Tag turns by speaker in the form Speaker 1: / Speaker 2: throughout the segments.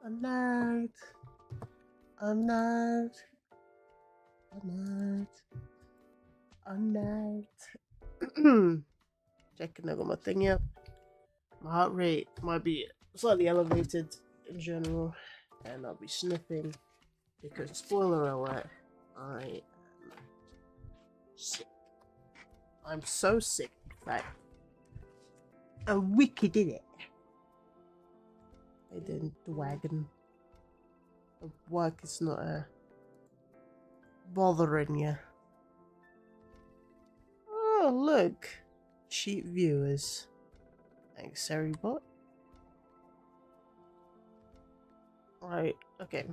Speaker 1: A night, a night, a night, a night. Checking I got my thing up. My heart rate might be slightly elevated in general, and I'll be sniffing because, spoiler alert, I am sick. I'm so sick, in fact. I'm wicked in it. I didn't wagon. Work is not bothering you. Oh, look. Cheap viewers. Thanks, Bot. Right, okay.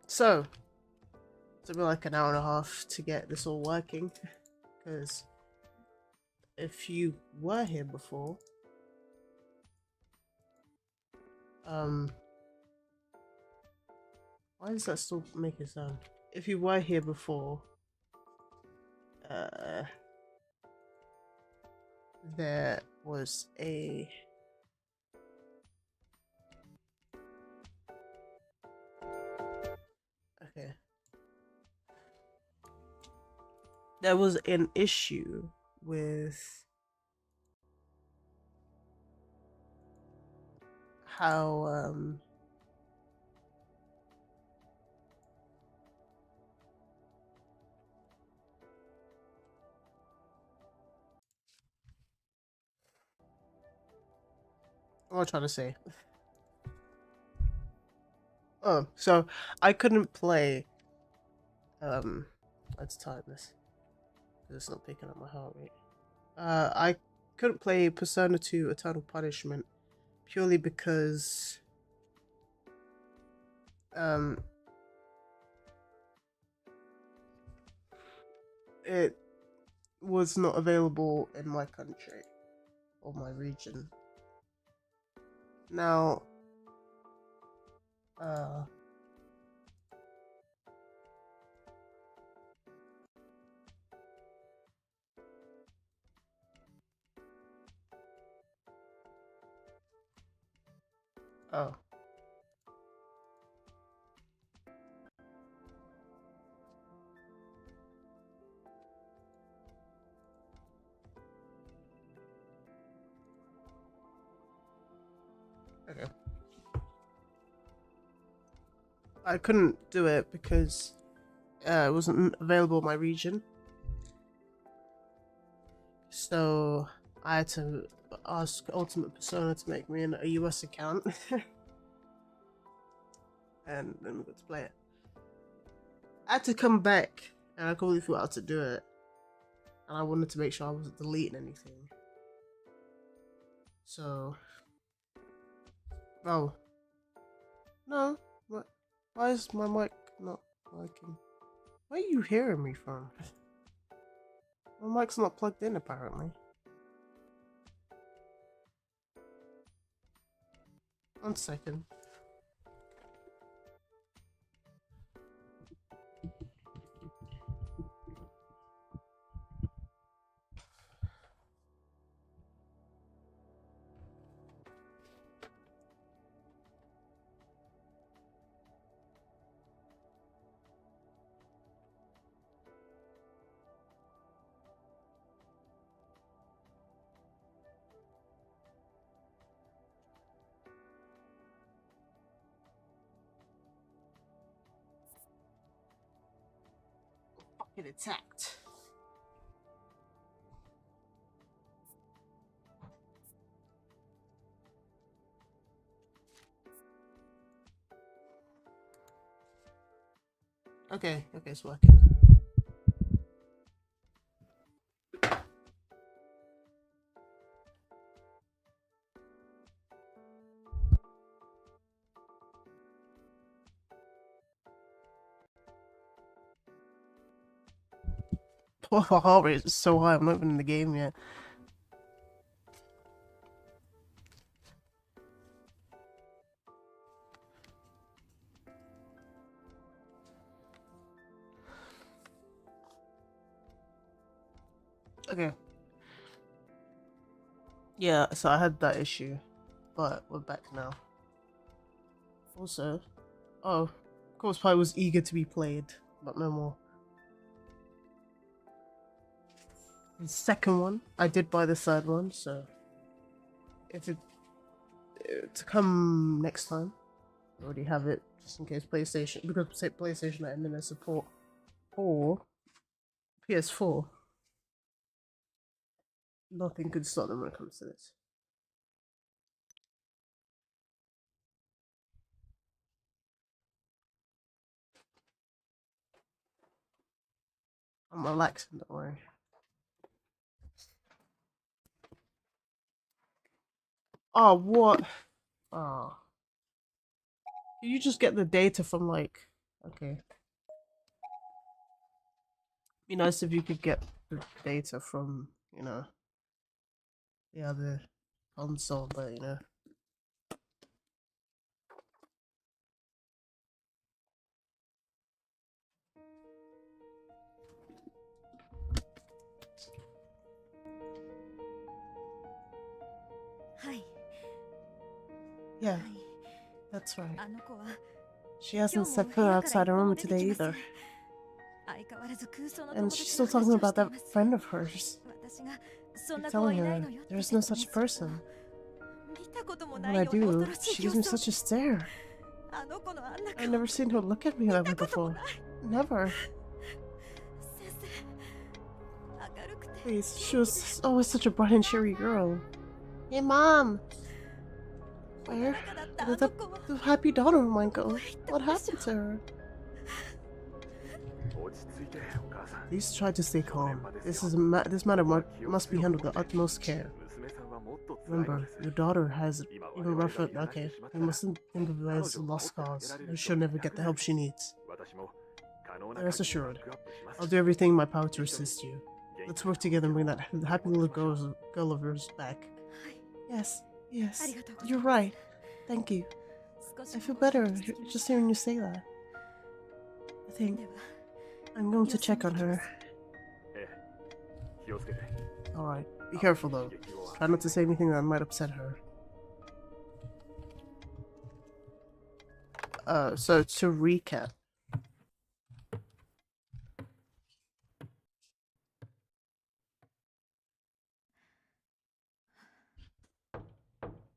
Speaker 1: So, it took me like an hour and a half to get this all working. Because if you were here before, why does that still make a sound? If you were here before, there was a okay. There was an issue with how what am I trying to say? Oh, so I couldn't play let's time this because it's not picking up my heart rate. I couldn't play Persona 2 Eternal Punishment purely because um it was not available in my country or my region. Now uh oh. Okay. I couldn't do it because it wasn't available in my region. So I had to ask Ultimate Persona to make me a US account. And then we got to play it. I had to come back and I completely forgot how to do it. And I wanted to make sure I wasn't deleting anything. So oh. No. What, why is my mic not working? Where are you hearing me from? My mic's not plugged in apparently. One second. Fucking attacked. Okay, it's working. Oh, my heart rate is so high, I'm not even in the game yet. Okay. Yeah, so I had that issue, but we're back now. Also, oh, Corpse Pie was eager to be played, but no more. The second one, I did buy the third one, so if it to come next time, I already have it just in case PlayStation, because PlayStation are ending their support for PS4. Nothing could stop them when it comes to this. I'm relaxing, don't worry. Oh, what? Oh. You just get the data from, like, okay. Be nice if you could get the data from, you know, the other console, but, you know. Yeah, that's right. She hasn't set foot outside her room today either. And she's still talking about that friend of hers. I'm telling her, there's no such person. And when I do, she gives me such a stare. I've never seen her look at me that way before. Never. Please, she was always such a bright and cheery girl. Hey, Mom! Where did the happy daughter of mine go? What happened to her? Please try to stay calm. This matter must be handled with the utmost care. Remember, your daughter has even rougher. Okay, we mustn't think of it as a lost cause. She'll never get the help she needs. Rest assured, I'll do everything in my power to assist you. Let's work together and bring that happy little girl of yours back. Yes, you're right. Thank you. I feel better just hearing you say that. I think I'm going to check on her. Alright, be careful though. Try not to say anything that might upset her. So to recap.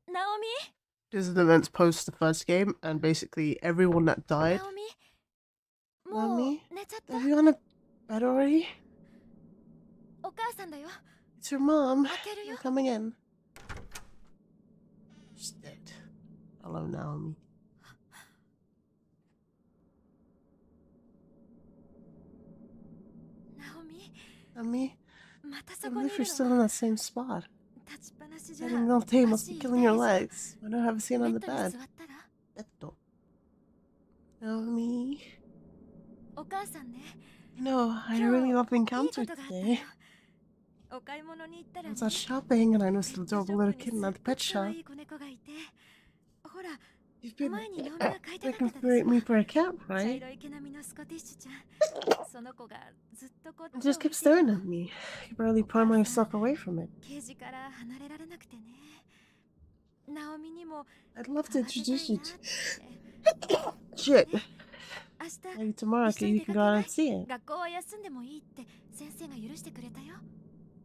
Speaker 2: Naomi?
Speaker 1: This is the events post the first game, and basically everyone that died. Naomi? Have you gone to bed already? It's your mom. You're coming in. She's dead. Hello, Naomi. Naomi? I believe you're still in that same spot. Sitting all day must be killing your legs. Why don't I have a seat on the bed? Naomi? No, I had a really lovely encounter today. I was out shopping and I noticed an adorable little kitten at the pet shop. You've been looking for me for a cat, right? It just kept staring at me. You barely pry myself away from it. I'd love to introduce you to... Shit. Maybe tomorrow you can go out and see it.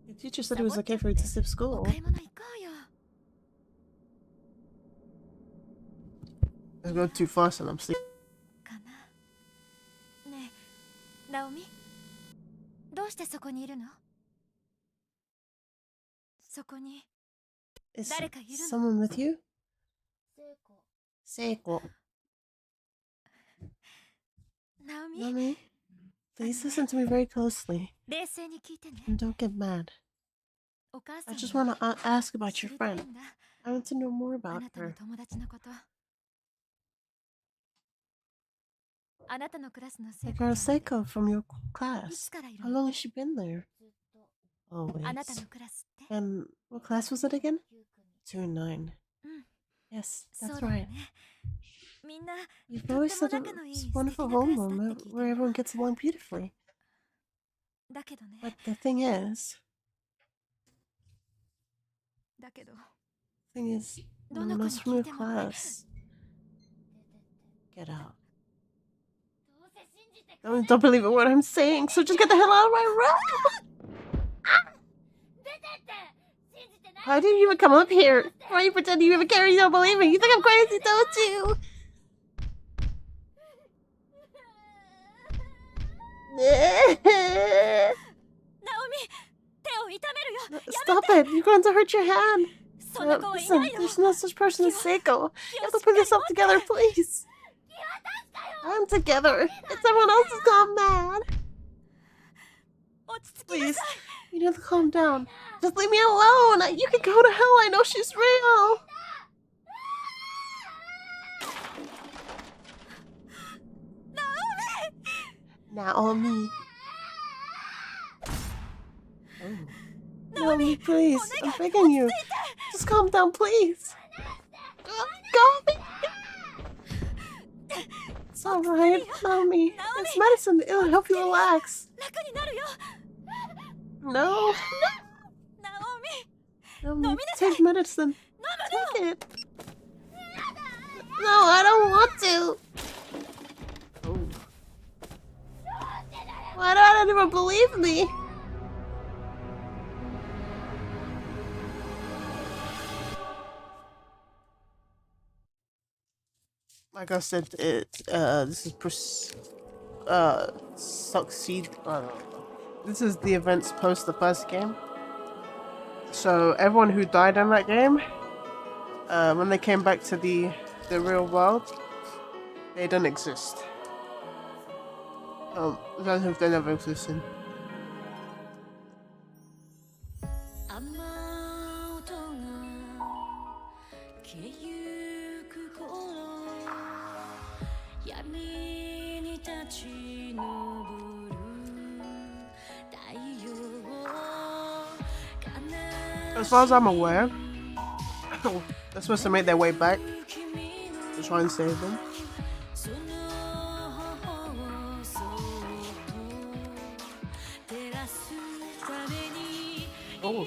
Speaker 1: The teacher said it was okay for you to skip school. It's going too fast and I'm sleeping.
Speaker 2: Naomi?
Speaker 1: Is someone with you? Seiko. Naomi, please listen to me very closely. And don't get mad. I just want to ask about your friend. I want to know more about her. The girl Seiko from your class. How long has she been there? Always. And what class was it again? 2 and 9. Yes, that's right. You've always said it's a wonderful home where everyone gets along beautifully. But the thing is, no one else from your class Get out. Don't believe a word I'm saying, so just get the hell out of my room! Why did you even come up here? Why you pretend you even care you don't believe me? You think I'm crazy, don't you? Stop it! You're going to hurt your hand. Listen, there's no such person as Seiko. You have to put yourself together, please. I'm together. It's everyone else has gone mad. Please, you need to calm down. Just leave me alone. You can go to hell. I know she's real. Naomi. Oh. Naomi, please. I'm begging you. Just calm down, please. Go. It's alright, Naomi. It's medicine. It'll help you relax. No. Naomi, take medicine. Take it. No, I don't want to. Oh. Why don't anyone believe me? Like I said, this is succeed. I don't know. This is the events post the first game. So everyone who died in that game, when they came back to the real world, they don't exist. As if they never existed. As far as I'm aware, they're supposed to make their way back to try and save them. Oh.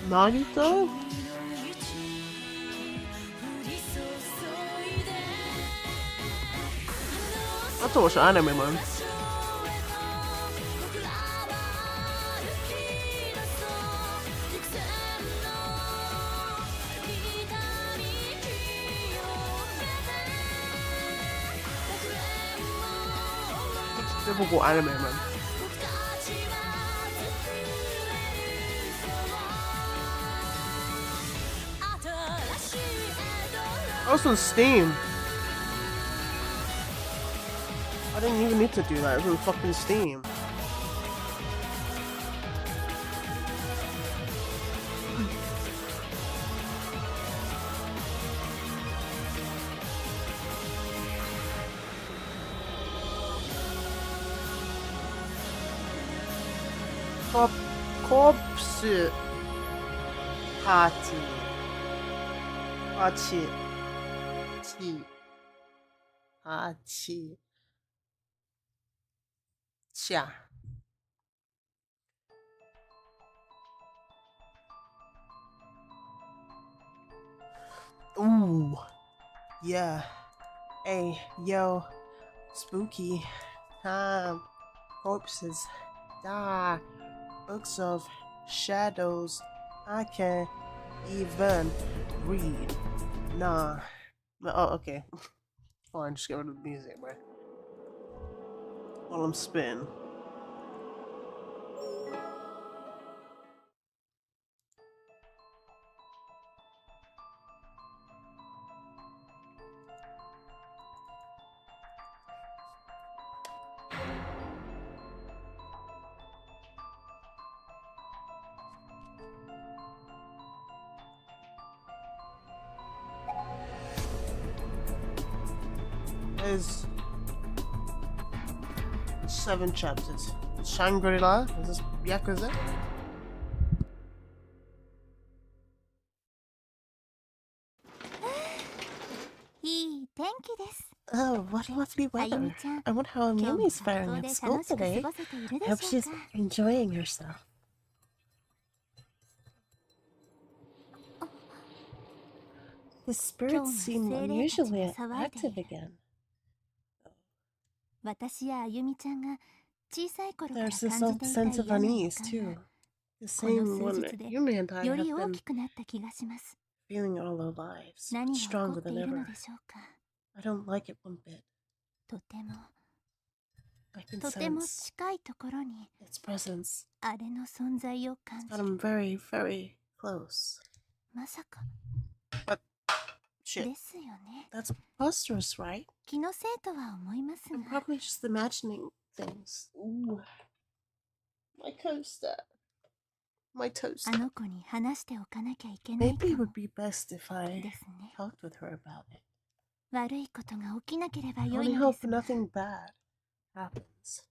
Speaker 1: Naruto? I have to watch anime, man. It's typical anime, man. Also on Steam. I didn't even need to do that. It was on fucking Steam. Corpse party. Yeah. Ooh. Yeah. Hey, yo. Spooky time. Corpses. Die. Books of shadows. I can't even read. Nah. Oh, okay. Fine, just get rid of the music, bro. While I'm spinning. There's 7 chapters. Shangri-La? Is this Yakuza? Oh, what a lovely weather. I wonder how Ayumi's faring at school today. I hope she's enjoying herself. The spirits seem unusually active again.
Speaker 2: 私やあゆみちゃんが小さい頃から
Speaker 1: There's this
Speaker 2: 感じ
Speaker 1: old
Speaker 2: ていた
Speaker 1: sense of
Speaker 2: 嫌な予
Speaker 1: unease
Speaker 2: 感
Speaker 1: too.
Speaker 2: が
Speaker 1: The
Speaker 2: この
Speaker 1: same
Speaker 2: 数
Speaker 1: one
Speaker 2: 日で
Speaker 1: Yumi and I
Speaker 2: よ
Speaker 1: have
Speaker 2: り大
Speaker 1: been
Speaker 2: きくなった気がします。
Speaker 1: feeling all our lives, but
Speaker 2: 何が起こ
Speaker 1: stronger
Speaker 2: って
Speaker 1: than
Speaker 2: いるの
Speaker 1: ever.
Speaker 2: でしょうか。
Speaker 1: I don't like it one bit.
Speaker 2: とても
Speaker 1: I can
Speaker 2: とても
Speaker 1: sense
Speaker 2: 近いところに
Speaker 1: its presence.
Speaker 2: あれの存在を感
Speaker 1: It's
Speaker 2: じ
Speaker 1: got
Speaker 2: る。
Speaker 1: him very, very close.
Speaker 2: まさか
Speaker 1: Shit.
Speaker 2: ですよね。
Speaker 1: That's preposterous, right?
Speaker 2: 気のせいとは思います
Speaker 1: I'm
Speaker 2: が、
Speaker 1: probably just imagining things. Ooh. My coaster. My
Speaker 2: あ
Speaker 1: toaster.
Speaker 2: の子に話しておかなきゃいけないか
Speaker 1: Maybe it
Speaker 2: も
Speaker 1: would be best if I
Speaker 2: ですね。
Speaker 1: talked with her about it.
Speaker 2: 悪いことが起きなければ
Speaker 1: I
Speaker 2: 良い
Speaker 1: only
Speaker 2: ので
Speaker 1: hope
Speaker 2: すが。
Speaker 1: nothing bad happens.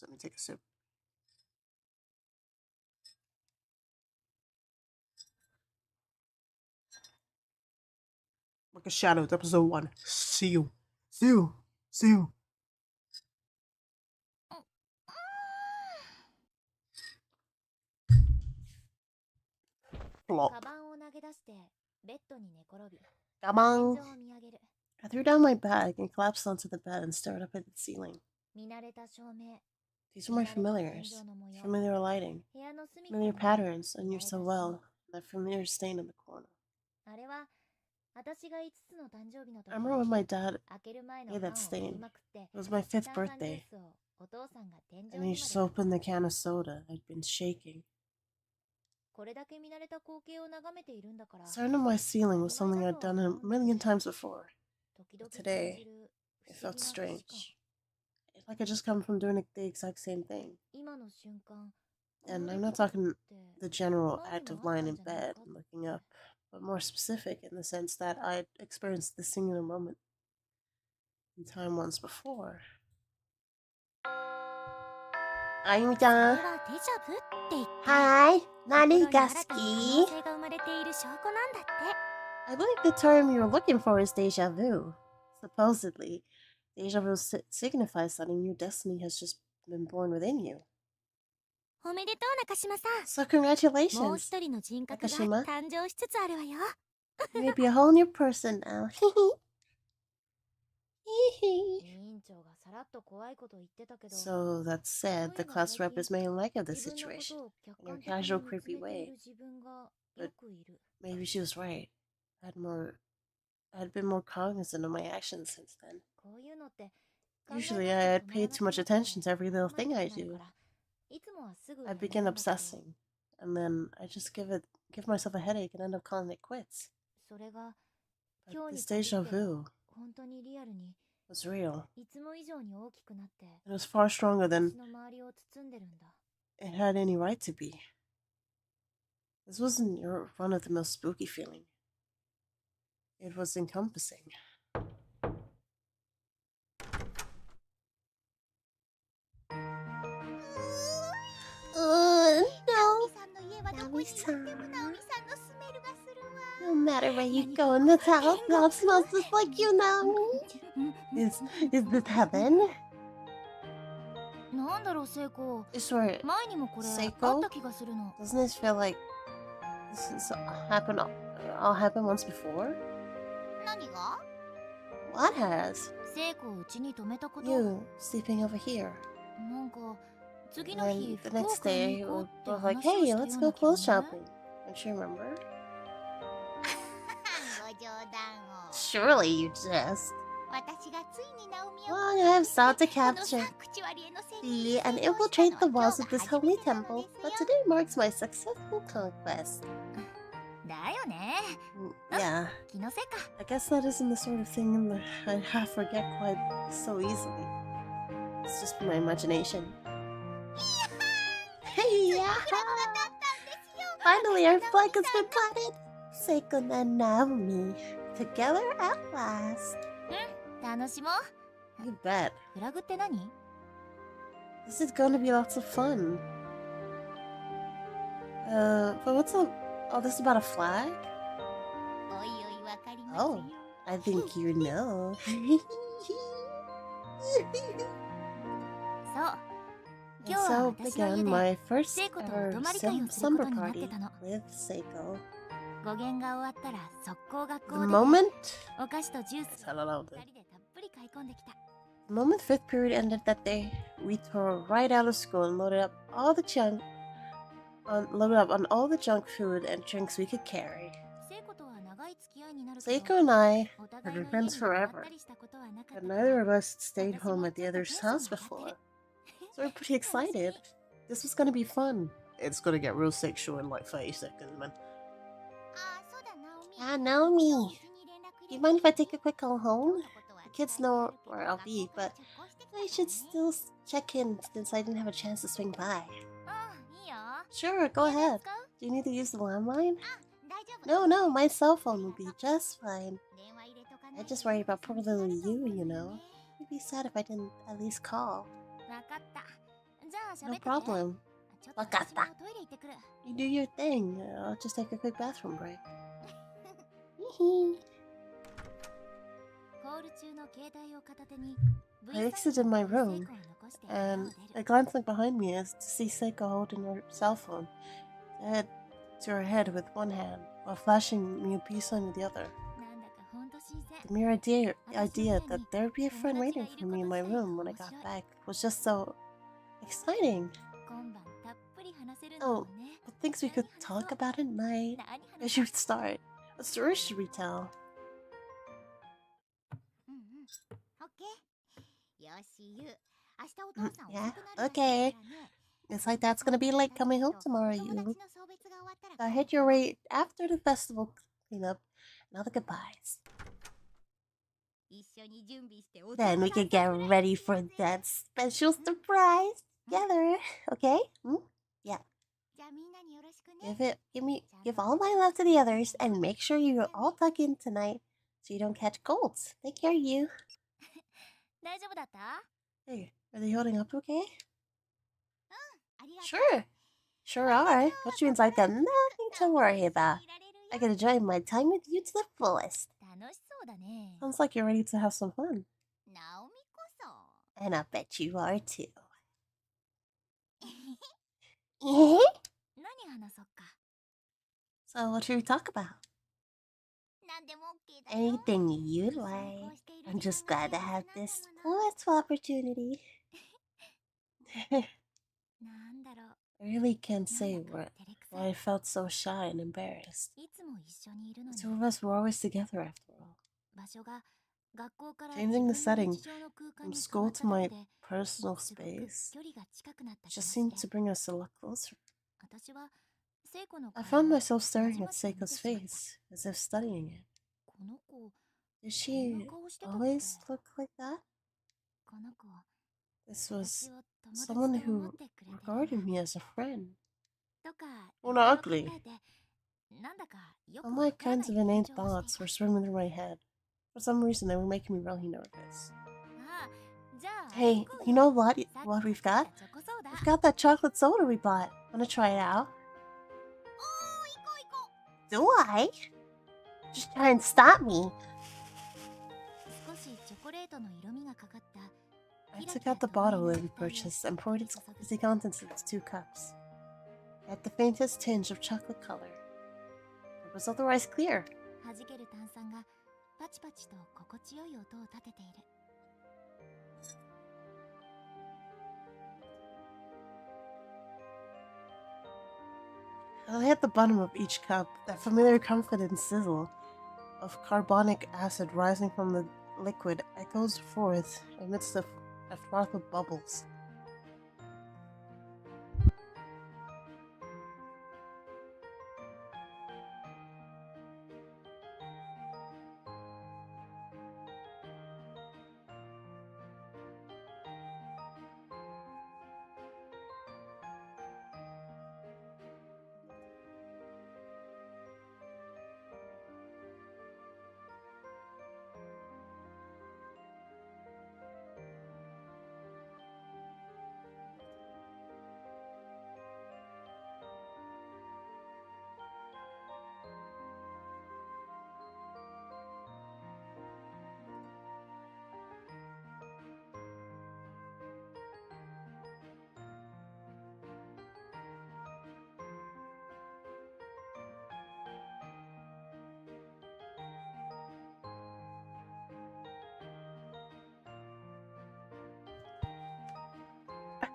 Speaker 1: Let me take a sip. Like a Shadows, episode 1. See you. See you. See you. Flop.
Speaker 2: カバンを投げ出してベッドに寝転び、
Speaker 1: Come on.
Speaker 2: 天井を見上げる。
Speaker 1: I threw down my bag and collapsed onto the bed and stared up at the ceiling.
Speaker 2: 見慣れた照明、
Speaker 1: These were my familiars. Familiar lighting.
Speaker 2: 部屋の隅っこ
Speaker 1: Familiar
Speaker 2: に
Speaker 1: patterns I knew so well. That familiar stain in the corner.
Speaker 2: あれは私が5つの誕生日の時、
Speaker 1: I remember when my dad
Speaker 2: 開ける前の
Speaker 1: made
Speaker 2: 缶
Speaker 1: that
Speaker 2: を振
Speaker 1: stain.
Speaker 2: りまくって
Speaker 1: It was my 5th
Speaker 2: 炭酸ジュー
Speaker 1: birthday.
Speaker 2: スをお父さんが天井
Speaker 1: And
Speaker 2: に
Speaker 1: he
Speaker 2: ま
Speaker 1: just
Speaker 2: で
Speaker 1: opened the can of soda. I'd been shaking.
Speaker 2: これだけ見慣れた光景を眺めているんだから、
Speaker 1: Staring at my ceiling was something I'd done a million times before.
Speaker 2: 時々
Speaker 1: But today,
Speaker 2: 感じる
Speaker 1: it
Speaker 2: 不思
Speaker 1: felt
Speaker 2: 議な既視感。
Speaker 1: strange. It's like I just come from doing the exact same thing.
Speaker 2: 今の瞬間、
Speaker 1: And
Speaker 2: こ
Speaker 1: I'm
Speaker 2: の
Speaker 1: not
Speaker 2: 出来事
Speaker 1: talking
Speaker 2: って
Speaker 1: the general
Speaker 2: 前
Speaker 1: act
Speaker 2: に
Speaker 1: of
Speaker 2: もあっ
Speaker 1: lying
Speaker 2: た
Speaker 1: in
Speaker 2: んじゃない
Speaker 1: bed
Speaker 2: かっ
Speaker 1: and
Speaker 2: て。
Speaker 1: looking up, but more specific in the sense that I'd experienced this singular moment in time once before. あゆみちゃん。
Speaker 2: それはデジャブって言って、
Speaker 1: はい。何が好
Speaker 2: 心に新たな可能
Speaker 1: き？
Speaker 2: 性が生まれている証拠なんだって。
Speaker 1: I believe the term you're looking for is deja vu. Supposedly, deja vu signifies that a new destiny has just been born within you.
Speaker 2: おめでとう中島さん。
Speaker 1: So
Speaker 2: もう
Speaker 1: congratulations,
Speaker 2: 一人の人格が
Speaker 1: Nakashima.
Speaker 2: 誕生しつつあるわよ。
Speaker 1: You may be a whole new person now.
Speaker 2: 委員長がさらっと怖いこと言ってたけど、
Speaker 1: So that said, the class rep is making light of the
Speaker 2: 自分のこ
Speaker 1: situation
Speaker 2: とを客
Speaker 1: in her
Speaker 2: 観的に
Speaker 1: casual,
Speaker 2: 見つ
Speaker 1: creepy
Speaker 2: めてい
Speaker 1: way.
Speaker 2: る自分がよくいる。
Speaker 1: Maybe she was right. I'd been more cognizant of my actions since then.
Speaker 2: こういうのって
Speaker 1: Usually, I had paid too much attention to every little thing I do.
Speaker 2: いつもはすぐ
Speaker 1: I
Speaker 2: やめる
Speaker 1: begin
Speaker 2: んだけど、
Speaker 1: obsessing, and then I just give myself a headache and end up calling it quits.
Speaker 2: それが
Speaker 1: But
Speaker 2: 今日に
Speaker 1: this
Speaker 2: 限って
Speaker 1: deja
Speaker 2: は
Speaker 1: vu
Speaker 2: 本当にリアルに
Speaker 1: was real.
Speaker 2: いつも以上に大きくなって
Speaker 1: It was far stronger
Speaker 2: 私
Speaker 1: than
Speaker 2: の周りを包んでるんだ。
Speaker 1: it had any right to be. This wasn't your run-of-the-mill spooky feeling. It was encompassing. No. No matter where you go in this house, love smells just like you, Naomi. Is this heaven?
Speaker 2: なんだろう、聖子。
Speaker 1: I swear,
Speaker 2: 前にもこれあっ
Speaker 1: Seiko?
Speaker 2: た気がするの。
Speaker 1: Doesn't this feel like this has all happened once before?
Speaker 2: 何が？
Speaker 1: What has?
Speaker 2: 聖子をうちに泊めたこと。
Speaker 1: You sleeping over here.
Speaker 2: なんか次
Speaker 1: And
Speaker 2: の
Speaker 1: then
Speaker 2: 日
Speaker 1: the
Speaker 2: 福
Speaker 1: next
Speaker 2: 岡に
Speaker 1: day,
Speaker 2: 行
Speaker 1: we
Speaker 2: こう
Speaker 1: were
Speaker 2: って
Speaker 1: both like,
Speaker 2: 話を
Speaker 1: hey,
Speaker 2: したよ
Speaker 1: let's
Speaker 2: う
Speaker 1: go
Speaker 2: な気が
Speaker 1: clothes
Speaker 2: ね。
Speaker 1: shopping. Don't you remember?
Speaker 2: ご冗談を。
Speaker 1: Surely you just.
Speaker 2: 私がついにナオミを
Speaker 1: Long I have sought to
Speaker 2: この
Speaker 1: capture
Speaker 2: サンクチュアリへの潜入
Speaker 1: see and infiltrate the walls of this holy temple, but today marks my successful conquest.
Speaker 2: だよね。
Speaker 1: Yeah,
Speaker 2: 気のせいか。
Speaker 1: I guess that isn't the sort of thing that I forget quite so easily. It's just my imagination. Hey, yeah! Finally, our flag has been planted! Seiko and Naomi, together at last.
Speaker 2: 楽しもう。
Speaker 1: You bet.
Speaker 2: フラグって何？
Speaker 1: This is gonna be lots of fun. But what's all this about a flag?
Speaker 2: おいおいわかりますよ。
Speaker 1: Oh, I think you know.
Speaker 2: そう。
Speaker 1: And
Speaker 2: 今日は
Speaker 1: so
Speaker 2: 私の家
Speaker 1: began
Speaker 2: で
Speaker 1: my first
Speaker 2: 聖子とお
Speaker 1: ever
Speaker 2: 泊まり会をする
Speaker 1: slumber
Speaker 2: ことになって
Speaker 1: party
Speaker 2: たの。
Speaker 1: with Seiko.
Speaker 2: 語源が終わったら速攻学
Speaker 1: The
Speaker 2: 校で
Speaker 1: moment
Speaker 2: お菓子とジュース
Speaker 1: Tell aloud
Speaker 2: 2
Speaker 1: then.
Speaker 2: 人でたっぷり買い込んできた。
Speaker 1: The moment fifth period ended that day, we tore right out of school and loaded up on all the junk food and drinks we could carry.
Speaker 2: 聖子とは長い付き合いになるけど
Speaker 1: Seiko and I
Speaker 2: お
Speaker 1: had
Speaker 2: 互い
Speaker 1: been
Speaker 2: の家
Speaker 1: friends
Speaker 2: に回っ
Speaker 1: forever,
Speaker 2: たりしたことはなかっ
Speaker 1: but
Speaker 2: たから
Speaker 1: neither of us stayed
Speaker 2: 私も
Speaker 1: home at
Speaker 2: ち
Speaker 1: the
Speaker 2: ょっと
Speaker 1: other's
Speaker 2: テンション
Speaker 1: house
Speaker 2: 上がってる
Speaker 1: before. So we're pretty excited. This was gonna be fun. It's gonna get real sexual in like 30 seconds, man.
Speaker 2: ああ、そうだ、ナオミ。
Speaker 1: Ah, Naomi.
Speaker 2: うちに連絡
Speaker 1: Do
Speaker 2: 入
Speaker 1: you
Speaker 2: れ
Speaker 1: mind
Speaker 2: て
Speaker 1: if I
Speaker 2: いい？
Speaker 1: take a quick call home?
Speaker 2: 今日のことは
Speaker 1: The
Speaker 2: 伝
Speaker 1: kids
Speaker 2: えてあ
Speaker 1: know
Speaker 2: るけど
Speaker 1: where I'll
Speaker 2: 学
Speaker 1: be,
Speaker 2: 校から
Speaker 1: but
Speaker 2: 直行してきた
Speaker 1: I
Speaker 2: から
Speaker 1: should
Speaker 2: ね。
Speaker 1: still check in since I didn't have a chance to swing by.
Speaker 2: うん、いいよ。
Speaker 1: Sure, go
Speaker 2: 携帯
Speaker 1: ahead.
Speaker 2: 使う？
Speaker 1: Do you need to use the landline?
Speaker 2: あ、大丈夫。
Speaker 1: No, no, my cell phone will be just fine.
Speaker 2: 電話入れとかな
Speaker 1: I
Speaker 2: いと
Speaker 1: just worried about
Speaker 2: 寂しが
Speaker 1: probably
Speaker 2: ると
Speaker 1: you,
Speaker 2: 思う
Speaker 1: you
Speaker 2: のよ
Speaker 1: know.
Speaker 2: ね。
Speaker 1: It'd be sad if I didn't at least call.
Speaker 2: わかった。じゃあ喋
Speaker 1: No
Speaker 2: ってて。
Speaker 1: problem.
Speaker 2: ちょっと
Speaker 1: わかった。
Speaker 2: 私もトイレ行ってくる。
Speaker 1: You do your thing. I'll just take a quick bathroom break. Hee
Speaker 2: コール中の携帯を片手に
Speaker 1: I exited my room, and I glanced behind me as to see Seiko holding her cell phone to her head with one hand, while flashing me a peace sign with the other. The mere idea that there would be a friend waiting for me in my room when I got back was just so exciting. Oh, but things we could talk about at night. Where should we start? What story should we tell? Yeah, okay. It's like that's gonna be late coming home tomorrow, you. I head your way after the festival cleanup and all the goodbyes. Then we can get ready for that special surprise together, okay? Yeah. Give all my love to the others and make sure you all tuck in tonight so you don't catch colds. Take care, you. Hey, are they holding up okay? Sure are. Which means I've got nothing to worry about. I can enjoy my time with you to the fullest. Sounds like you're ready to have some fun. And I bet you are too. So what should we talk about? Anything you like. I'm just glad to have this delightful opportunity. I really can't say why I felt so shy and embarrassed. The two of us were always together after all. Changing the setting from school to my personal space just seemed to bring us a lot closer. I found myself staring at Seiko's face, as if studying it. Did she always look like that? This was someone who regarded me as a friend. Well, not ugly. All my kinds of inane thoughts were swimming through my head. For some reason, they were making me really nervous. Hey, you know what we've got? We've got that chocolate soda we bought. Wanna try it out? Do I? Just try and stop me. I took out the bottle that we purchased and poured its fizzy contents into 2 cups. It had the faintest tinge of chocolate color. It was otherwise clear. I at the bottom of each cup, that familiar confident sizzle of carbonic acid rising from the liquid echoes forth amidst a froth of bubbles.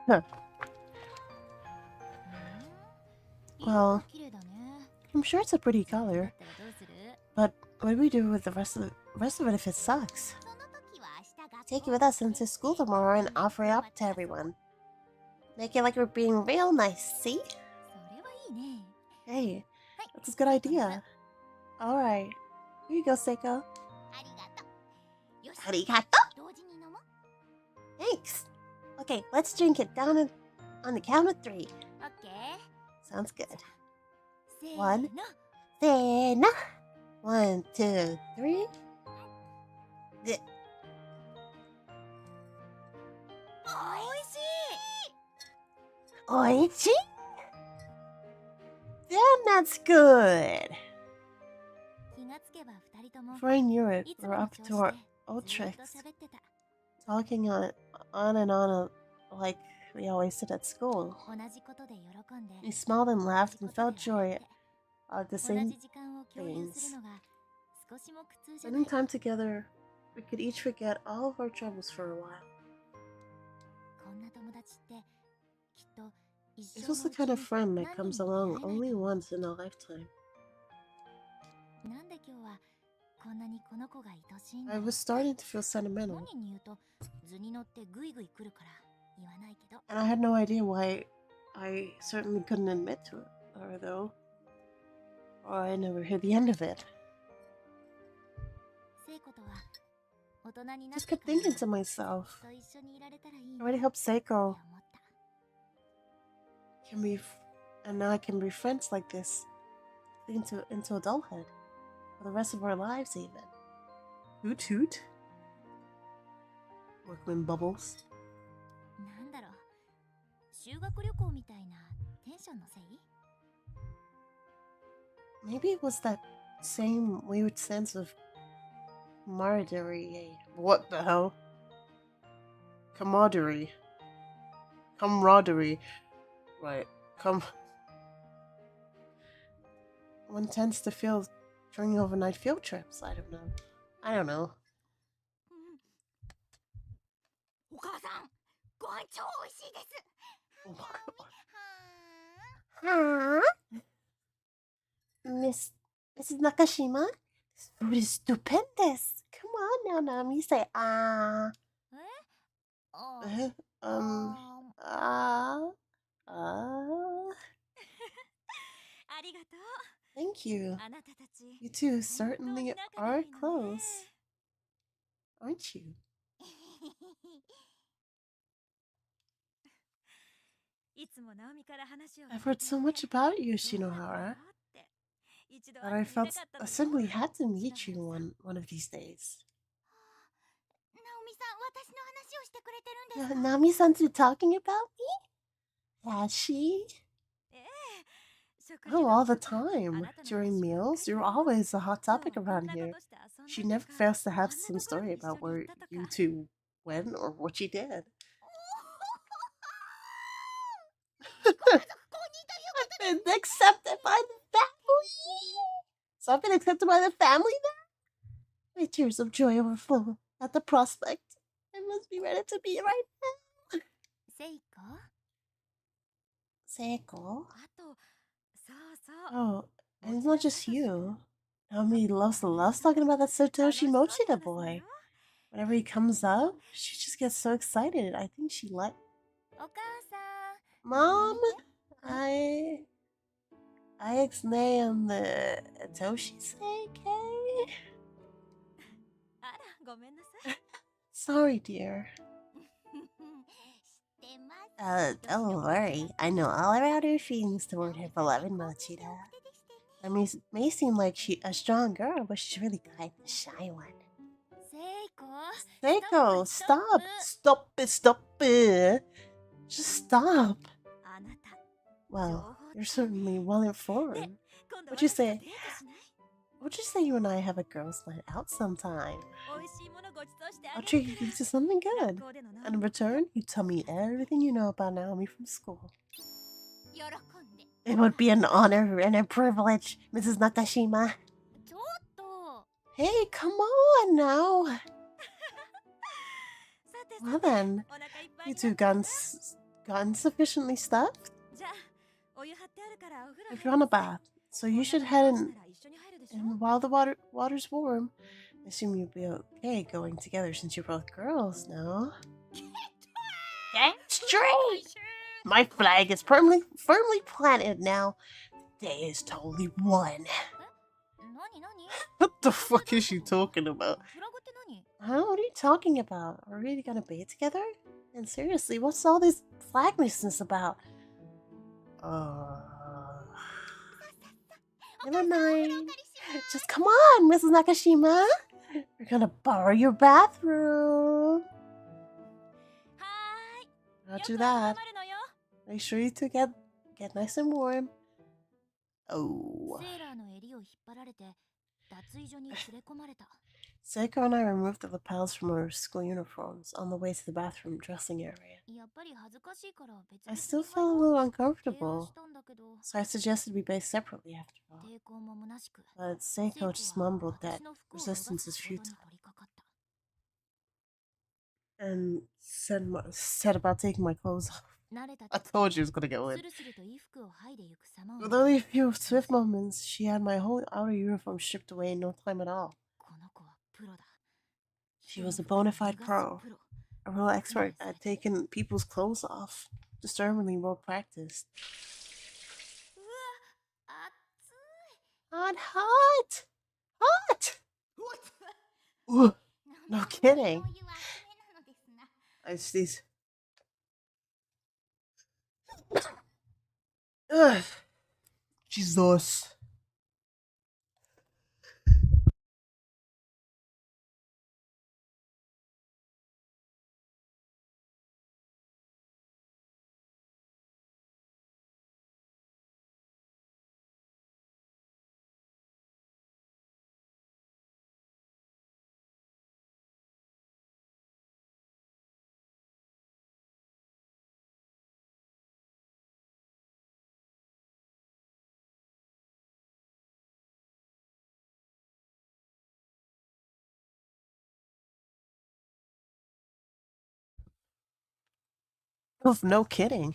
Speaker 1: Huh.
Speaker 2: 色
Speaker 1: Well,
Speaker 2: は綺麗だね。
Speaker 1: I'm sure it's a pretty
Speaker 2: だ
Speaker 1: color,
Speaker 2: ったらどうする？
Speaker 1: but what do we do with the rest of it if it sucks?
Speaker 2: その時は明日学校
Speaker 1: Take it with us into school tomorrow and offer it up to everyone. Make it like we're being real nice, see?
Speaker 2: それはいいね。
Speaker 1: Hey,
Speaker 2: はい。
Speaker 1: that's a good idea. Alright. Here you go, Seiko.
Speaker 2: ありがとう。よし。
Speaker 1: Arigato.
Speaker 2: 同時に飲もう。
Speaker 1: Thanks. Okay, let's drink it down on the count of 3.
Speaker 2: オッケー。
Speaker 1: Sounds good.
Speaker 2: せー
Speaker 1: One.
Speaker 2: の。
Speaker 1: Say no. 1, 2, 3. The
Speaker 2: おいしい。
Speaker 1: Oichi? Damn, that's good.
Speaker 2: 気がつけば二人とも
Speaker 1: Before I knew it,
Speaker 2: いつ
Speaker 1: we
Speaker 2: も
Speaker 1: were
Speaker 2: の
Speaker 1: up
Speaker 2: 調
Speaker 1: to
Speaker 2: 子
Speaker 1: our
Speaker 2: で
Speaker 1: old
Speaker 2: ずーっ
Speaker 1: tricks,
Speaker 2: と喋ってた。
Speaker 1: talking on and on like we always did at school.
Speaker 2: 同じことで喜んで
Speaker 1: We smiled and
Speaker 2: 同
Speaker 1: laughed
Speaker 2: じこ
Speaker 1: and
Speaker 2: とで
Speaker 1: felt joy
Speaker 2: 笑って
Speaker 1: at the
Speaker 2: 同
Speaker 1: same
Speaker 2: じ時間を共有するのが少しも苦痛じゃな
Speaker 1: spending
Speaker 2: い。
Speaker 1: time together. We could each forget all of our troubles for a while.
Speaker 2: こんな友達ってきっと一
Speaker 1: This
Speaker 2: 生
Speaker 1: was
Speaker 2: の
Speaker 1: the
Speaker 2: うち
Speaker 1: kind of
Speaker 2: に
Speaker 1: friend
Speaker 2: 何
Speaker 1: that
Speaker 2: 人
Speaker 1: comes
Speaker 2: も出会
Speaker 1: along
Speaker 2: えない
Speaker 1: only
Speaker 2: と思う。
Speaker 1: once in a lifetime.
Speaker 2: なんで今日はこんなにこの子が愛しいんだ
Speaker 1: I
Speaker 2: ろう。
Speaker 1: was starting to feel sentimental,
Speaker 2: 本人に言うと図に乗ってグイグイ来るから言わないけど。
Speaker 1: and I had no idea why. I certainly couldn't admit to it, or though, or I never heard the end of it.
Speaker 2: 聖子とは大人になっ
Speaker 1: Just
Speaker 2: て
Speaker 1: kept
Speaker 2: から
Speaker 1: thinking to myself,
Speaker 2: と一緒にいられたらいい
Speaker 1: I
Speaker 2: な
Speaker 1: really hope
Speaker 2: って
Speaker 1: Seiko
Speaker 2: 思った。
Speaker 1: can be, and now I can be friends like this into adulthood, for the rest of our lives even. Hoot hoot. Workman bubbles.
Speaker 2: なんだろう、修学旅行みたいなテンションのせい？
Speaker 1: Maybe it was that same weird sense of camaraderie. What the hell? Camaraderie. Camaraderie. Right. One tends to feel during overnight field trips. I don't know. I don't know.
Speaker 2: お母さん、ご飯超美味しいです。
Speaker 1: Oh my
Speaker 2: は
Speaker 1: god. Huh? Mrs. Nakashima? This food is stupendous. Come on now, Nami. Say ah.
Speaker 2: え？あ
Speaker 1: Uh,
Speaker 2: あ
Speaker 1: ah. Ah.
Speaker 2: ありがと
Speaker 1: Thank you.
Speaker 2: う。あなたたち。
Speaker 1: You two
Speaker 2: 本当
Speaker 1: certainly
Speaker 2: に仲が
Speaker 1: are
Speaker 2: いいのね。
Speaker 1: close, aren't you?
Speaker 2: いつもナオミから話を
Speaker 1: I've heard so much about you, Shinohara, that I felt I simply had to meet you one of these days.
Speaker 2: ナオミさん、私の話をしてくれてるんですか？
Speaker 1: Nami-san's been talking about me? Has she?
Speaker 2: ええ。食事
Speaker 1: Oh,
Speaker 2: の
Speaker 1: all
Speaker 2: 時
Speaker 1: the
Speaker 2: とか、あ
Speaker 1: time.
Speaker 2: なたの
Speaker 1: During
Speaker 2: 話ばっか
Speaker 1: meals,
Speaker 2: り
Speaker 1: you're
Speaker 2: よ。
Speaker 1: always a hot
Speaker 2: 今
Speaker 1: topic
Speaker 2: 日こん
Speaker 1: around
Speaker 2: な
Speaker 1: here.
Speaker 2: ことして遊ん
Speaker 1: She
Speaker 2: だ
Speaker 1: never
Speaker 2: とか、
Speaker 1: fails to
Speaker 2: あ
Speaker 1: have
Speaker 2: んな
Speaker 1: some
Speaker 2: ところ
Speaker 1: story
Speaker 2: に一緒
Speaker 1: about
Speaker 2: に行
Speaker 1: where
Speaker 2: ったとか。
Speaker 1: you two went or what you did.
Speaker 2: ご家族公認ということで
Speaker 1: I've been accepted by the family. So I've been accepted by the family now? My tears of joy overflow at the prospect. I must be ready to be right now.
Speaker 2: セイコ？
Speaker 1: Seiko?
Speaker 2: あと、そうそう。
Speaker 1: Oh, and it's not just you. Naomi loves talking about that Satoshi Mochida boy. Whenever he comes up, she just gets so excited. I think she let
Speaker 2: お母さん。
Speaker 1: Mom.
Speaker 2: やめて。
Speaker 1: I ex-name the Toshi's okay?
Speaker 2: あら、ごめんなさい。
Speaker 1: Sorry, dear.
Speaker 2: 知ってます。
Speaker 1: Don't worry. I know all about her feelings toward her beloved Mochida. I mean, it may seem like she's a strong girl, but she's really quite the shy one.
Speaker 2: セイコ。
Speaker 1: Seiko, stop! Stop it, stop it! Just stop!
Speaker 2: あなた。
Speaker 1: Well, you're certainly well informed.
Speaker 2: 今度
Speaker 1: What'd you
Speaker 2: 私と
Speaker 1: say?
Speaker 2: デートしない？
Speaker 1: Would you say you and I have a girls' night out sometime?
Speaker 2: 美味しいものごちそうしてあ
Speaker 1: I'll
Speaker 2: げ
Speaker 1: treat
Speaker 2: る
Speaker 1: you
Speaker 2: から。
Speaker 1: to something good.
Speaker 2: 学校でのナオ
Speaker 1: And in
Speaker 2: ミ。
Speaker 1: return, you tell me everything you know about Naomi from school.
Speaker 2: 喜んで。
Speaker 1: It would be an honor and a privilege, Mrs. Nakashima.
Speaker 2: ちょっと。
Speaker 1: Hey, come on now.
Speaker 2: さてさ
Speaker 1: Well
Speaker 2: て、
Speaker 1: then,
Speaker 2: お腹いっぱい
Speaker 1: you
Speaker 2: にな
Speaker 1: two
Speaker 2: ったかな？
Speaker 1: gone gotten sufficiently stuffed?
Speaker 2: じゃあお湯張ってあるからお風呂
Speaker 1: If you want a bath, so you should head in.
Speaker 2: なら一緒に入るでしょ
Speaker 1: And while the water's warm, I assume you'll be okay going together since you're both girls now. Get straight! My flag is firmly planted now. The day is totally won.
Speaker 2: 何何
Speaker 1: What the fuck is she talking about?
Speaker 2: フラグって何
Speaker 1: Huh? What are you talking about? Are we gonna bathe together? And seriously, what's all this flagness about? Never mind. Just come on, Mrs. Nakashima. We're gonna borrow your bathroom.
Speaker 2: はーい
Speaker 1: Roger
Speaker 2: よく
Speaker 1: that.
Speaker 2: 温まるのよ
Speaker 1: Make sure you two get nice and warm. Oh.
Speaker 2: セーラーの襟を引っ張られて脱衣所に連れ込まれた
Speaker 1: Seiko and I removed the lapels from our school uniforms on the way to the bathroom dressing area.
Speaker 2: やっぱり恥ずかしいから別
Speaker 1: I
Speaker 2: 々
Speaker 1: still
Speaker 2: に
Speaker 1: felt
Speaker 2: 入
Speaker 1: a
Speaker 2: ろう
Speaker 1: little
Speaker 2: 提案
Speaker 1: uncomfortable,
Speaker 2: したんだけど
Speaker 1: so I suggested we bathe separately after all.
Speaker 2: 抵抗も虚しく
Speaker 1: But
Speaker 2: セイコ
Speaker 1: Seiko
Speaker 2: は
Speaker 1: just mumbled that
Speaker 2: 私の服を脱が
Speaker 1: resistance
Speaker 2: す
Speaker 1: is
Speaker 2: 仕事に
Speaker 1: futile
Speaker 2: 取り掛かった
Speaker 1: and said about taking my clothes off.
Speaker 2: 慣れた
Speaker 1: I told you it was gonna get wet.
Speaker 2: スルスルと衣服を剥いでゆく様を
Speaker 1: With only a few swift moments, she had my whole outer uniform stripped away in no time at all.
Speaker 2: この子はプロだ
Speaker 1: She was a bona fide
Speaker 2: 人の服を脱がす
Speaker 1: pro,
Speaker 2: プロ
Speaker 1: a real expert at taking people's clothes off. Disturbingly well practiced.
Speaker 2: うわ熱い
Speaker 1: Hot, hot! Hot! Ooh, no kidding.
Speaker 2: お湯は熱めなのですな
Speaker 1: It's these. Ugh. Jesus. Oh, no kidding.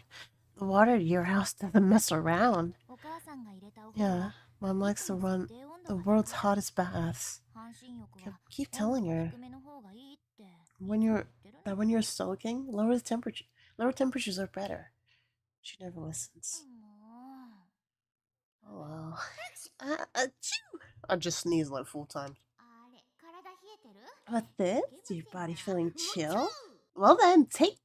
Speaker 1: The water at your house doesn't mess around.
Speaker 2: お母さんが入れたお風呂
Speaker 1: Yeah,
Speaker 2: は
Speaker 1: Mom
Speaker 2: い
Speaker 1: likes
Speaker 2: つ
Speaker 1: to
Speaker 2: も
Speaker 1: run
Speaker 2: 設定温
Speaker 1: the
Speaker 2: 度が
Speaker 1: world's
Speaker 2: 高い
Speaker 1: hottest baths.
Speaker 2: 半身浴は
Speaker 1: Keep
Speaker 2: 温
Speaker 1: telling
Speaker 2: 度が
Speaker 1: her
Speaker 2: 低めの方がいいって
Speaker 1: when
Speaker 2: いつも
Speaker 1: you're
Speaker 2: 言ってるの
Speaker 1: that when you're soaking, lower the temperature. Lower temperatures are better. She never listens.
Speaker 2: も
Speaker 1: Oh well. Achoo! I just sneezed like 4 times.
Speaker 2: うあれ体冷えてる
Speaker 1: What's this?
Speaker 2: い
Speaker 1: Your
Speaker 2: けません
Speaker 1: body
Speaker 2: な
Speaker 1: feeling
Speaker 2: もう
Speaker 1: chill? Well then, take this.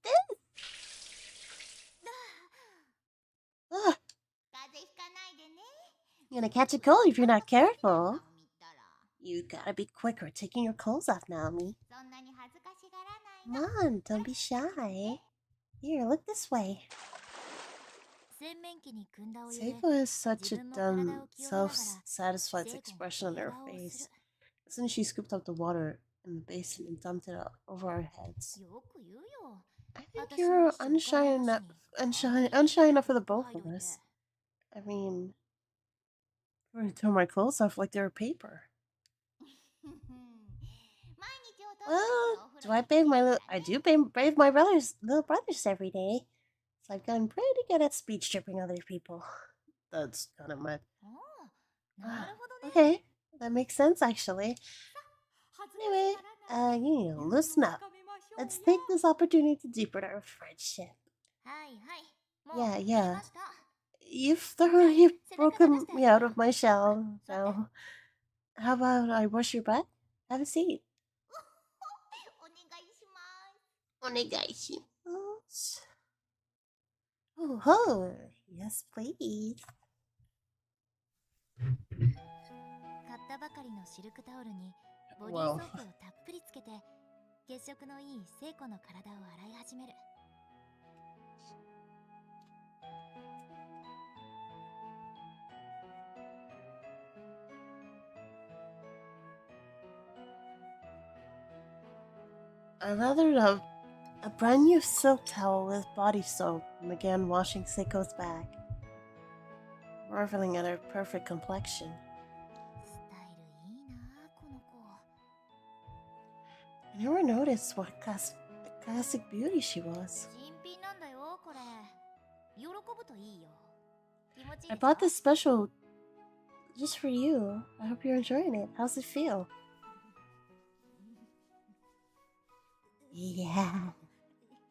Speaker 1: Ugh,
Speaker 2: 風邪ひかないでね
Speaker 1: you're gonna catch a cold if you're not
Speaker 2: 顔
Speaker 1: careful.
Speaker 2: 見たら
Speaker 1: You gotta be quicker taking your clothes off, Naomi.
Speaker 2: そんなに恥ずかしがら
Speaker 1: Come
Speaker 2: ないの
Speaker 1: on, don't be shy. Here, look this way.
Speaker 2: 洗面器に汲んだお湯で
Speaker 1: Seiko has such a
Speaker 2: 自分も体
Speaker 1: dumb,
Speaker 2: を清めながら
Speaker 1: self-satisfied
Speaker 2: セイコン
Speaker 1: expression on
Speaker 2: と
Speaker 1: her
Speaker 2: 笑顔をす
Speaker 1: face.
Speaker 2: る
Speaker 1: As soon as she scooped up the water in the basin and dumped it over our heads.
Speaker 2: よく言うよ
Speaker 1: I think
Speaker 2: 私
Speaker 1: you're
Speaker 2: の紹介
Speaker 1: unshy
Speaker 2: 話
Speaker 1: enough,
Speaker 2: に
Speaker 1: unshy enough for the
Speaker 2: 入
Speaker 1: both
Speaker 2: っと
Speaker 1: of
Speaker 2: いて
Speaker 1: us. I mean, I'm gonna throw my clothes off like they're paper.
Speaker 2: 毎日お父さん
Speaker 1: Well,
Speaker 2: とお
Speaker 1: do
Speaker 2: 風呂
Speaker 1: I
Speaker 2: に来て
Speaker 1: bathe
Speaker 2: る
Speaker 1: my
Speaker 2: から
Speaker 1: I
Speaker 2: ね
Speaker 1: do bathe my little brothers every day. So I've gotten pretty good at speed stripping other people. That's kind of my
Speaker 2: おーなるほどね
Speaker 1: okay. That makes sense actually.
Speaker 2: 恥ずか
Speaker 1: Anyway,
Speaker 2: しがらない
Speaker 1: you know, listen up.
Speaker 2: 深めましょう
Speaker 1: Let's
Speaker 2: よ
Speaker 1: take this opportunity to deepen our friendship.
Speaker 2: はいはいもう
Speaker 1: Yeah,
Speaker 2: 決め
Speaker 1: yeah.
Speaker 2: ました
Speaker 1: You've thoroughly broken me out of my
Speaker 2: 座
Speaker 1: shell.
Speaker 2: って
Speaker 1: Now, how about I wash your butt? Have a seat.
Speaker 2: お願いします。
Speaker 1: Onegaishimasu. Oh, ho. Yes, please.
Speaker 2: 買ったばかりのシルクタオルにボディ
Speaker 1: Wow.
Speaker 2: ーソープをたっぷりつけて血色のいい聖子の体を洗い始める。
Speaker 1: I lathered up a brand new silk towel with body soap and began washing Seiko's back, marveling at her perfect complexion.
Speaker 2: スタイルいいなこの子。
Speaker 1: I never noticed what classic beauty she was.
Speaker 2: 新品なんだよこれ。
Speaker 1: I bought this special just for you. I hope you're enjoying it. How's it feel? Yeah,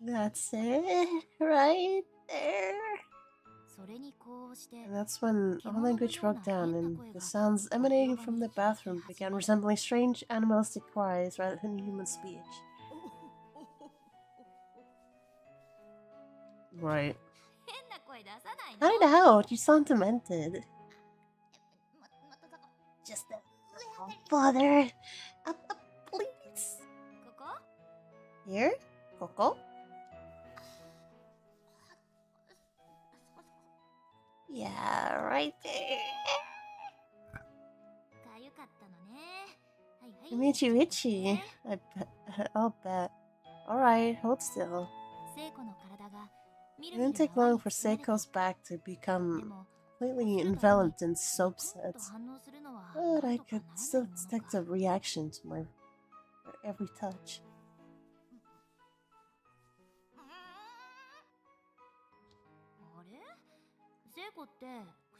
Speaker 1: that's it, right there. And that's when all language broke down and the sounds emanating from the bathroom began resembling strange animalistic cries rather than human speech. Right. Cut it out, you sound demented. Just a little further. Please. Here? Coco? Yeah, right there. It made you itchy. I'll bet. Alright, hold still. It didn't take long for Seiko's back to become completely enveloped in soap suds. But I could still detect a reaction to my every touch.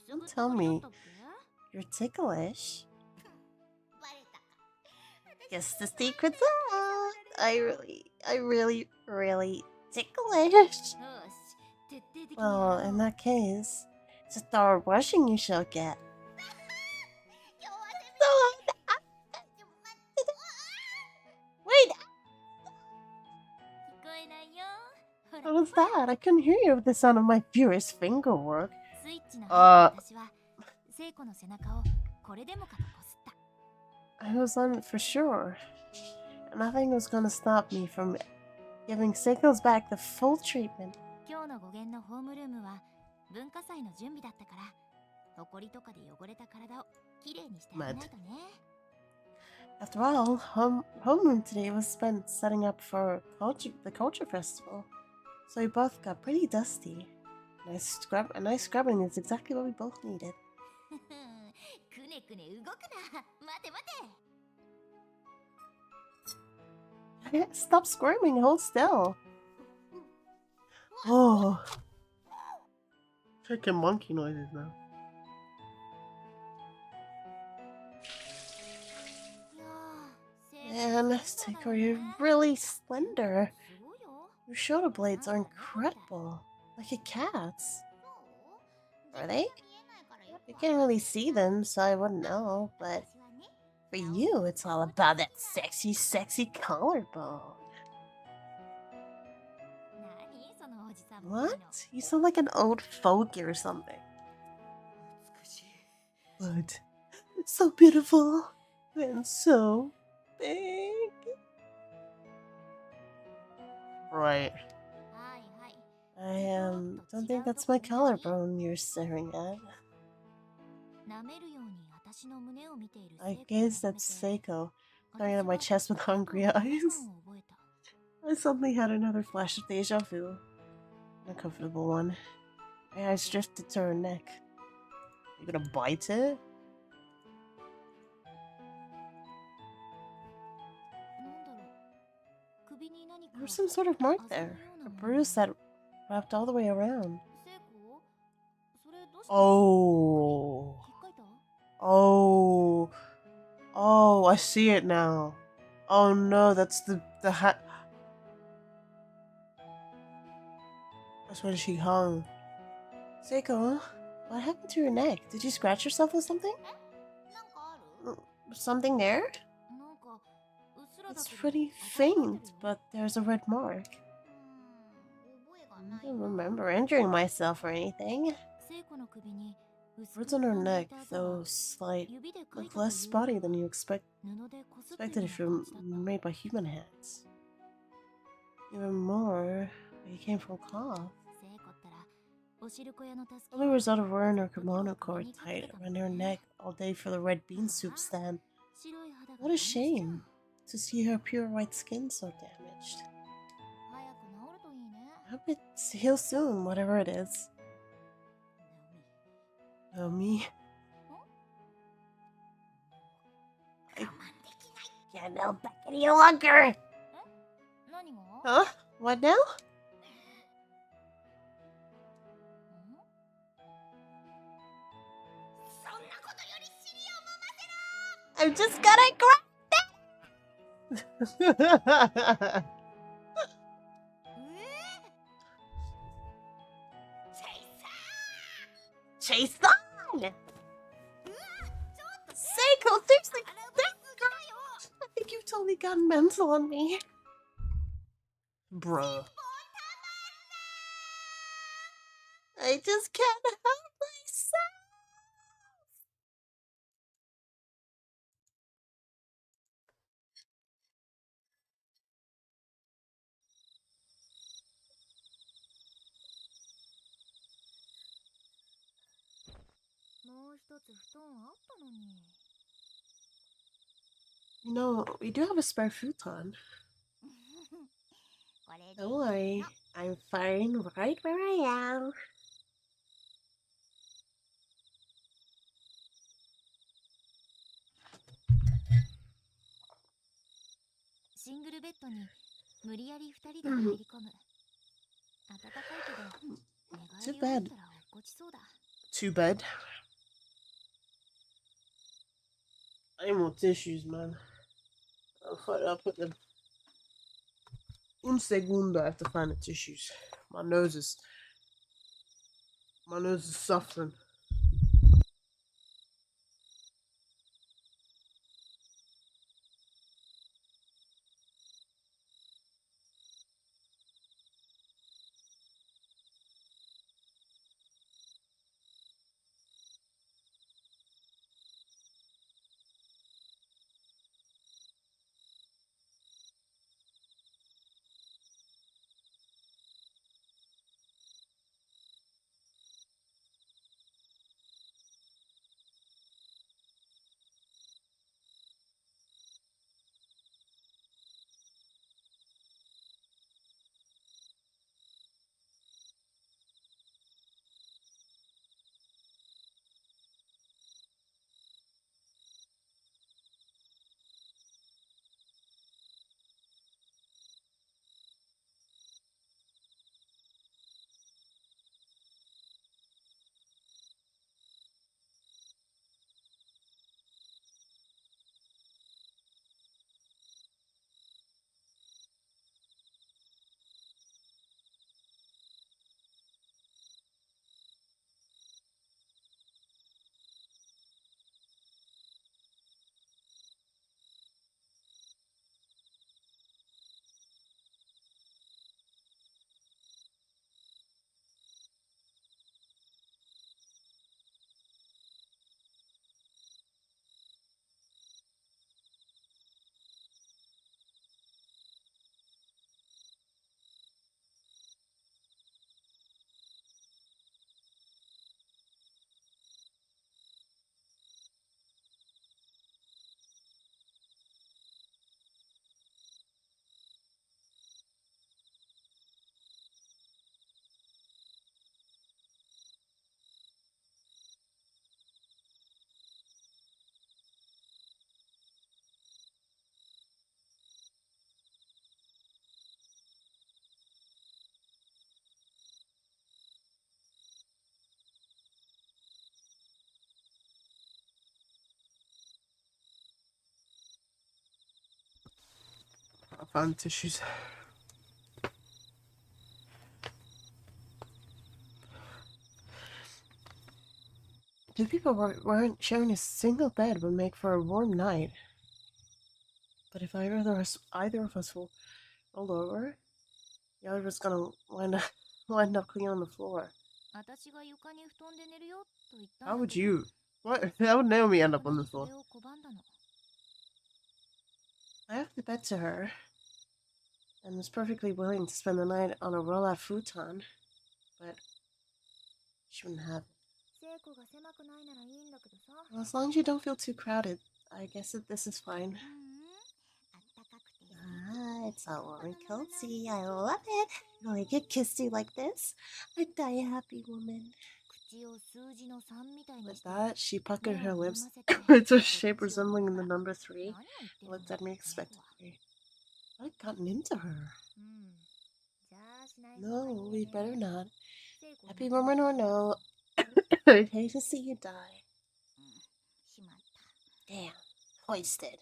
Speaker 1: Don't tell me you're ticklish. Guess the secret's out. I really ticklish. Well, in that case, it's a thorough brushing you shall get. Wait! What was that? I couldn't hear you with the sound of my furious finger work. I was on it for sure. Nothing was gonna stop me from giving Seiko's back the full treatment. Mad. After all, homeroom today was spent setting up for the culture festival, so we both got pretty dusty. A nice scrubbing is exactly what we both needed. Stop squirming, hold still. Oh. Freaking monkey noises now. Man, Seiko, you're really slender. Your shoulder blades are incredible. Like a cat's. Are they? You can't really see them, so I wouldn't know, but for you, it's all about that sexy collarbone. What? You sound like an old fogey or something. But it's so beautiful and so big. Right. I don't think that's my collarbone you're staring at. I guess that's Seiko, staring at my chest with hungry eyes. I suddenly had another flash of deja vu. An uncomfortable one. My eyes drifted to her neck. You gonna bite it? There was some sort of mark there. A bruise that wrapped all the way around. Oh. Oh. Oh, I see it now. Oh no, that's the hat. That's when she hung. Seiko, what happened to your neck? Did you scratch yourself with something? Something there? It's pretty faint, but there's a red mark. I don't remember injuring myself or anything. Words on her neck, though slight, look less spotty than you expected if you're made by human hands. Even more, it came from cloth. Probably a result of wearing her kimono cord tight around her neck all day for the red bean soup stand. What a shame to see her pure white skin so damaged. I hope it heals soon, whatever it is. Me? I can't hold back any longer! Huh? What now? I'm just gonna grab that! Chase on! Seiko, seriously, I think you've totally gone mental on me. Bruh. I just can't help myself. You know, we do have a spare futon. Don't worry, I'm fine right where I am. Too bad. Too bad. I need more tissues, man. I'll put them. Un segundo, I have to find the tissues. My nose is suffering. I found tissues. The people weren't sharing a single bed would make for a warm night. But if either of us will roll over, the other was gonna wind up clean on the floor. How would you? What? How would Naomi end up on the floor? I offered the bed to her, and was perfectly willing to spend the night on a roll-out futon, but she wouldn't have it. Well, as long as you don't feel too crowded, I guess this is fine. It's all warm and cozy. I love it. Will I get kissy like this? I'd die a happy woman. With that, she puckered her lips into a shape resembling the number 3 and looked at me expectantly. What had gotten into her? No, we'd better not. Happy woman or no, I'd hate to see you die. Damn. hoisted.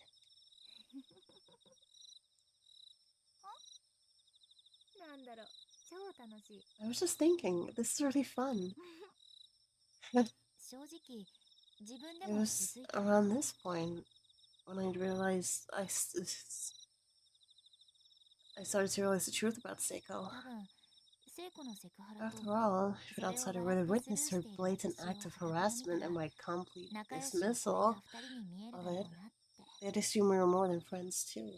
Speaker 1: I was just thinking, this is really fun. It was around this point when I realized I started to realize the truth about Seiko. After all, if an outsider really witnessed her blatant act of harassment and my complete dismissal of it, they'd assume we were more than friends too.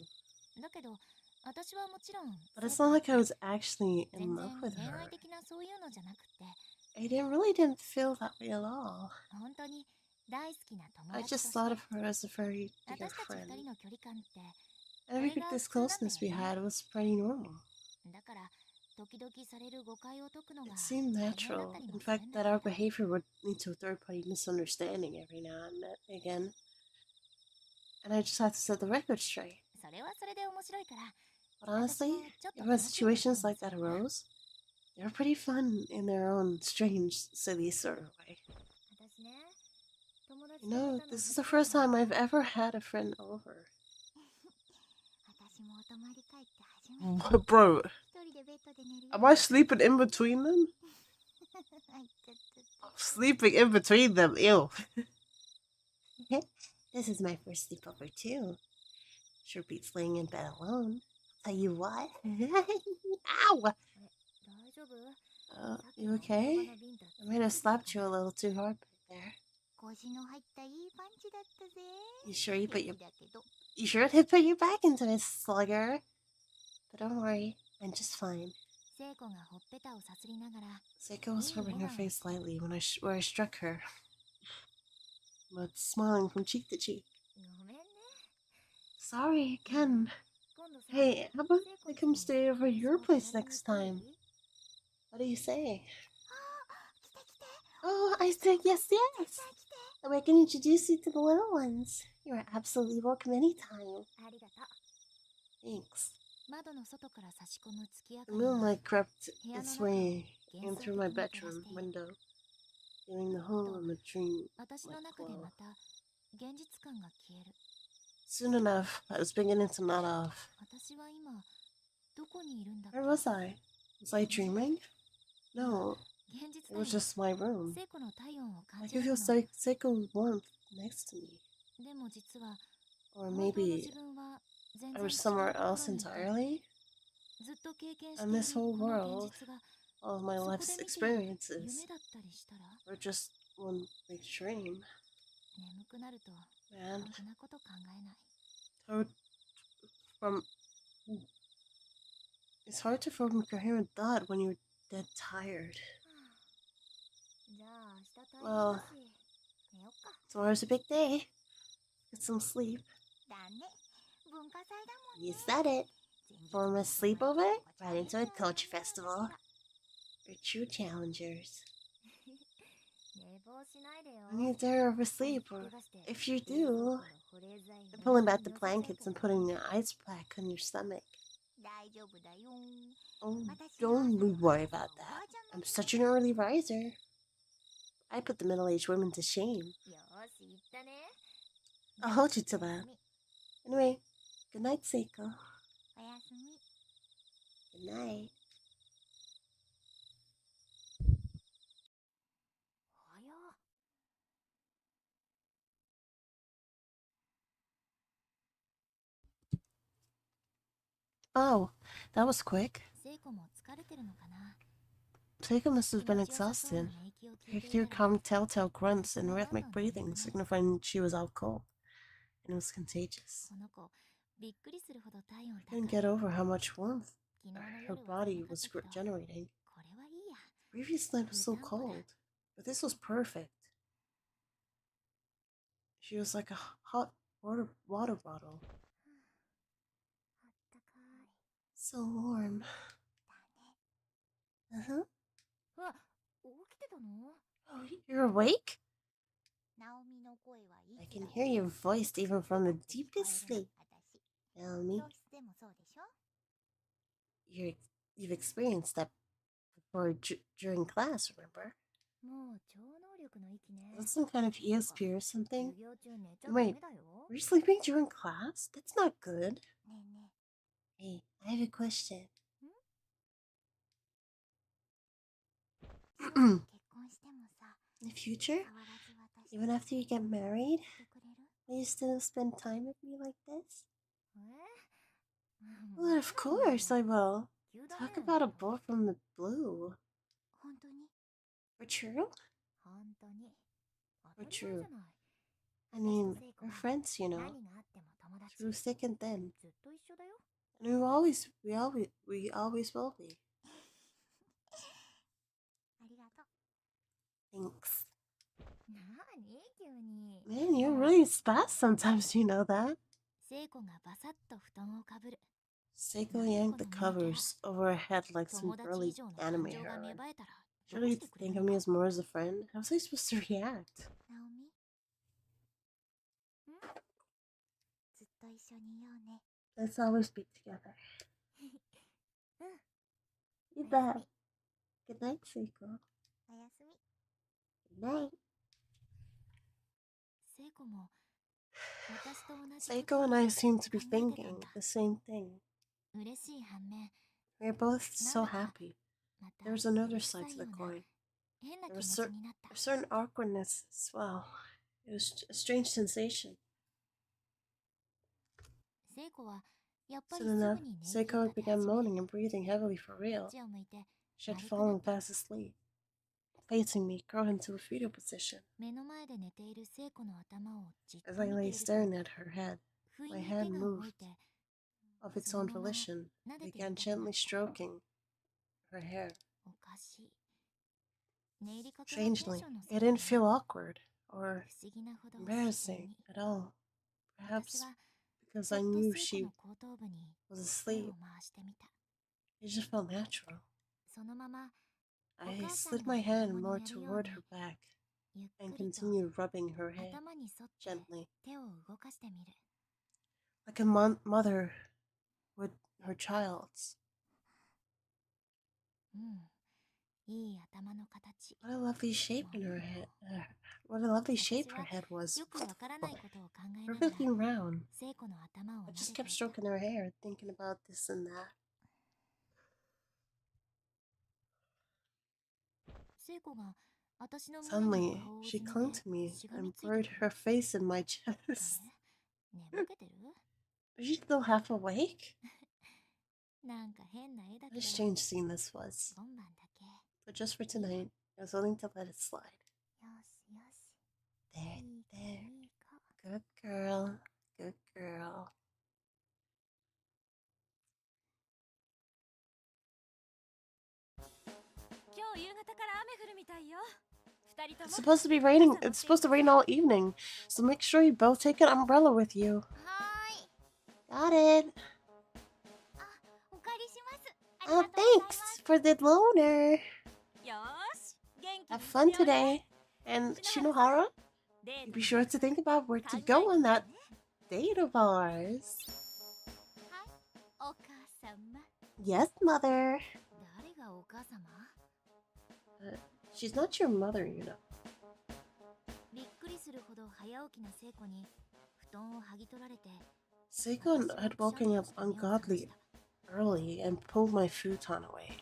Speaker 1: But it's not like I was actually in love with her. I didn't feel that way at all. I just thought of her as a very dear friend. And I figured this closeness we had was pretty normal. It seemed natural, in fact, that our behavior would lead to a third-party misunderstanding every now and again. And I just had to set the record straight. But honestly, even when situations like that arose, they were pretty fun in their own strange, silly sort of way. You know, this is the first time I've ever had a friend over. Bro, am I sleeping in between them? Sleeping in between them, ew. This is my first sleepover too. Sure beats laying in bed alone. Tell you what. Ow! You okay? I might have slapped you a little too hard back there. You sure to put your back into it, slugger? But don't worry, I'm just fine. Seiko was rubbing her face lightly where I struck her, but smiling from cheek to cheek. Sorry again. Hey, how about I come stay over at your place next time? What do you say? Oh, I said yes. And I can introduce you to the little ones. You're absolutely welcome anytime. Thanks. The moonlight crept its way in through my bedroom window, giving the whole of a dream-like glow. Soon enough, I was beginning to nod off. Where was I? Was I dreaming? No, it was just my room. I could feel Seiko's warmth next to me. Or maybe I was somewhere else entirely? And this whole world, all of my life's experiences, were just one big dream. Man, from it's hard to form a coherent thought when you're dead tired. Well, tomorrow's a big day. Get some sleep. You said it. Form a sleepover right into a culture festival. We're true challengers. When you dare oversleep, or if you do, I'm pulling back the blankets and putting an ice pack on your stomach. Oh, don't worry about that. I'm such an early riser. I put the middle-aged women to shame. I'll hold you to that. Anyway, good night, Seiko. Good night. Oh, that was quick. Seiko must have been exhausted. I could hear calm telltale grunts and rhythmic breathing, signifying she was out cold, and it was contagious. I couldn't get over how much warmth her body was generating. The previous night was so cold, but this was perfect. She was like a hot water bottle. So warm. Uh-huh. Oh, you're awake? I can hear your voice even from the deepest sleep. Naomi, you've experienced that before during class, remember? That's some kind of ESP or something?
Speaker 2: 授業中寝ちゃダ
Speaker 1: Wait,
Speaker 2: メだよ。
Speaker 1: were you sleeping during class? That's not good.
Speaker 2: ねえね
Speaker 1: Hey, I have a question.
Speaker 2: え。将来結婚してもさ、
Speaker 1: In the future,
Speaker 2: 変わらず私
Speaker 1: even after you get married,
Speaker 2: してくれる？
Speaker 1: will you still spend time with me like this?
Speaker 2: え？
Speaker 1: Well, of course I will.
Speaker 2: 急だね。
Speaker 1: Talk about a bolt from the blue.
Speaker 2: 本当に？
Speaker 1: For true?
Speaker 2: 本当に。当た
Speaker 1: For
Speaker 2: り前
Speaker 1: true.
Speaker 2: じゃない。
Speaker 1: I mean,
Speaker 2: 私と聖子
Speaker 1: we're
Speaker 2: は
Speaker 1: friends, you know.
Speaker 2: 何があっても友達。
Speaker 1: Through thick and thin.
Speaker 2: ずっと一緒だよ。
Speaker 1: And we always will be.
Speaker 2: ありがとう。
Speaker 1: Thanks.
Speaker 2: なに急に。
Speaker 1: Man, you're really fast sometimes, you know that.
Speaker 2: 聖子がバサッと布団をかぶる。
Speaker 1: Seiko yanked the covers over her head like some
Speaker 2: 友達
Speaker 1: girly
Speaker 2: 以上の
Speaker 1: anime
Speaker 2: 感情が芽
Speaker 1: heroine.
Speaker 2: 生えたらど
Speaker 1: Should
Speaker 2: う
Speaker 1: I
Speaker 2: してくれ
Speaker 1: think
Speaker 2: る
Speaker 1: of
Speaker 2: の
Speaker 1: me
Speaker 2: か。
Speaker 1: as more as a friend? How was I supposed to react?
Speaker 2: ナオミ。ずっと一緒にいようね。
Speaker 1: Let's always be together.
Speaker 2: うん。
Speaker 1: You bet. Good night, Seiko.
Speaker 2: おやすみ。
Speaker 1: Good night.
Speaker 2: 聖子も私と同じ
Speaker 1: Seiko and I seem to be thinking the same thing.
Speaker 2: 嬉しい反面、
Speaker 1: We're both so
Speaker 2: なんだか
Speaker 1: happy.
Speaker 2: また
Speaker 1: There's
Speaker 2: 照れ
Speaker 1: another
Speaker 2: くさ
Speaker 1: side
Speaker 2: い
Speaker 1: to
Speaker 2: よ
Speaker 1: the
Speaker 2: うな
Speaker 1: coin.
Speaker 2: 変な
Speaker 1: There
Speaker 2: 気
Speaker 1: was
Speaker 2: 持ちになった。
Speaker 1: a certain awkwardness as well. It was a strange sensation.
Speaker 2: 聖子はやっぱり
Speaker 1: Soon
Speaker 2: す
Speaker 1: enough,
Speaker 2: ぐに寝息を
Speaker 1: Seiko
Speaker 2: 立て
Speaker 1: began
Speaker 2: 始め、
Speaker 1: moaning and breathing heavily for
Speaker 2: こ
Speaker 1: real.
Speaker 2: っちを向いて
Speaker 1: She had
Speaker 2: 丸くなっ
Speaker 1: fallen
Speaker 2: た。
Speaker 1: fast asleep. Facing me, curled into a fetal position.
Speaker 2: 目の前で寝ている聖子の頭をじっ
Speaker 1: As
Speaker 2: と
Speaker 1: I
Speaker 2: 見て
Speaker 1: lay
Speaker 2: いると、
Speaker 1: staring at her head,
Speaker 2: 不意
Speaker 1: my
Speaker 2: に手
Speaker 1: hand
Speaker 2: が動い
Speaker 1: moved
Speaker 2: て、
Speaker 1: of its
Speaker 2: その
Speaker 1: own
Speaker 2: まま
Speaker 1: volition.
Speaker 2: 撫
Speaker 1: I
Speaker 2: でてい
Speaker 1: began
Speaker 2: たくなっ
Speaker 1: gently
Speaker 2: た。
Speaker 1: stroking her hair.
Speaker 2: おかしい。寝入りかけのテンシ
Speaker 1: Strangely,
Speaker 2: ョンの
Speaker 1: it
Speaker 2: せいか
Speaker 1: didn't
Speaker 2: ね。
Speaker 1: feel awkward or
Speaker 2: 不思議なほど自然
Speaker 1: embarrassing
Speaker 2: に。
Speaker 1: at all.
Speaker 2: 私
Speaker 1: Perhaps
Speaker 2: は
Speaker 1: because
Speaker 2: そっ
Speaker 1: I
Speaker 2: と
Speaker 1: knew
Speaker 2: 聖子
Speaker 1: she
Speaker 2: の後頭部に
Speaker 1: was
Speaker 2: 手
Speaker 1: asleep.
Speaker 2: を回してみた。
Speaker 1: It just felt natural.
Speaker 2: そのまま
Speaker 1: I
Speaker 2: お母さん
Speaker 1: slid
Speaker 2: が
Speaker 1: my
Speaker 2: 子
Speaker 1: hand
Speaker 2: 供
Speaker 1: more
Speaker 2: にやるよう
Speaker 1: toward
Speaker 2: に
Speaker 1: her back
Speaker 2: ゆっ
Speaker 1: and
Speaker 2: くりと
Speaker 1: continued rubbing her head
Speaker 2: 頭に沿って
Speaker 1: gently,
Speaker 2: 手を動かしてみる。
Speaker 1: like a mother would her child's.
Speaker 2: うん、いい頭の形。
Speaker 1: What a lovely shape in her head. What a lovely shape her head was.
Speaker 2: よくわからないことを考えながら
Speaker 1: Perfectly round.
Speaker 2: 聖子の頭を
Speaker 1: I
Speaker 2: 撫
Speaker 1: just
Speaker 2: でて
Speaker 1: kept
Speaker 2: いた。
Speaker 1: stroking her hair, thinking about this and that.
Speaker 2: 聖子が私の胸に
Speaker 1: Suddenly,
Speaker 2: 顔を
Speaker 1: she
Speaker 2: 沈
Speaker 1: clung
Speaker 2: めて
Speaker 1: to me
Speaker 2: しがみ
Speaker 1: and
Speaker 2: ついて
Speaker 1: buried
Speaker 2: くる。
Speaker 1: her face in my
Speaker 2: あ
Speaker 1: chest.
Speaker 2: れ？寝ぼけてる？
Speaker 1: Was she still half awake?
Speaker 2: なんか変な絵だ
Speaker 1: What
Speaker 2: け
Speaker 1: a
Speaker 2: ど、
Speaker 1: strange scene this was.
Speaker 2: 今晩だけ。
Speaker 1: But just for tonight, I was willing to let it slide.
Speaker 2: よしよし。
Speaker 1: There,
Speaker 2: いい子
Speaker 1: there.
Speaker 2: いい子。
Speaker 1: Good girl. Good girl.
Speaker 2: 今日夕方から雨降るみたいよ。二人と
Speaker 1: It's
Speaker 2: も。
Speaker 1: supposed to be raining. It's supposed to rain all evening. So make sure you both take an umbrella with you.
Speaker 2: はーい。
Speaker 1: Got it.
Speaker 2: あ、お借りします。あり
Speaker 1: Oh,
Speaker 2: がとうございま
Speaker 1: thanks
Speaker 2: す。
Speaker 1: for the loaner.
Speaker 2: よーし、元気
Speaker 1: Have
Speaker 2: に
Speaker 1: fun
Speaker 2: しておいで。
Speaker 1: today. And
Speaker 2: 篠原さん、
Speaker 1: Shinohara,
Speaker 2: デー
Speaker 1: you
Speaker 2: ト
Speaker 1: be
Speaker 2: の
Speaker 1: sure to think about where
Speaker 2: 考
Speaker 1: to
Speaker 2: え
Speaker 1: go on
Speaker 2: て
Speaker 1: that
Speaker 2: ね。
Speaker 1: date of ours.
Speaker 2: はい、お母様。
Speaker 1: Yes, mother.
Speaker 2: 誰がお母様？
Speaker 1: She's not your mother, you know.
Speaker 2: びっくりするほど早起きな聖子に布団を剥ぎ取られて、
Speaker 1: Seiko had woken up ungodly early and pulled my futon away,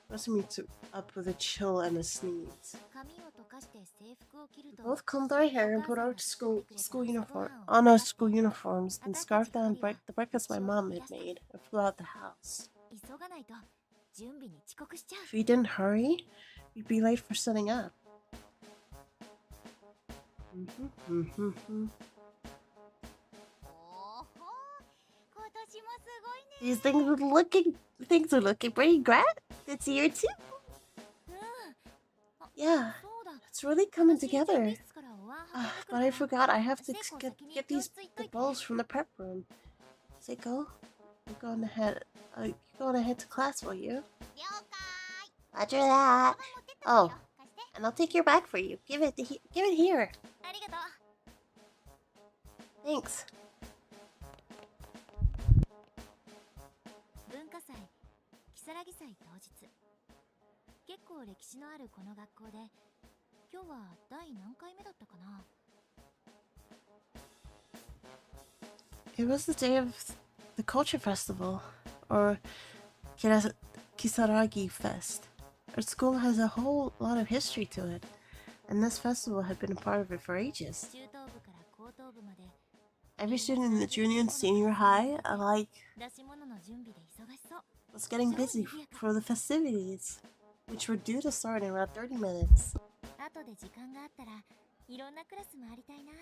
Speaker 1: forcing me up with a chill and a sneeze.
Speaker 2: 髪を溶かして制服を着る
Speaker 1: We
Speaker 2: と、
Speaker 1: both combed our hair and put our on our school uniforms, then scarfed down the breakfast my mom had made and flew out the house.
Speaker 2: 急がないと準備に遅刻しちゃう。
Speaker 1: If we didn't hurry, we'd be late for setting up.
Speaker 2: おーほー、今年もすごいね。
Speaker 1: These things are looking pretty great this year too.
Speaker 2: うん。
Speaker 1: Yeah,
Speaker 2: そうだ。
Speaker 1: it's really coming
Speaker 2: 私、準
Speaker 1: together.
Speaker 2: 備室からお椀運んでく
Speaker 1: But
Speaker 2: る
Speaker 1: I
Speaker 2: から
Speaker 1: forgot I have to
Speaker 2: Seiko,
Speaker 1: get these the bowls from the prep room. Seiko, you're going ahead. You're going ahead to class, will you?
Speaker 2: 了解。
Speaker 1: Roger that.
Speaker 2: カバン持ってったわよ。
Speaker 1: Oh,
Speaker 2: 貸して。
Speaker 1: and I'll take your bag for you. Give it here.
Speaker 2: ありがとう。
Speaker 1: Thanks.
Speaker 2: 文化祭、如月祭当日。結構歴史のあるこの学校で、今日は第何回目だったかな。
Speaker 1: It was the day of the culture festival, or Kisaragi Fest. Our school has a whole lot of history to it, and this festival had been a part of it for ages.
Speaker 2: 中等部から高等部まで
Speaker 1: Every student in the junior and senior high alike
Speaker 2: 出し物の準備で忙しそう。
Speaker 1: was getting busy for the festivities, which were due to start in around 30 minutes.
Speaker 2: 後で時間があったらいろんなクラス回りたいな。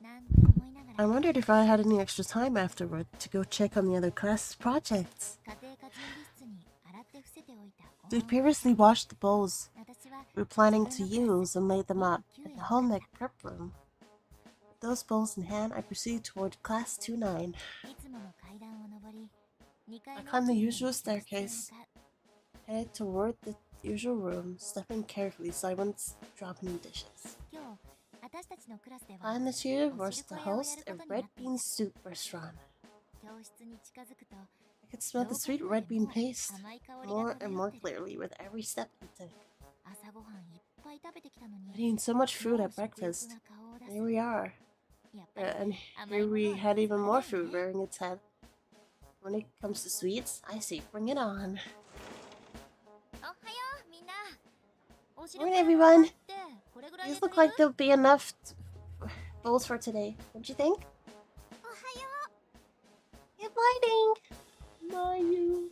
Speaker 2: なんて思いながら
Speaker 1: I wondered if I had any extra time afterward to go check on the other class projects.
Speaker 2: 家庭科準備室に洗って伏せておいた
Speaker 1: We'd previously washed the bowls
Speaker 2: 私は
Speaker 1: we were planning to use and laid them out in the home ec prep room. With those bowls in hand, I proceeded toward class 29.
Speaker 2: いつもの階段を上り2階
Speaker 1: I
Speaker 2: の
Speaker 1: climbed the
Speaker 2: 奥に
Speaker 1: usual
Speaker 2: 教室へ向
Speaker 1: staircase,
Speaker 2: かう
Speaker 1: headed toward the usual room, stepping carefully so I wouldn't drop any dishes.
Speaker 2: 今日私たちのクラスでは
Speaker 1: Plan this year was to host a red bean soup restaurant.
Speaker 2: 教室に近づくと
Speaker 1: I could smell the sweet red bean paste
Speaker 2: 甘い香り
Speaker 1: more
Speaker 2: が
Speaker 1: and
Speaker 2: 漂
Speaker 1: more
Speaker 2: ってる
Speaker 1: clearly with every step we took.
Speaker 2: 朝ごはんいっぱい食べてきたの
Speaker 1: I'd
Speaker 2: に
Speaker 1: eaten so much food
Speaker 2: もう
Speaker 1: at
Speaker 2: 食欲
Speaker 1: breakfast.
Speaker 2: が顔を出す
Speaker 1: Here we are.
Speaker 2: やっぱり
Speaker 1: And
Speaker 2: 甘い
Speaker 1: here
Speaker 2: もの
Speaker 1: we
Speaker 2: は
Speaker 1: had even
Speaker 2: 疲
Speaker 1: more
Speaker 2: れる
Speaker 1: food
Speaker 2: ね
Speaker 1: rearing its head. When it comes to sweets, I say bring it on.
Speaker 2: おはようみんなお汁
Speaker 1: Morning,
Speaker 2: 粉
Speaker 1: everyone.
Speaker 2: ってこれぐらいで
Speaker 1: These
Speaker 2: 足
Speaker 1: look
Speaker 2: り
Speaker 1: like
Speaker 2: る
Speaker 1: there'll be enough bowls for today. What'd you think?
Speaker 2: おはよ
Speaker 1: Good morning. Morning.
Speaker 2: う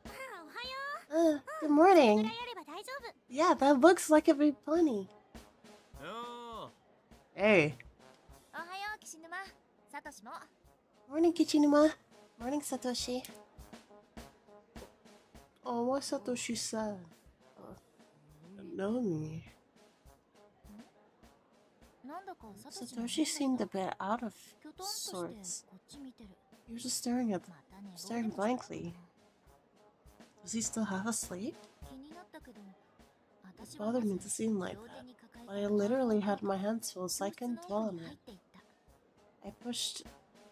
Speaker 2: おはよ
Speaker 1: Good
Speaker 2: うこ
Speaker 1: morning.
Speaker 2: れぐらいあれば大丈夫
Speaker 1: Yeah, that looks like it'd be plenty. Hey.
Speaker 2: おはよう岸沼サトシも
Speaker 1: Morning, Kichinuma. Morning, Satoshi. Oh, what's Satoshi sad? Know me.
Speaker 2: なんだかサトシが
Speaker 1: Satoshi seemed a bit out of
Speaker 2: きょとんとして
Speaker 1: sorts.
Speaker 2: こっち見てる
Speaker 1: He was just staring at
Speaker 2: また寝
Speaker 1: staring
Speaker 2: 坊でもした
Speaker 1: blankly. Was he still half asleep?
Speaker 2: 気になったけど
Speaker 1: It
Speaker 2: 私は
Speaker 1: bothered me to seem like
Speaker 2: 両手
Speaker 1: that,
Speaker 2: に抱え
Speaker 1: but I literally had my hands full, so I
Speaker 2: 教室の
Speaker 1: couldn't dwell
Speaker 2: 奥
Speaker 1: on
Speaker 2: に入
Speaker 1: it.
Speaker 2: っていった
Speaker 1: I pushed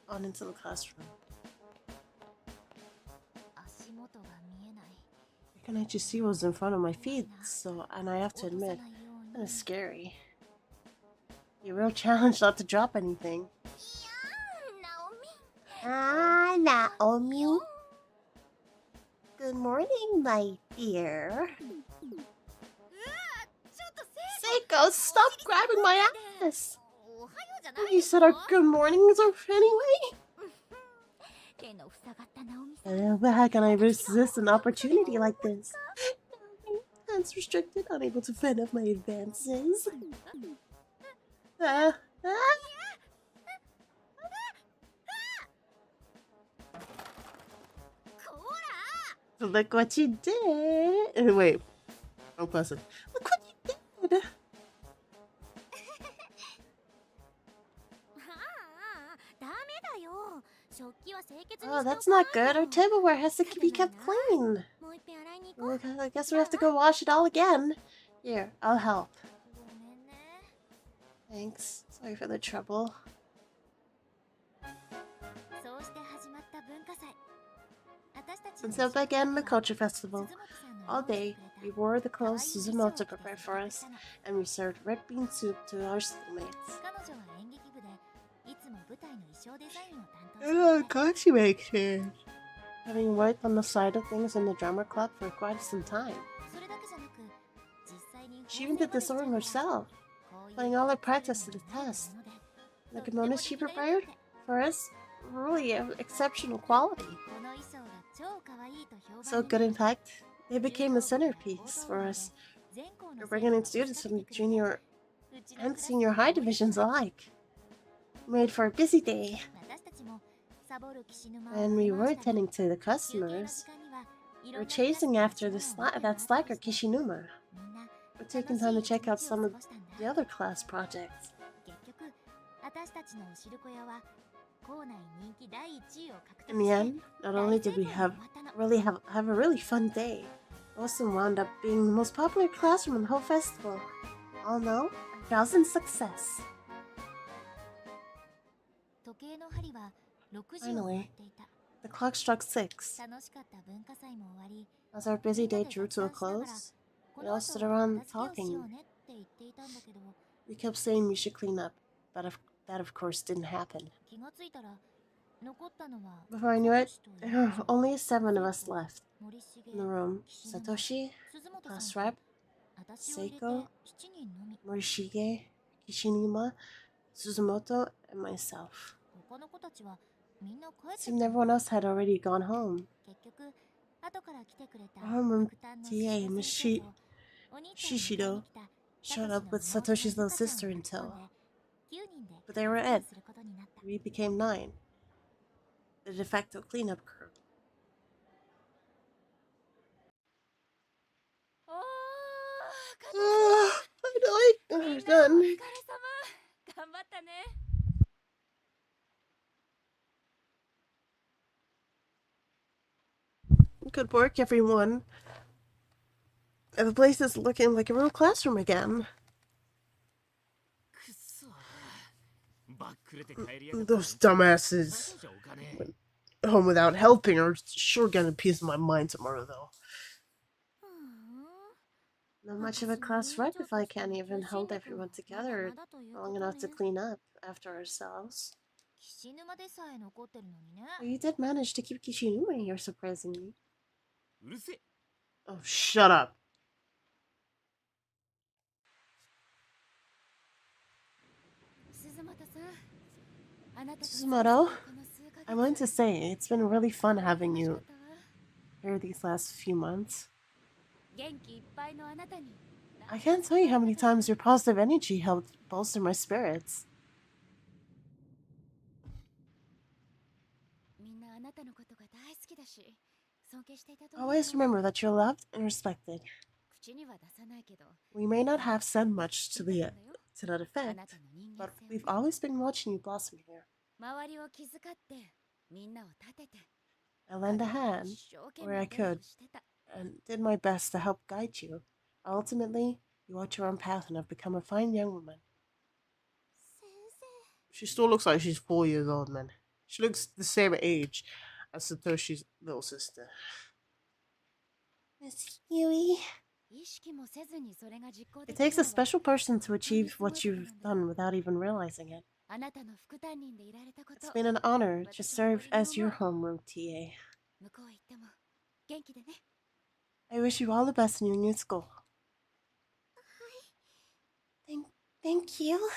Speaker 1: on into the classroom.
Speaker 2: 足元が見えない
Speaker 1: I can actually see what was in front of my feet, and I have to
Speaker 2: 落とさ
Speaker 1: admit,
Speaker 2: ないよう
Speaker 1: kind
Speaker 2: に
Speaker 1: of scary. A real challenge not to drop anything.
Speaker 2: いやーナオミ
Speaker 1: Ah, Naomi. Good morning, my dear.
Speaker 2: うわちょっと
Speaker 1: Seiko, stop grabbing my ass.
Speaker 2: おはようじゃない
Speaker 1: You said our good mornings are anyway.
Speaker 2: 手の塞がったナオミさ
Speaker 1: But how can I resist an opportunity like this? Hands restricted, unable to fend off my advances. Ah, ah. Look what you did. Wait. Wrong person. Look what you did.
Speaker 2: ダメだよ食器は清潔に
Speaker 1: Oh,
Speaker 2: して
Speaker 1: that's
Speaker 2: お
Speaker 1: not
Speaker 2: かない
Speaker 1: good. Our
Speaker 2: と
Speaker 1: tableware has to be kept clean.
Speaker 2: もう一遍洗いに行こう
Speaker 1: Okay, I guess we have to go wash it all again. Here, I'll help.
Speaker 2: ごめんね
Speaker 1: Thanks. Sorry for the trouble.
Speaker 2: そうして始まった文化祭私たち
Speaker 1: And so began the culture festival.
Speaker 2: 鈴本さんの
Speaker 1: All
Speaker 2: 用意
Speaker 1: day,
Speaker 2: してくれた
Speaker 1: we wore the
Speaker 2: 可愛い
Speaker 1: clothes
Speaker 2: 衣装を
Speaker 1: Suzumoto
Speaker 2: 着て
Speaker 1: prepared
Speaker 2: い
Speaker 1: for
Speaker 2: ただ
Speaker 1: us,
Speaker 2: いたの
Speaker 1: and we served red bean soup to our schoolmates.
Speaker 2: 彼女は演劇部でいつも舞台の衣装デザインを担当
Speaker 1: Oh,
Speaker 2: していて
Speaker 1: costume Having worked on the side of things in the drama club for quite some time,
Speaker 2: それだけじゃなく実際に
Speaker 1: she even did this song herself, putting all her practice to the test. The kimono she prepared for us, really of exceptional quality.
Speaker 2: この衣装が超可愛いと評判
Speaker 1: So good, in fact, it became a centerpiece for us.
Speaker 2: 全校の
Speaker 1: We're bringing in students from junior and senior high divisions alike. Made for a busy day.
Speaker 2: 私たちもサボる岸沼を
Speaker 1: When we
Speaker 2: 追い
Speaker 1: were
Speaker 2: 回したり
Speaker 1: attending to the
Speaker 2: 休憩の
Speaker 1: customers,
Speaker 2: 時間には
Speaker 1: we
Speaker 2: いろ
Speaker 1: were
Speaker 2: んなクラス
Speaker 1: chasing
Speaker 2: の
Speaker 1: after
Speaker 2: 生
Speaker 1: the
Speaker 2: 徒を
Speaker 1: that slacker Kishinuma.
Speaker 2: みんな
Speaker 1: We're taking time to check out some of the other class projects.
Speaker 2: 結局私たちのお汁粉屋は校内人気第1位を獲得
Speaker 1: In the end, not only did we
Speaker 2: 大成功に
Speaker 1: have
Speaker 2: 終わったの
Speaker 1: really have a really fun day, it also wound up being the most popular classroom in the whole festival. All in all, a rousing success.
Speaker 2: 時計の針は6時を回っていた
Speaker 1: The clock struck 6.
Speaker 2: 楽しかった文化祭も終わり
Speaker 1: As our busy day drew to a close, we all stood around talking You kept saying we should clean up, but that of course didn't happen. Before I knew it, there were only 7 of us left in the room. Satoshi, class rep, Seiko, Morishige, Kishinuma, Suzumoto, and myself. It seemed everyone else had already gone home. Our homeroom TA, Miss Shishido, showed up with Satoshi's little sister in tow. But they were it. We became 9. The de facto cleanup crew. I know we're done. Good work, everyone. And the place is looking like a real classroom again. Those dumbasses went home without helping are sure gonna piece my mind tomorrow, though. Not much of a class rep if I can't even hold everyone together long enough to clean up after ourselves. Well, you did manage to keep Kishinuma here, surprisingly. Oh, shut up. Suzumoto, I wanted to say, it's been really fun having you here these last few months. I can't tell you how many times your positive energy helped bolster my spirits. Always remember that you're loved and respected. We may not have said much to that effect, but we've always been watching you blossom here. I lent a hand where I could and did my best to help guide you. Ultimately, you walked your own path and have become a fine young woman. She still looks like she's 4 years old, man. She looks the same age as Satoshi's little sister. Miss Yui. It takes a special person to achieve what you've done without even realizing it. It's been an honor to serve as your homeroom TA. I wish you all the best in your new school. Thank you.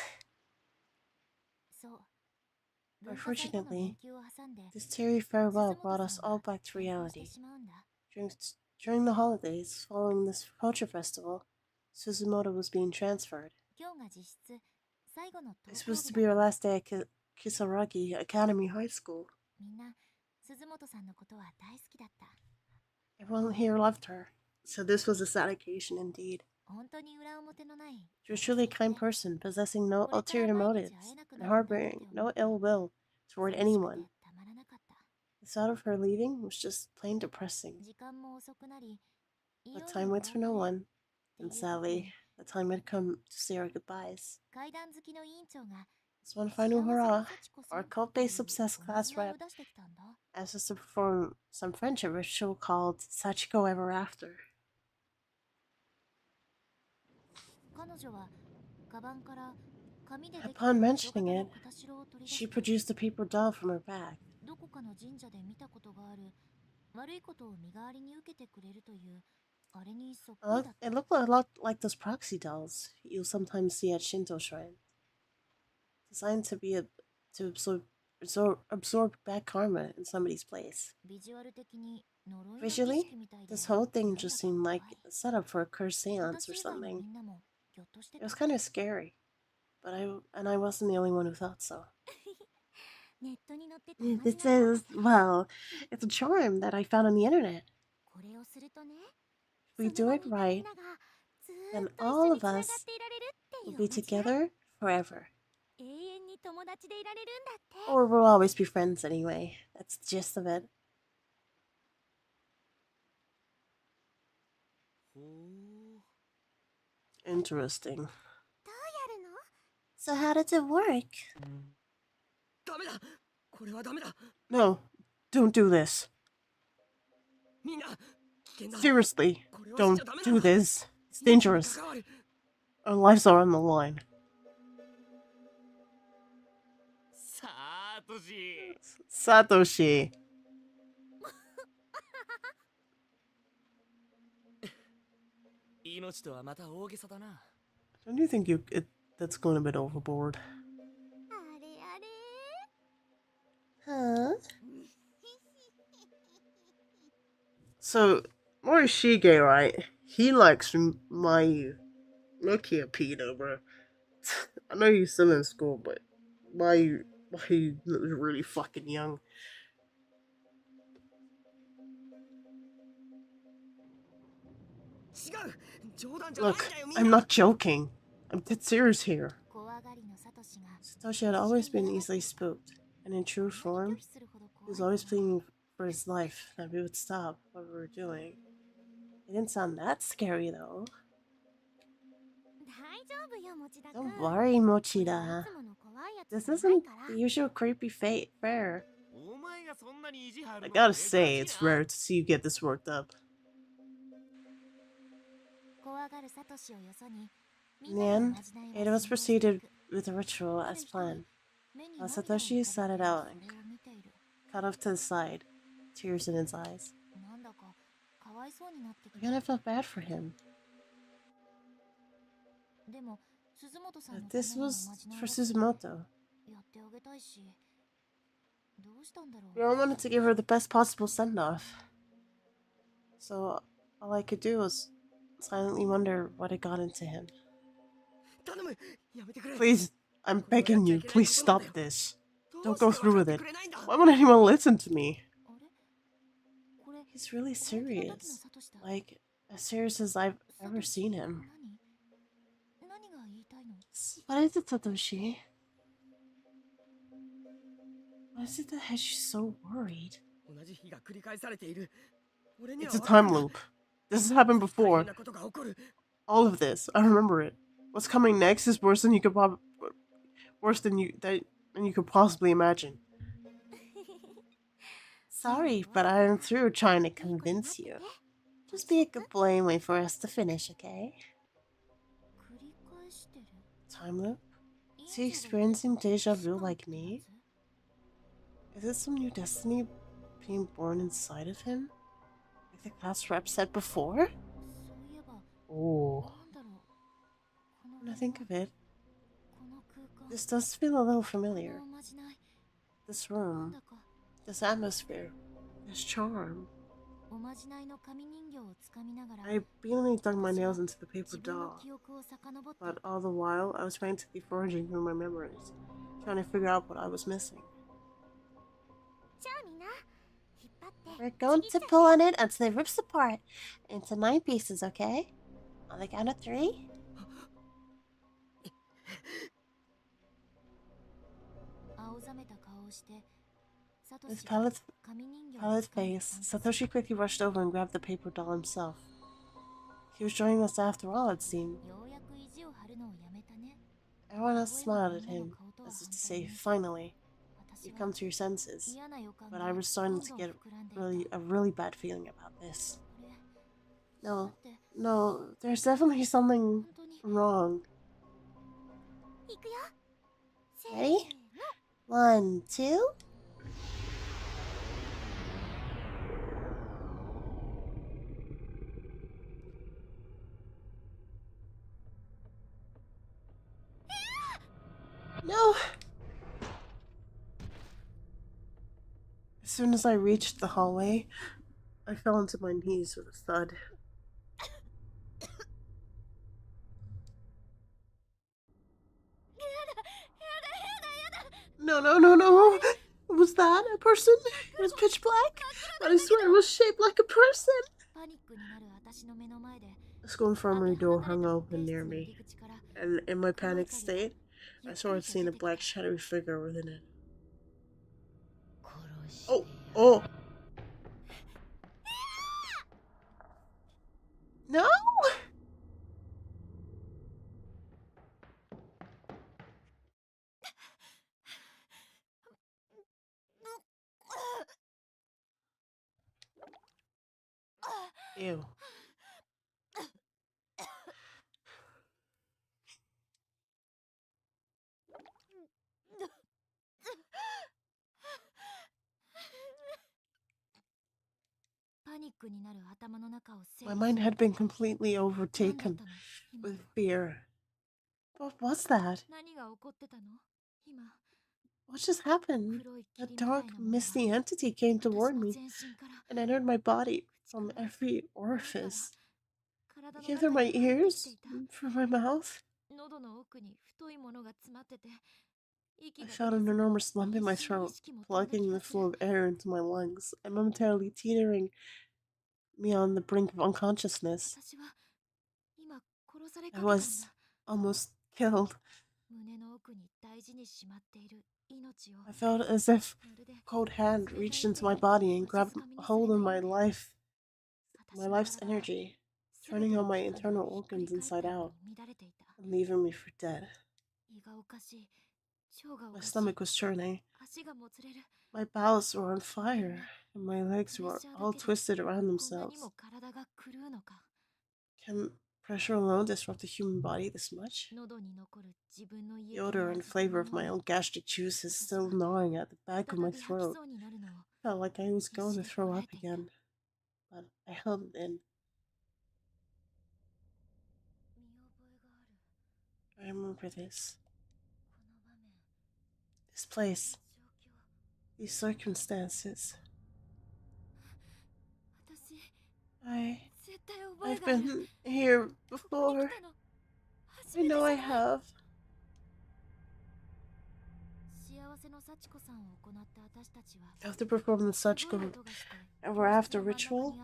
Speaker 1: Unfortunately, this teary farewell brought us all back to reality. During the holidays following this culture festival, Suzumoto was being transferred. This was to be her last day at Kisaragi Academy High School. Everyone here loved her, so this was a sad occasion indeed. She was truly a kind person, possessing no ulterior motives, and harboring no ill will toward anyone. The thought of her leaving was just plain depressing. But time waits for no one, and sadly, the time had come to say our goodbyes. This one final hurrah, our cult-based obsessed class rep asked us to perform some friendship ritual called Sachiko Ever After. Upon mentioning it, she produced a paper doll from her bag. It looked a lot like those proxy dolls you'll sometimes see at Shinto shrines. Designed to absorb bad karma in somebody's place. Visually, this whole thing just seemed like a setup for a cursed seance or something. It was kind of scary, but I wasn't the only one who thought so. This is, well, it's a charm that I found on the internet. If we do it right, then all of us will be together forever. Or we'll always be friends anyway. That's the gist of it. Interesting. So how does it work? No, don't do this. Seriously, don't do this. It's dangerous. Our lives are on the line. Satoshi. Don't you think that's going a bit overboard? Huh? So, Morishige, right? He likes Mayu. Look here, Peter, bro. I know you're still in school, but Mayu looks really fucking young. Look, I'm not joking. I'm dead serious here. Satoshi had always been easily spooked, and in true form, he was always pleading for his life that we would stop what we were doing. It didn't sound that scary, though. Don't worry, Mochida. This isn't the usual creepy fare. I gotta say, it's rare to see you get this worked up. In the end, Ada was proceeded with the ritual as planned. While Satoshi sat it out and cut off to the side, tears in his eyes. Again, I felt bad for him. But this was for Suzumoto. We all wanted to give her the best possible send-off. So all I could do was silently wonder what had got into him. Please, I'm begging you, please stop this. Don't go through with it. Why won't anyone listen to me? He's really serious. Like, as serious as I've ever seen him. What is it, Satoshi? Why is it that she's so worried? It's a time loop. This has happened before. All of this, I remember it. What's coming next is worse than you could possibly imagine. Sorry, but I am through trying to convince you. Just be a good boy and wait for us to finish, okay? Time loop? Is he experiencing deja vu like me? Is it some new destiny being born inside of him? Like the class rep said before? Oh. When I think of it, this does feel a little familiar. This room, this atmosphere, this charm. I obediently dug my nails into the paper doll, but all the while I was frantically foraging through my memories, trying to figure out what I was missing. We're going to pull on it until it rips apart into 9 pieces, okay? On the count of 3. With pallid face, Satoshi quickly rushed over and grabbed the paper doll himself. He was joining us after all, it seemed. Everyone else smiled at him, as if to say, finally, you've come to your senses. But I was starting to get a really bad feeling about this. No, there's definitely something wrong. Ready? 1, 2... No! As soon as I reached the hallway, I fell onto my knees with a thud. No. Was that a person? It was pitch black, but I swear it was shaped like a person. The school infirmary door hung open near me, and in my panicked state, I saw I'd seen a black shadowy figure within it. Oh! No! Ew. My mind had been completely overtaken with fear. What was that? What just happened? A dark, misty entity came toward me and entered my body from every orifice. It came through my ears, through my mouth. I felt an enormous lump in my throat, plugging the flow of air into my lungs and momentarily teetering me on the brink of unconsciousness. I was almost killed. I felt as if a cold hand reached into my body and grabbed hold of my life's energy, turning on my internal organs inside out and leaving me for dead. My stomach was churning, my bowels were on fire, and my legs were all twisted around themselves. Can pressure alone disrupt the human body this much? The odor and flavor of my own gastric juices still gnawing at the back of my throat. Felt like I was going to throw up again, but I held it in. I remember this. This place. These circumstances. I've been here before. I know I have. After performing the Sachiko ever after ritual,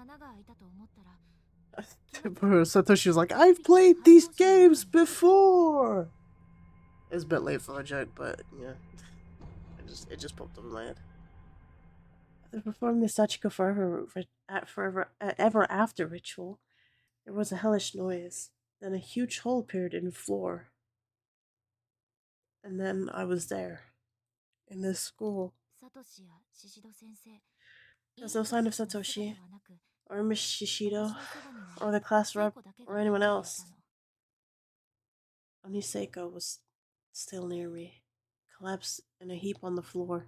Speaker 1: Satoshi was like, I've played these games before! It was a bit late for a joke, but yeah. It just popped up in my head. After performing the Sachiko ever after ritual, there was a hellish noise. Then a huge hole appeared in the floor. And then I was there. In this school. There's no sign of Satoshi, or Miss Shishido, or the class rep, or anyone else. Only Seiko was still near me, collapsed in a heap on the floor.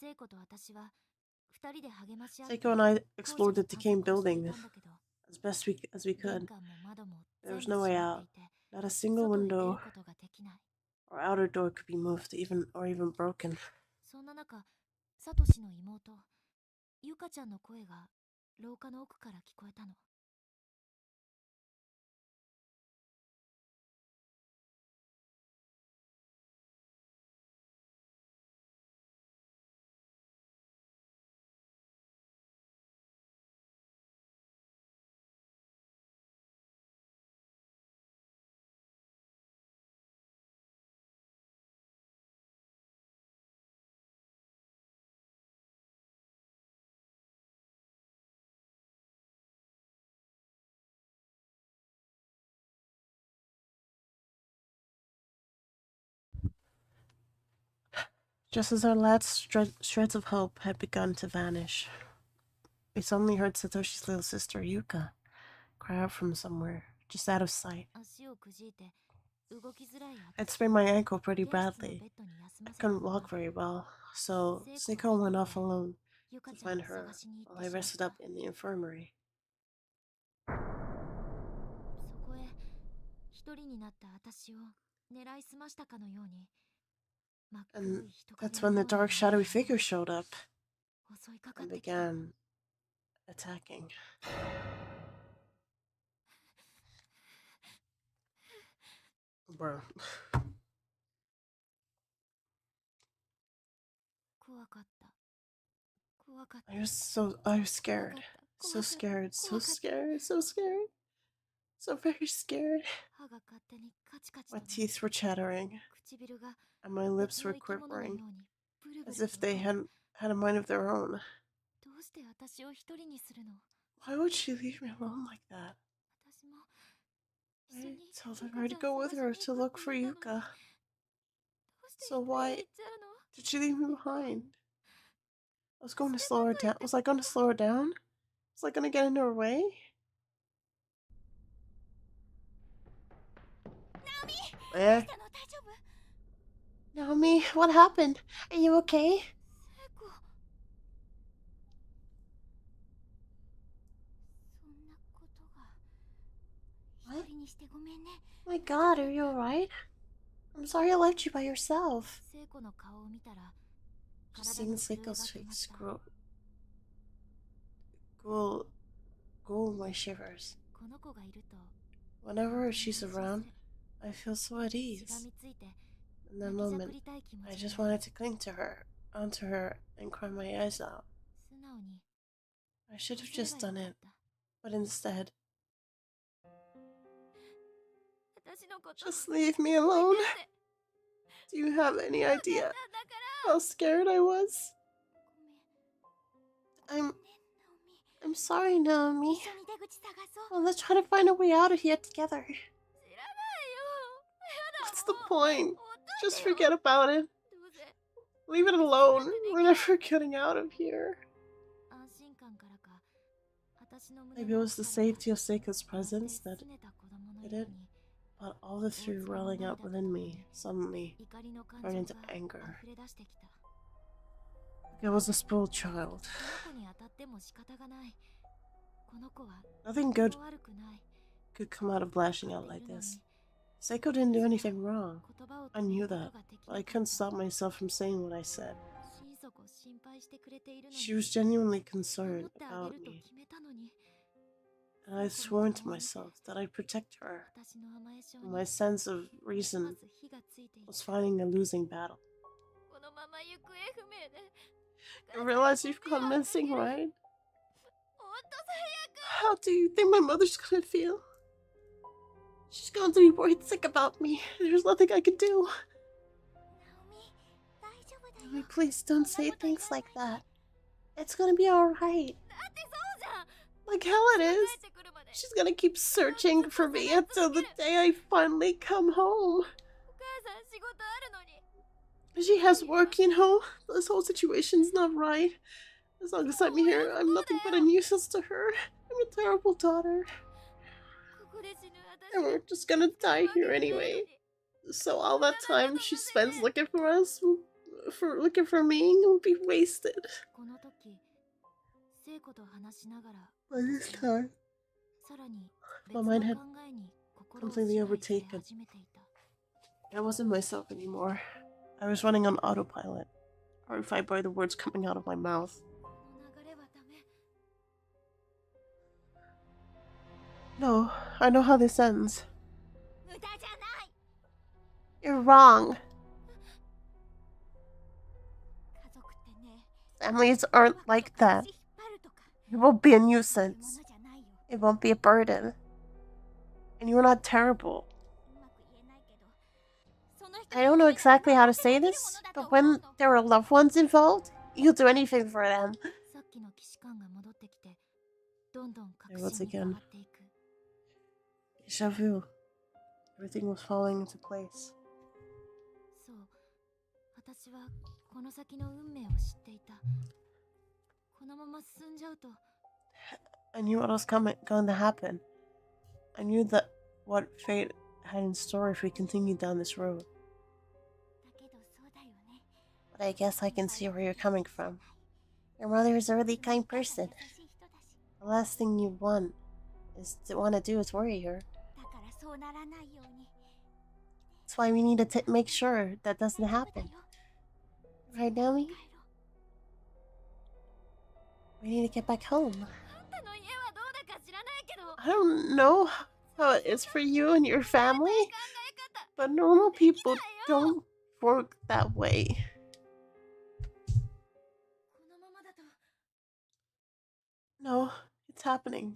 Speaker 1: Seiko and I explored the decaying building as best as we could. There was no way out. Not a single window or outer door could be moved, even broken. Just as our last shreds of hope had begun to vanish, we suddenly heard Satoshi's little sister, Yuka, cry out from somewhere, just out of sight. I'd sprained my ankle pretty badly. I couldn't walk very well, so Seiko went off alone to find her while I rested up in the infirmary. And that's when the dark, shadowy figure showed up and began attacking. Bro. I was scared. So scared, so scared, so scared. So very scared. My teeth were chattering, and my lips were quivering, as if they had a mind of their own. Why would she leave me alone like that? I told her to go with her to look for Yuka. So why did she leave me behind? I was going to slow her down. Was I going to slow her down? Was I going to get in her way? Eh? Naomi, what happened? Are you okay?
Speaker 2: してごめんね。
Speaker 1: My god, are you alright? I'm sorry I left you by yourself.
Speaker 2: 聖子の顔を見たら
Speaker 1: Just
Speaker 2: 体の
Speaker 1: seeing
Speaker 2: 震えが
Speaker 1: Seiko's
Speaker 2: 止まっ
Speaker 1: face
Speaker 2: た。
Speaker 1: go my shivers.
Speaker 2: この子がいると
Speaker 1: Whenever she's around, I feel so at
Speaker 2: しが
Speaker 1: ease.
Speaker 2: みついて
Speaker 1: In that
Speaker 2: 泣きじゃく
Speaker 1: moment,
Speaker 2: りたい気持
Speaker 1: I
Speaker 2: ち
Speaker 1: just
Speaker 2: で
Speaker 1: wanted to cling to her, onto her, and cry my eyes out.
Speaker 2: 素直に
Speaker 1: I should have
Speaker 2: すれ
Speaker 1: just
Speaker 2: ば
Speaker 1: done
Speaker 2: よかっ
Speaker 1: it,
Speaker 2: た。
Speaker 1: but instead,
Speaker 2: 私のこと
Speaker 1: just leave me
Speaker 2: 置い
Speaker 1: alone.
Speaker 2: てって
Speaker 1: Do you have any
Speaker 2: だ
Speaker 1: idea
Speaker 2: から
Speaker 1: how scared I was?
Speaker 2: ごめん
Speaker 1: I'm
Speaker 2: ね、ナオミ。
Speaker 1: I'm sorry, Naomi.
Speaker 2: 一緒に出口探そう。
Speaker 1: Well, let's try to find a way out of here together.
Speaker 2: 知らないよ。やだ
Speaker 1: What's
Speaker 2: も
Speaker 1: the
Speaker 2: う。
Speaker 1: point?
Speaker 2: ほっとい
Speaker 1: Just
Speaker 2: てよ。
Speaker 1: forget about it.
Speaker 2: どうせ
Speaker 1: Leave it alone. We're never getting out of here.
Speaker 2: 安心感からか、私の胸
Speaker 1: Maybe it
Speaker 2: の
Speaker 1: was the
Speaker 2: 奥から
Speaker 1: safety of Seiko's
Speaker 2: まるで
Speaker 1: presence that
Speaker 2: 拗ねた子供の
Speaker 1: did
Speaker 2: よう
Speaker 1: it,
Speaker 2: に
Speaker 1: but all the fear welling up within me suddenly
Speaker 2: 怒りの感
Speaker 1: turned
Speaker 2: 情
Speaker 1: into
Speaker 2: が
Speaker 1: anger.
Speaker 2: 溢れ出してきた。
Speaker 1: I was a spoiled child.
Speaker 2: この子に当たっても仕方がない。この子は
Speaker 1: Nothing
Speaker 2: 人
Speaker 1: good
Speaker 2: 悪くない。
Speaker 1: could come out of lashing
Speaker 2: わ
Speaker 1: out
Speaker 2: かってい
Speaker 1: like
Speaker 2: るの
Speaker 1: this.
Speaker 2: に
Speaker 1: Seiko didn't do anything wrong.
Speaker 2: 言葉を
Speaker 1: I
Speaker 2: 止め
Speaker 1: knew
Speaker 2: ること
Speaker 1: that,
Speaker 2: ができ
Speaker 1: but
Speaker 2: な
Speaker 1: I
Speaker 2: かっ
Speaker 1: couldn't
Speaker 2: た。
Speaker 1: stop myself from saying what I said.
Speaker 2: 心底心配してくれているのに
Speaker 1: She was genuinely
Speaker 2: 守
Speaker 1: concerned
Speaker 2: ってあげ
Speaker 1: about
Speaker 2: ると
Speaker 1: me,
Speaker 2: 決めたのに
Speaker 1: and I'd sworn to myself that I'd protect her.
Speaker 2: 私の甘え性
Speaker 1: But
Speaker 2: に
Speaker 1: my sense of
Speaker 2: ま
Speaker 1: reason
Speaker 2: ず火がついていた。
Speaker 1: was fighting a losing battle.
Speaker 2: このまま行方不明で
Speaker 1: You realize you've gone missing, right?
Speaker 2: ほんと最
Speaker 1: How do you think my mother's gonna feel? She's going to be worried sick about me. There's nothing I can do.
Speaker 2: 悪。ナオミ、大丈夫だよ。
Speaker 1: Naomi, please don't say things like that. It's gonna be alright.
Speaker 2: だってそうじゃん。
Speaker 1: Like hell it
Speaker 2: 帰
Speaker 1: is.
Speaker 2: ってくるまで
Speaker 1: She's gonna keep searching for me until the day I finally come home.
Speaker 2: お母さん仕事あるのに。
Speaker 1: She has work, you know? This whole situation's not right. As long as I'm here, I'm nothing but a nuisance to her. I'm a terrible daughter.
Speaker 2: ここで死ぬ
Speaker 1: And
Speaker 2: 私
Speaker 1: we're just gonna die here anyway. So all that time she spends looking for us, looking for me, will be wasted.
Speaker 2: この時、聖子と話しながら、
Speaker 1: By this time,
Speaker 2: さらに
Speaker 1: My
Speaker 2: 別
Speaker 1: mind
Speaker 2: の
Speaker 1: had
Speaker 2: 考えに心を
Speaker 1: completely
Speaker 2: 支配され
Speaker 1: overtaken.
Speaker 2: 始めていた。
Speaker 1: I wasn't myself anymore. I was running on autopilot, horrified by the words coming out of my mouth.
Speaker 2: この流れはダメ。
Speaker 1: No, I know how this ends.
Speaker 2: 無駄じゃない。
Speaker 1: You're wrong.
Speaker 2: 家族ってね、
Speaker 1: Families aren't like that.
Speaker 2: 足引っ張るとか、
Speaker 1: It won't be a
Speaker 2: そういうも
Speaker 1: nuisance.
Speaker 2: のじゃないよ。
Speaker 1: It won't be a burden. And you're not terrible.
Speaker 2: うまく言えないけど、その人
Speaker 1: I don't know exactly how to say this, but when there are loved ones involved, you'll do anything for them.
Speaker 2: さっきの既視感が戻ってきて、どんどん確
Speaker 1: There
Speaker 2: 信
Speaker 1: was
Speaker 2: に変
Speaker 1: again.
Speaker 2: わっていく。
Speaker 1: Deja vu. Everything was falling into place.
Speaker 2: そう、私はこの先の運命を知っていた。このまま進んじゃうと、
Speaker 1: I knew what was going to happen. I knew that what fate had in store if we continued down this road.
Speaker 2: だけどそうだよね。
Speaker 1: But I guess I can see where you're coming from. Your mother is a really kind person.
Speaker 2: 優しい人だし、
Speaker 1: The last thing you want to do is worry her.
Speaker 2: だからそうならないように。
Speaker 1: That's why we need to make sure that doesn't
Speaker 2: 大丈夫だ
Speaker 1: happen.
Speaker 2: よ。
Speaker 1: Right, Naomi?
Speaker 2: 帰ろう。
Speaker 1: We need to get back home.
Speaker 2: あんたの家はどうだか知らないけど、
Speaker 1: I don't know how it is for you and your family,
Speaker 2: 考え方。
Speaker 1: but normal people don't work that way.
Speaker 2: このままだと、
Speaker 1: No, it's happening.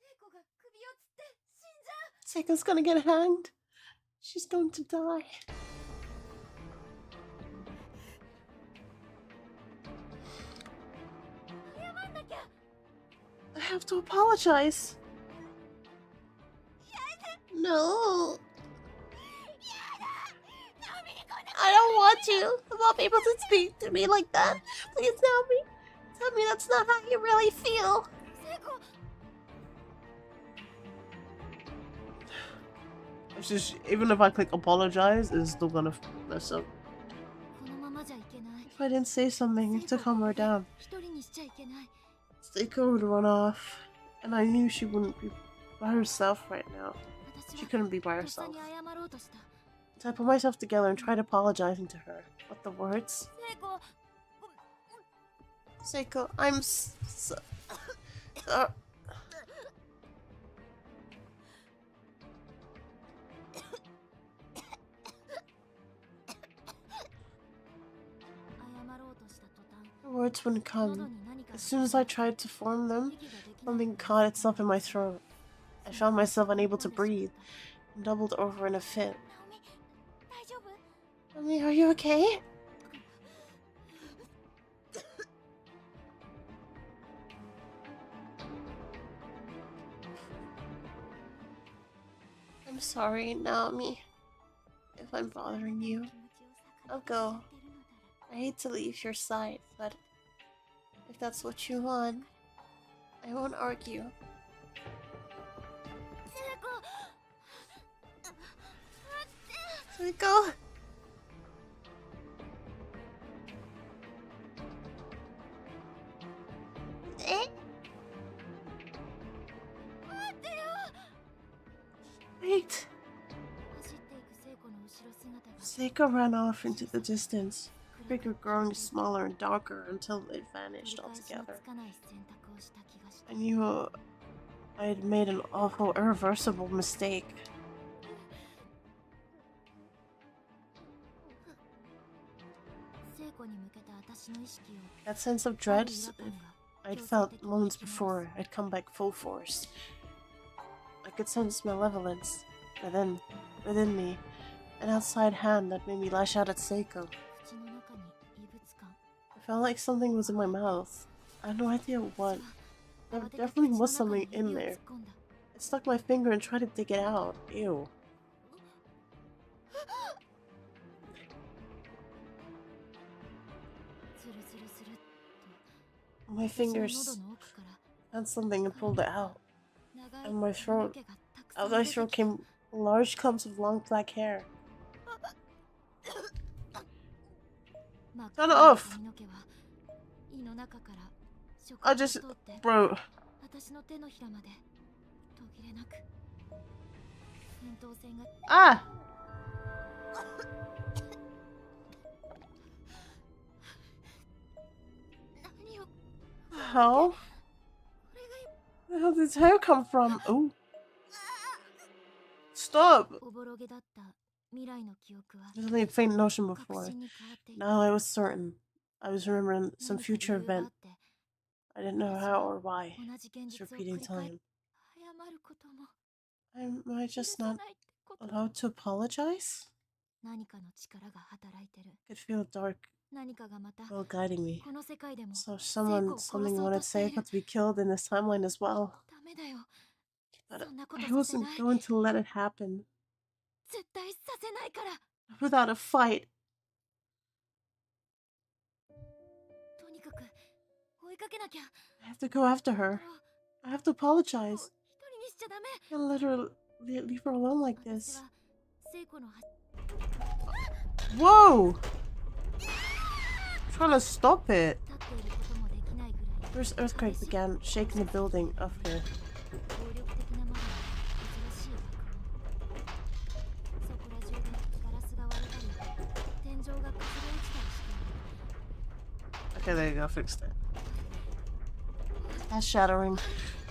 Speaker 2: 聖子が首をつって死んじゃう。
Speaker 1: Seiko's gonna get hanged. She's going to die.
Speaker 2: 謝んなきゃ。
Speaker 1: I have to apologize. No,
Speaker 2: やだ。ナオミにこんな。
Speaker 1: I don't want to. I want people to speak to me like that. Please tell me. Tell me that's not how you really feel.
Speaker 2: 聖子。
Speaker 1: It's just, even if I click apologize, it's still gonna mess up.
Speaker 2: このままじゃいけない。
Speaker 1: If I didn't say something to calm her down,
Speaker 2: 一人にしちゃいけない。
Speaker 1: Seiko would run off, and I knew she wouldn't be by herself right now. She couldn't be by herself. So I put myself together and tried apologizing to her. But the words? Seiko, I'm so... The words wouldn't come. As soon as I tried to form them, something caught itself in my throat. I found myself unable to breathe and doubled over in a fit. Naomi, are you okay? I'm sorry, Naomi, if I'm bothering you. I'll go. I hate to leave your side, but if that's what you want, I won't argue. Seiko! Wait! Seiko ran off into the distance, her figure growing smaller and darker until it vanished altogether. I knew I had made an awful, irreversible mistake. That sense of dread I'd felt moments before had come back full force. I could sense malevolence within me, an outside hand that made me lash out at Seiko. I felt like something was in my mouth. I had no idea what. There definitely was something in there. I stuck my finger and tried to dig it out. Ew. My fingers found something and pulled it out. And my throat. Out of my throat came large clumps of long black hair. Turn it off! I just... Bro. Ah! How? Where did this hair come from? Oh. Stop! There's only a faint notion before. Now I was certain. I was remembering some future event. I didn't know how or why. It's repeating time. Am I just not allowed to apologize? I could feel dark will guiding me. So something wanted Seiko to be killed in this timeline as well. But I wasn't going to let it happen. Without a fight. I have to go after her. I have to apologize. I can't let her leave her alone like this. Whoa! I'm trying to stop it. First earthquake began shaking the building up here. Okay, there you go, fixed it. That's shattering.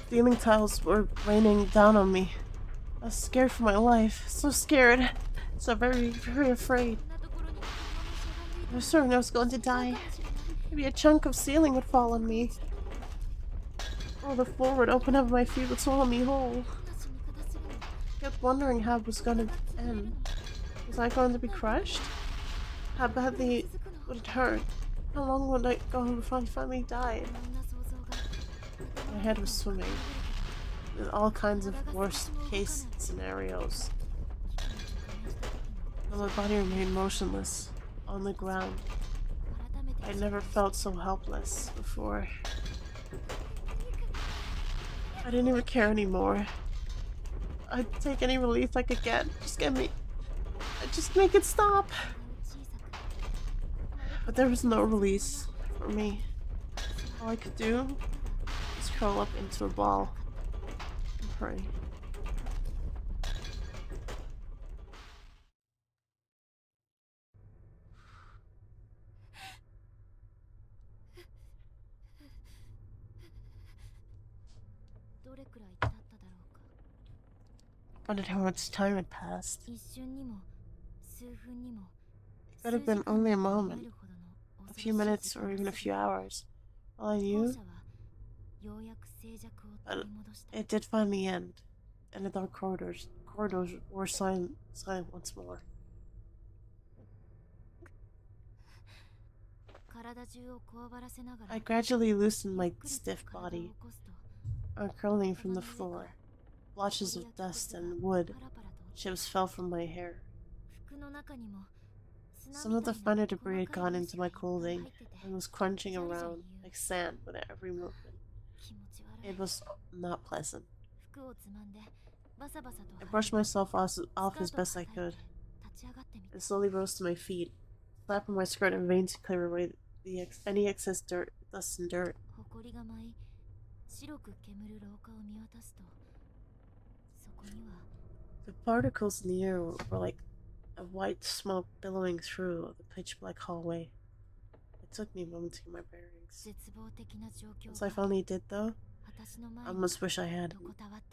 Speaker 1: Ceiling tiles were raining down on me. I was scared for my life. So scared. So very, very afraid. I was certain I was going to die. Maybe a chunk of ceiling would fall on me. Or the floor would open up and my feet would swallow me whole. I kept wondering how it was going to end. Was I going to be crushed? How badly would it hurt? How long would I go before I finally died? My head was swimming with all kinds of worst case scenarios. And my body remained motionless on the ground. I'd never felt so helpless before. I didn't even care anymore. I'd take any relief I could get. Just make it stop. But there was no release for me. All I could do curl up into a ball and pray. I wondered how much time had passed. It could have been only a moment, a few minutes, or even a few hours. All I knew, but it did finally end, and the dark corridors were silent once more. I gradually loosened my stiff body, uncurling from the floor. Blotches of dust and wood chips fell from my hair. Some of the finer debris had gone into my clothing and was crunching around like sand with every movement. It was not pleasant. I brushed myself off as best I could and slowly rose to my feet, flapping my skirt in vain to clear away any excess dust and dirt. The particles in the air were like a white smoke billowing through the pitch-black hallway. It took me a moment to get my bearings. Once I finally did, though, I almost wish I had.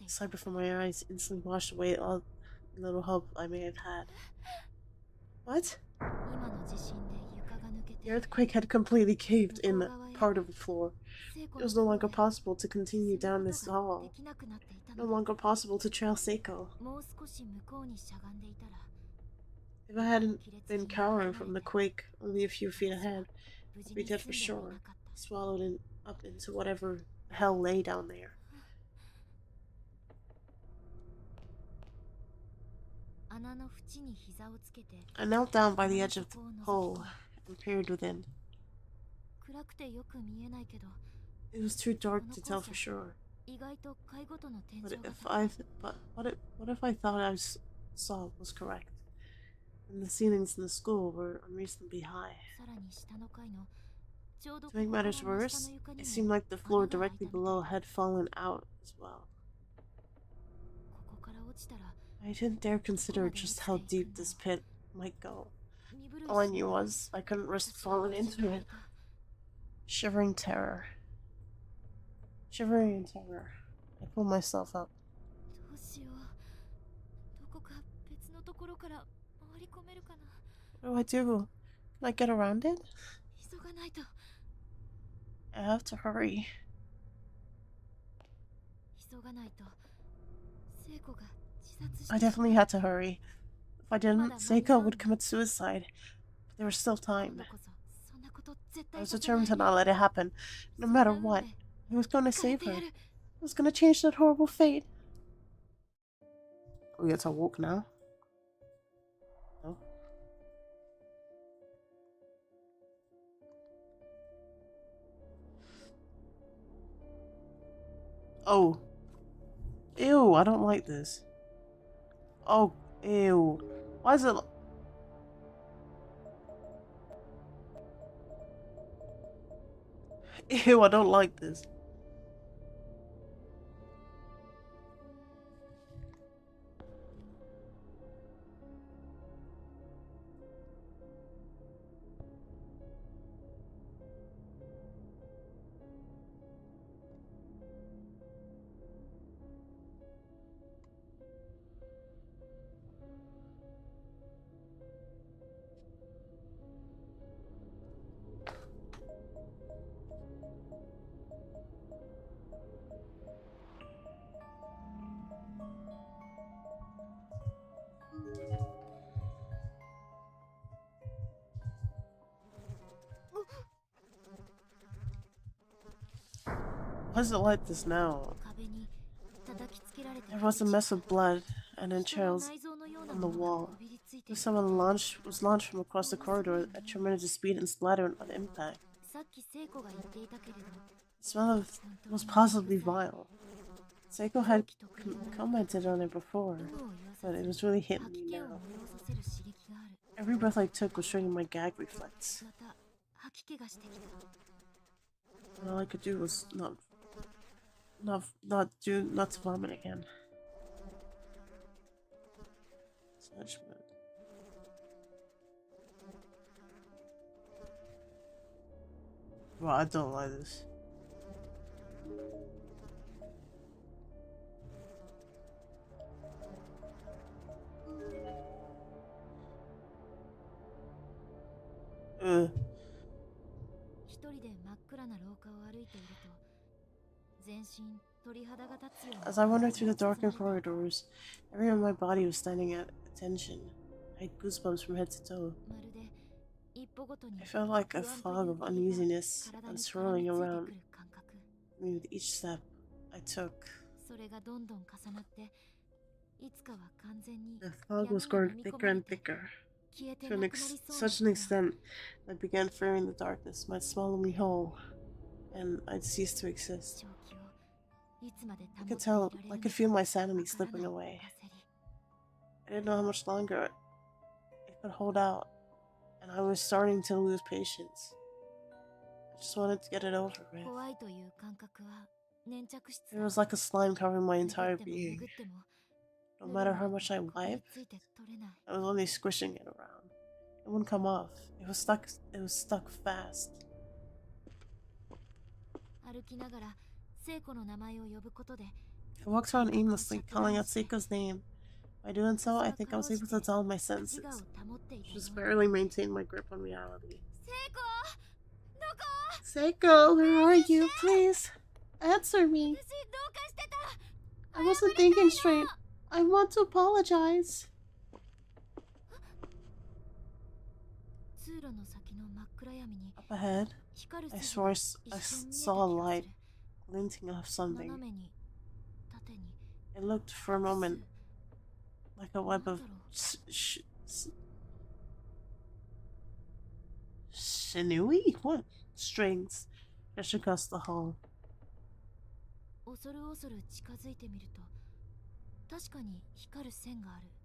Speaker 1: The sight before my eyes instantly washed away all the little hope I may have had. What? The earthquake had completely caved in part of the floor. It was no longer possible to continue down this hall. No longer possible to trail Seiko. If I hadn't been cowering from the quake only a few feet ahead, I'd be dead for sure, swallowed up into whatever hell lay down there. I knelt down by the edge of the hole and peered within. It was too dark to tell for sure. What if I thought I saw was correct, and the ceilings in the school were unreasonably high? To make matters worse, it seemed like the floor directly below had fallen out as well. I didn't dare consider just how deep this pit might go. All I knew was I couldn't risk falling into it. Shivering in terror, I pulled myself up. What do I do? Can I get around it? I have to hurry. I definitely had to hurry. If I didn't, Seiko would commit suicide. But there was still time. I was determined to not let it happen, no matter what. I was going to save her. I was going to change that horrible fate. We get to walk now? No? Oh. Ew, I don't like this. Oh, ew. Why is it... Ew, I don't like this. Why is it like this now? There was a mess of blood and entrails on the wall. Someone was launched from across the corridor at tremendous speed and splattered on impact. The smell was possibly vile. Seiko had commented on it before, but it was really hitting me now. Every breath I took was triggering my gag reflex. And all I could do was not not to vomit again. Judgment. Well, I don't like this. Ugh. As I wandered through the darkened corridors, everyone in my body was standing at attention. I had goosebumps from head to toe. I felt like a fog of uneasiness and swirling around me with each step I took. The fog was growing thicker and thicker, to such an extent that I began fearing the darkness might swallow me whole, and I'd cease to exist. I could feel my sanity slipping away. I didn't know how much longer it could hold out, and I was starting to lose patience. I just wanted to get it over with. It was like a slime covering my entire being. No matter how much I wiped, I was only squishing it around. It wouldn't come off. It was stuck fast. I walked around aimlessly, calling out Seiko's name. By doing so, I think I was able to dull my senses. Just barely maintain my grip on reality. Seiko, where are you? Please, answer me. I wasn't thinking straight. I want to apologize. Up ahead, I saw a light glinting off something. It looked for a moment like a web of sinewy? What? Strings stretched across the hall.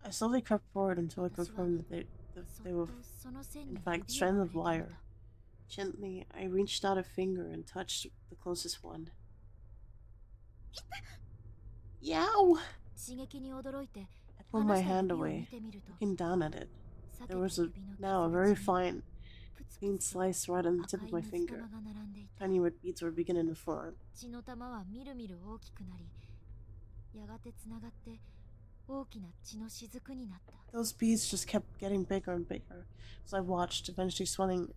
Speaker 1: I slowly crept forward until I confirmed that they were, in fact, strands of wire. Gently, I reached out a finger and touched the closest one. Yow! I pulled my hand away, looking down at it. There was now a very fine, clean slice right on the tip of my finger. Tiny red beads were beginning to form. Those beads just kept getting bigger and bigger as I watched, eventually swelling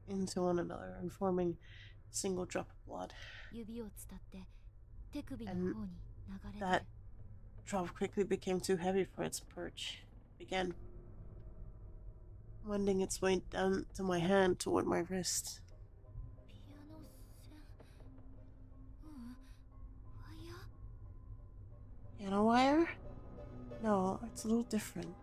Speaker 1: into one another and forming a single drop of blood. And that drop quickly became too heavy for its perch. It began wending its way down to my hand toward my wrist. Piano wire? No, it's a little different.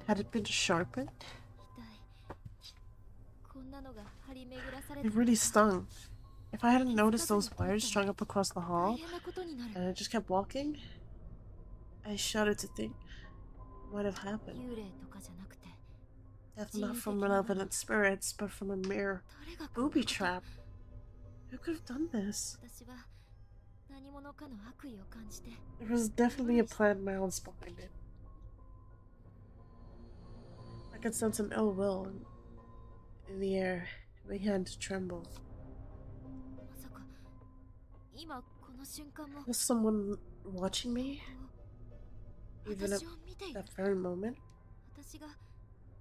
Speaker 1: Had it been sharpened?
Speaker 2: 痛い。こんなのが張り巡らされ
Speaker 1: It
Speaker 2: て
Speaker 1: really
Speaker 2: いた
Speaker 1: stung. If I hadn't noticed those wires strung up across the
Speaker 2: 大
Speaker 1: hall,
Speaker 2: 変なことになる。
Speaker 1: and I just kept walking, I shuddered to think what might have happened.
Speaker 2: 幽霊とかじゃなくて
Speaker 1: Death not from malevolent spirits, but from a mere
Speaker 2: 誰がこんな
Speaker 1: booby
Speaker 2: こと
Speaker 1: trap. Who could have done this?
Speaker 2: 私は何者かの悪意を感じて
Speaker 1: There was definitely a planned malice behind it. I could sense an ill will in the air. My hand to tremble.
Speaker 2: まさか今この瞬間も
Speaker 1: Was someone watching me? Even at
Speaker 2: 私を見ている
Speaker 1: that very moment?
Speaker 2: 私が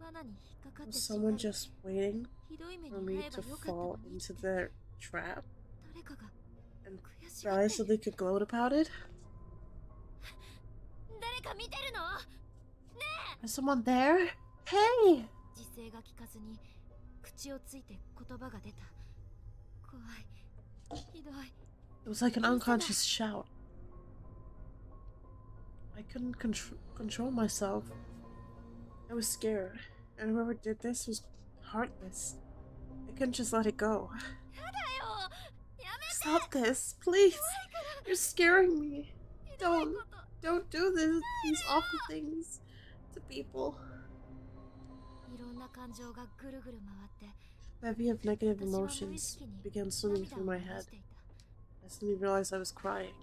Speaker 2: 罠に引っかかって
Speaker 1: Was
Speaker 2: しま
Speaker 1: someone
Speaker 2: い
Speaker 1: just waiting
Speaker 2: ひどい目
Speaker 1: for
Speaker 2: に
Speaker 1: me
Speaker 2: 遭え
Speaker 1: to
Speaker 2: ばよかったの
Speaker 1: fall
Speaker 2: に
Speaker 1: into
Speaker 2: って
Speaker 1: their trap
Speaker 2: 誰かが
Speaker 1: and
Speaker 2: 悔しが
Speaker 1: die
Speaker 2: ってい
Speaker 1: so
Speaker 2: る
Speaker 1: they could gloat about it?
Speaker 2: 誰か見てるの
Speaker 1: Is someone there? Hey!
Speaker 2: 時勢が聞かずに口をついて言葉が出た怖いひどい
Speaker 1: It was like an unconscious shout. I couldn't control myself. I was scared, and whoever did this was heartless. I couldn't just let it go.
Speaker 2: やだよやめ
Speaker 1: Stop this, please!
Speaker 2: 怖いから
Speaker 1: You're scaring me.
Speaker 2: ひどいこと
Speaker 1: Don't do these awful things to people.
Speaker 2: いろんな感情がぐるぐる回って
Speaker 1: Bevy of negative
Speaker 2: 私は無意
Speaker 1: emotions
Speaker 2: 識に
Speaker 1: began swimming
Speaker 2: 涙
Speaker 1: through
Speaker 2: を
Speaker 1: my
Speaker 2: 流
Speaker 1: head.
Speaker 2: していた
Speaker 1: I suddenly realized I was crying.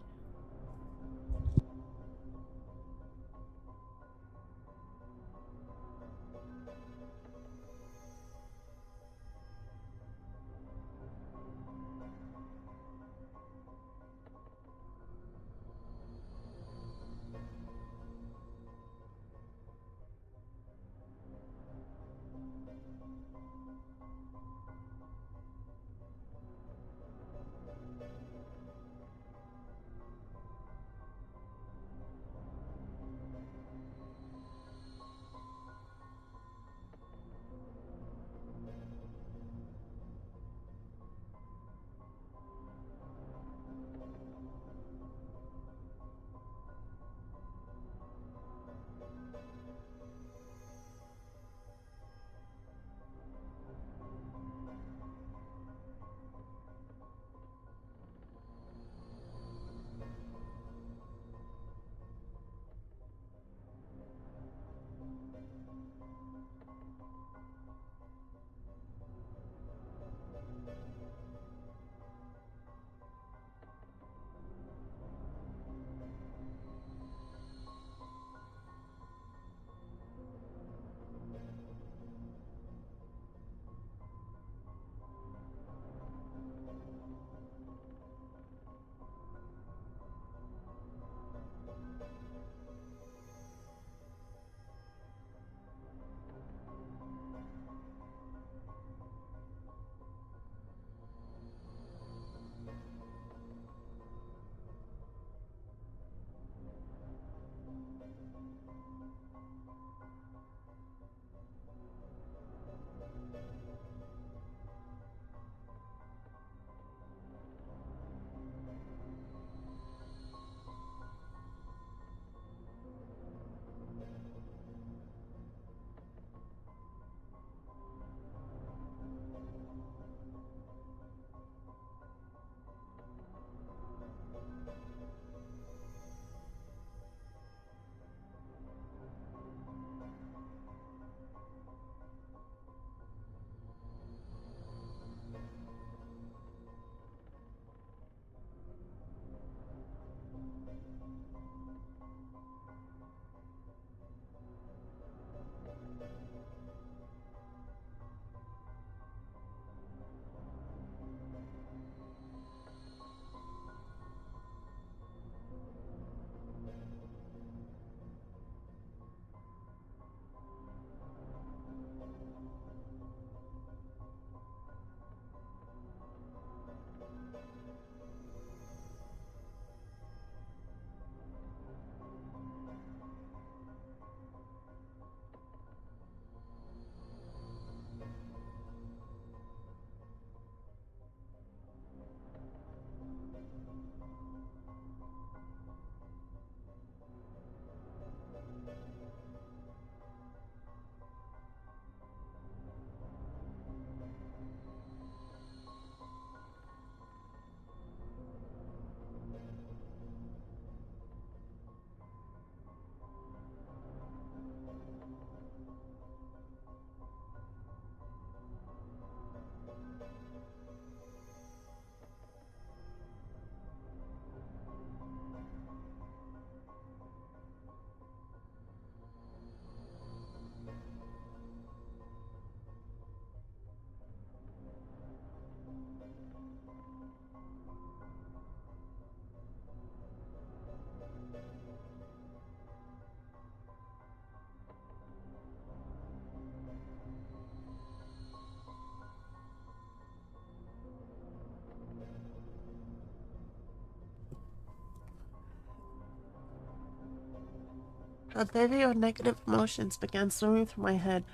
Speaker 1: A bevy of negative emotions began swimming through my head.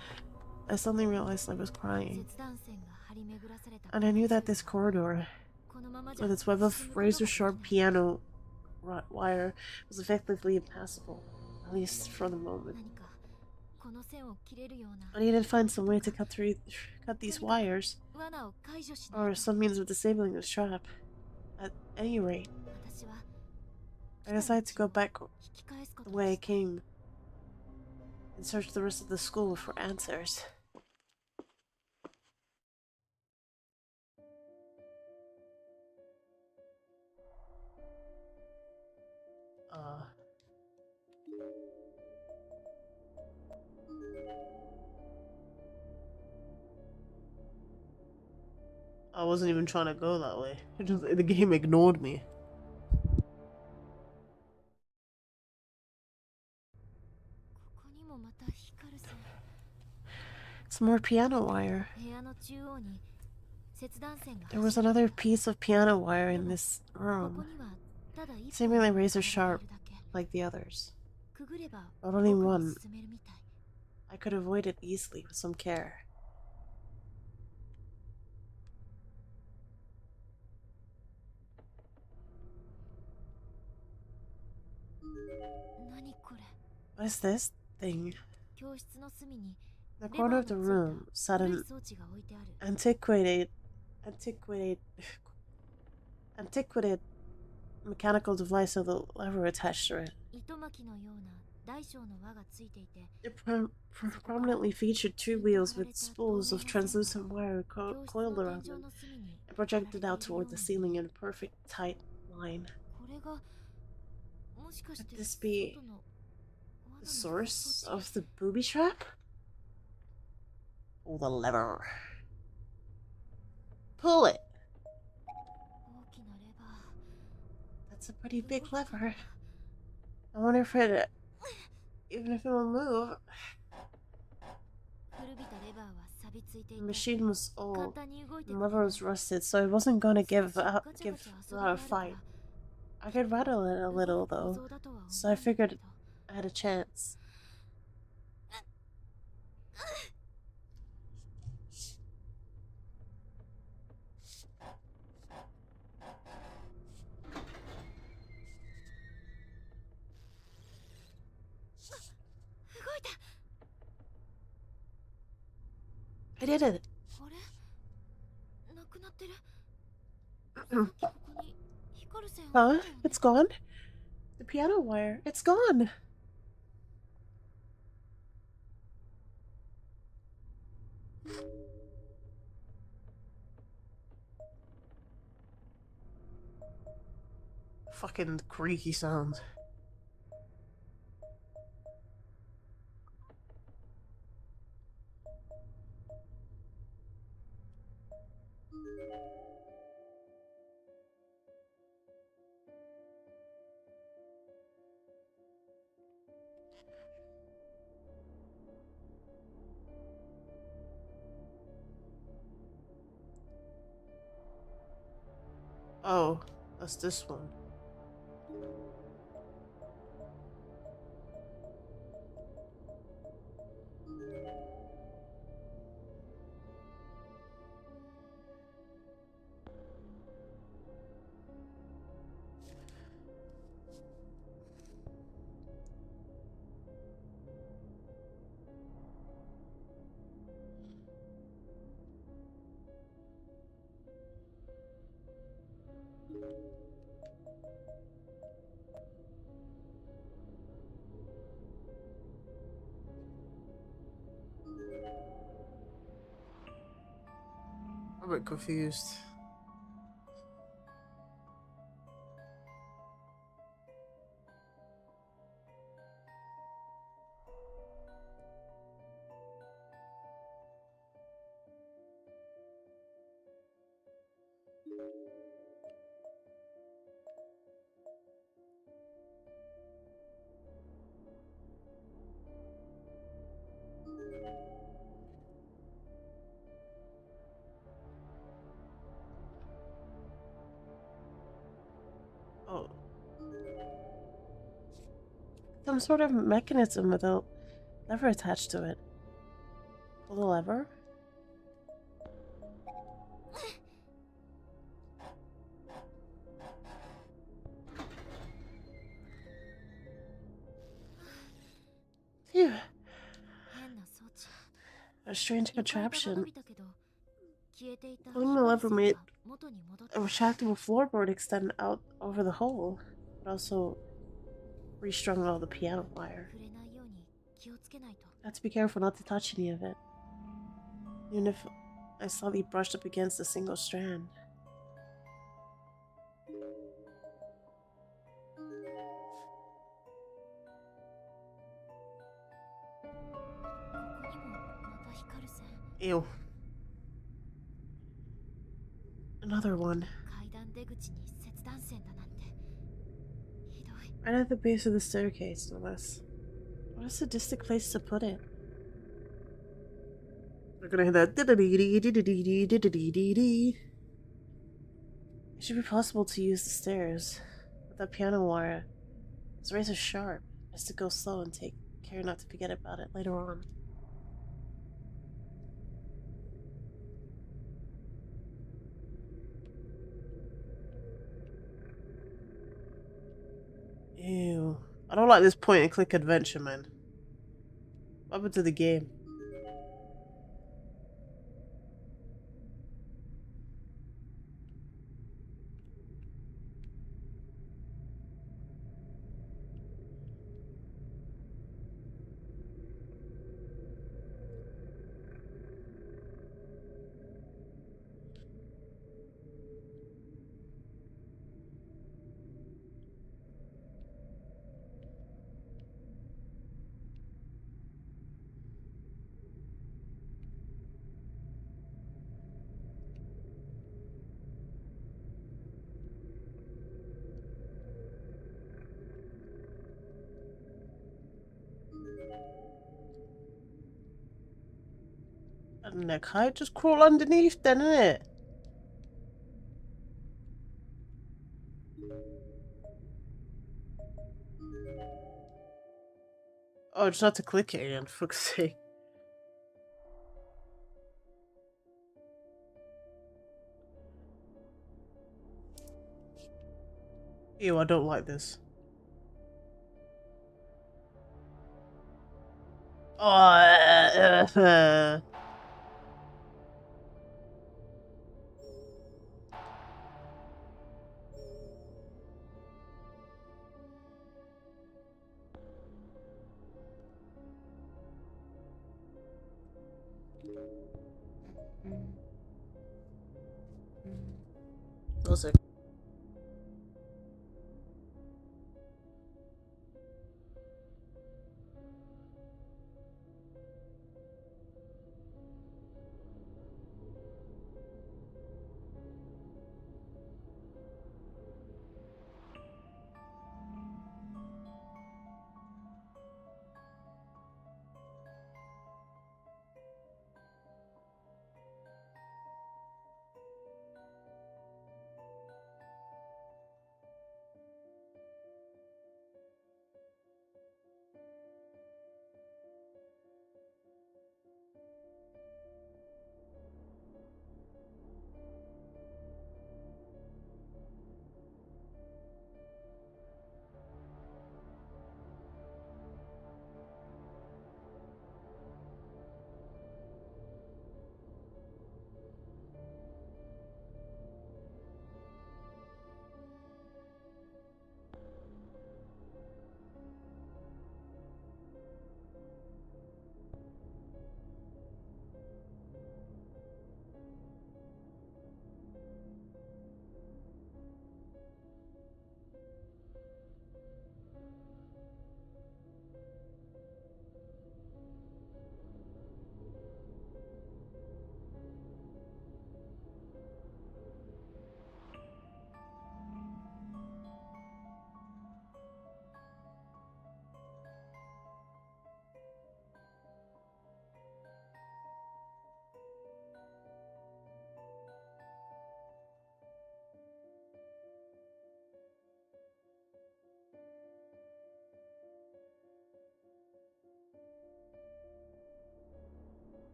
Speaker 1: I suddenly realized I was crying. And I knew that this corridor, with its web of razor-sharp piano wire, was effectively impassable, at least for the moment. I needed to find some way to cut these wires, or some means of disabling this trap. At any rate, I decided to go back the way I came and search the rest of the school for answers. I wasn't even trying to go that way. The game ignored me. It's more piano wire. There was another piece of piano wire in this room, seemingly razor sharp, like the others. But only one. I could avoid it easily with some care. What is this thing? In the corner of the room sat an antiquated mechanical device with a lever attached to it. It prominently featured two wheels with spools of translucent wire coiled around them and projected out toward the ceiling in a perfect tight line. Could this be the source of the booby trap? Pull the lever. Pull it! That's a pretty big lever. I wonder if even if it will move. The machine was old, the lever was rusted, so it wasn't gonna give without a fight. I could rattle it a little though, so I figured I had a chance. I did it! Huh? It's gone? The piano wire, it's gone! Fucking creaky sound. Oh, that's this one. I'm a bit confused. Oh. Some sort of mechanism with a lever attached to it. Pull the lever? Phew.
Speaker 2: 変な装置。
Speaker 1: A strange
Speaker 2: 床板が伸
Speaker 1: contraption.
Speaker 2: びたけど、消えていた
Speaker 1: Pulling the lever
Speaker 2: 光
Speaker 1: made
Speaker 2: 線が元に戻った。
Speaker 1: a retractable floorboard extend out over the hole, but also restrung all the piano wire.
Speaker 2: 触れないように気をつけないと。
Speaker 1: I have to be careful not to touch any of it. Even if I slightly brushed up against a single strand.
Speaker 2: ここにもまた光る線。
Speaker 1: Ew. Another one.
Speaker 2: 階段出口に切断線だなんて。ひどい。
Speaker 1: Right at the base of the staircase, no less. What a sadistic place to put it. We're gonna hear that. It should be possible to use the stairs. But that piano wire is razor sharp. Has to go slow and take care not to forget about it later on. Ew. I don't like this point and click adventure, man. What happened to the game? And neck height, just crawl underneath then, innit? Oh, just have to click it again, for fuck's sake. Ew, I don't like this. Oh, One sec.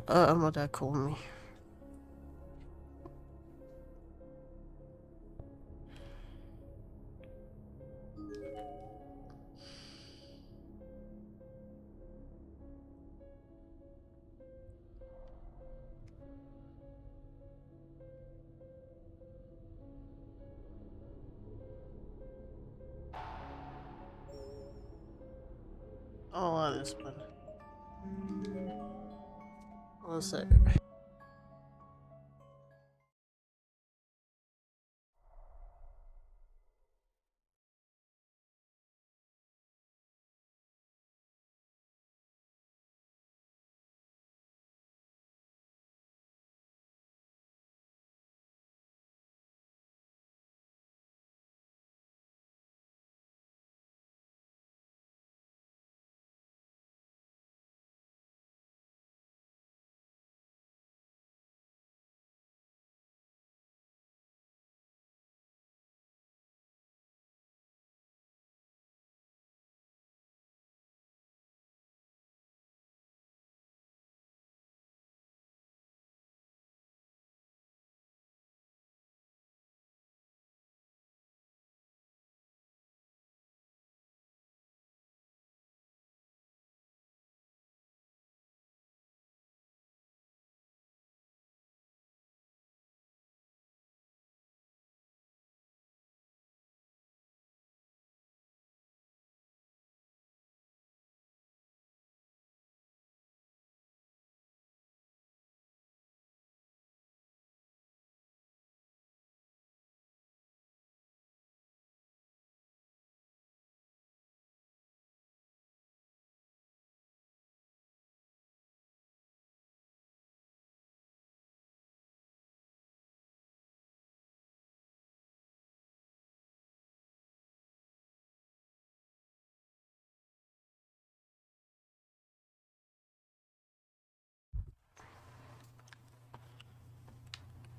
Speaker 1: My dad called me. Oh, this one. One second.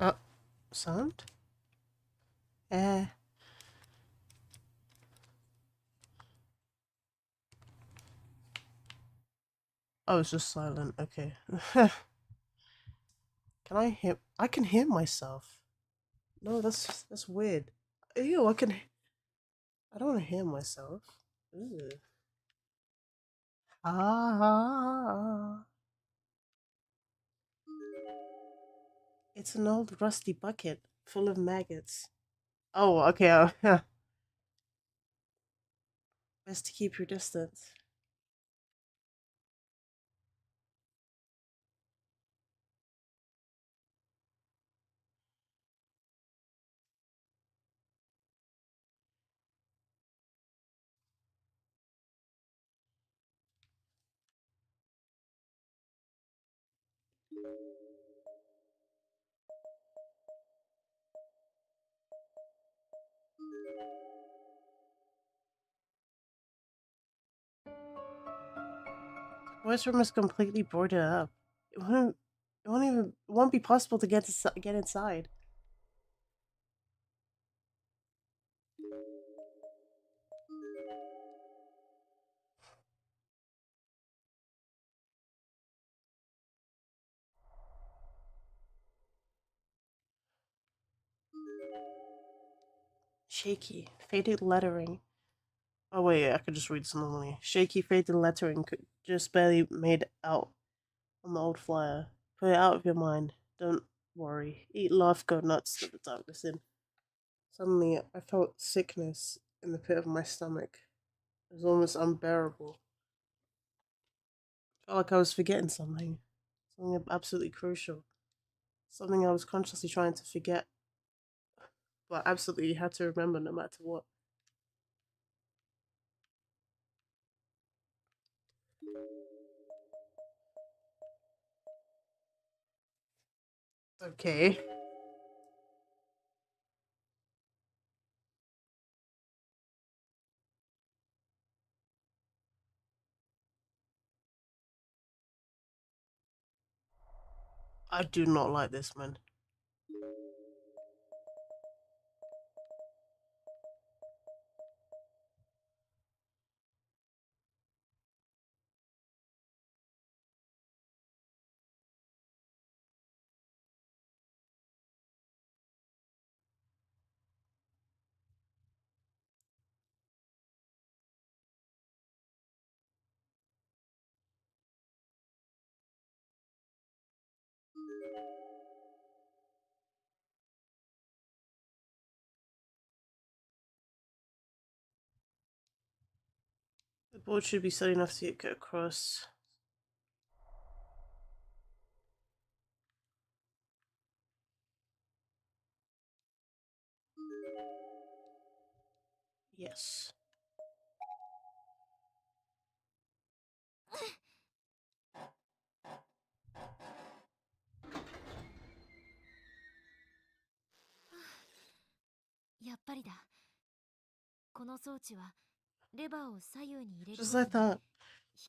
Speaker 1: Oh, sound? Eh. Oh, it's just silent. Okay. Can I hear? I can hear myself. No, that's weird. Ew, I can. I don't want to hear myself. Ew. Ah. It's an old rusty bucket full of maggots. Oh, okay. Best to keep your distance. Voice room is completely boarded up. It wouldn't. It won't even. It won't be possible to get inside. Shaky, faded lettering. Oh wait, I could just read this normally. Shaky, faded lettering could just barely made out on the old flyer. Put it out of your mind. Don't worry. Eat, laugh, go nuts. Let the darkness in. Suddenly, I felt sickness in the pit of my stomach. It was almost unbearable. Felt like I was forgetting something. Something absolutely crucial. Something I was consciously trying to forget, but absolutely had to remember no matter what. Okay. I do not like this, man. boat should be steady enough to get across. Yes. Just like that.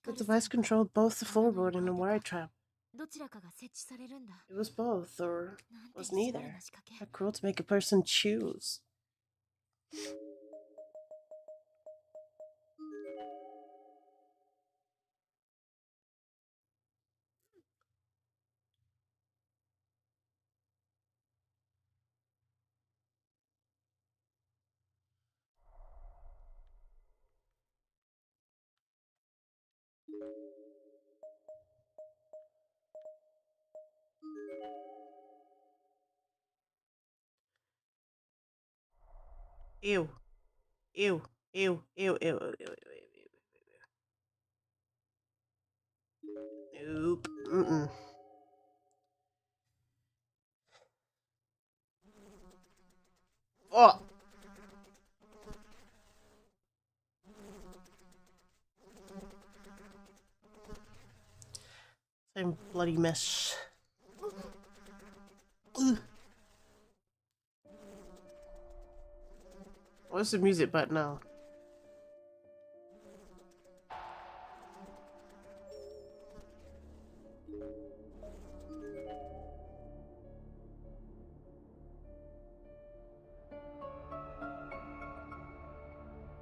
Speaker 1: The device controlled both the floorboard and the wire trap. It was both, or was neither. How cruel to make a person choose. Ew. Ew. Ew. Ew. Ew. Ew. Ew. Ew. Nope. Mm-mm. Oh! Same bloody mess. Ugh. What's the music button now?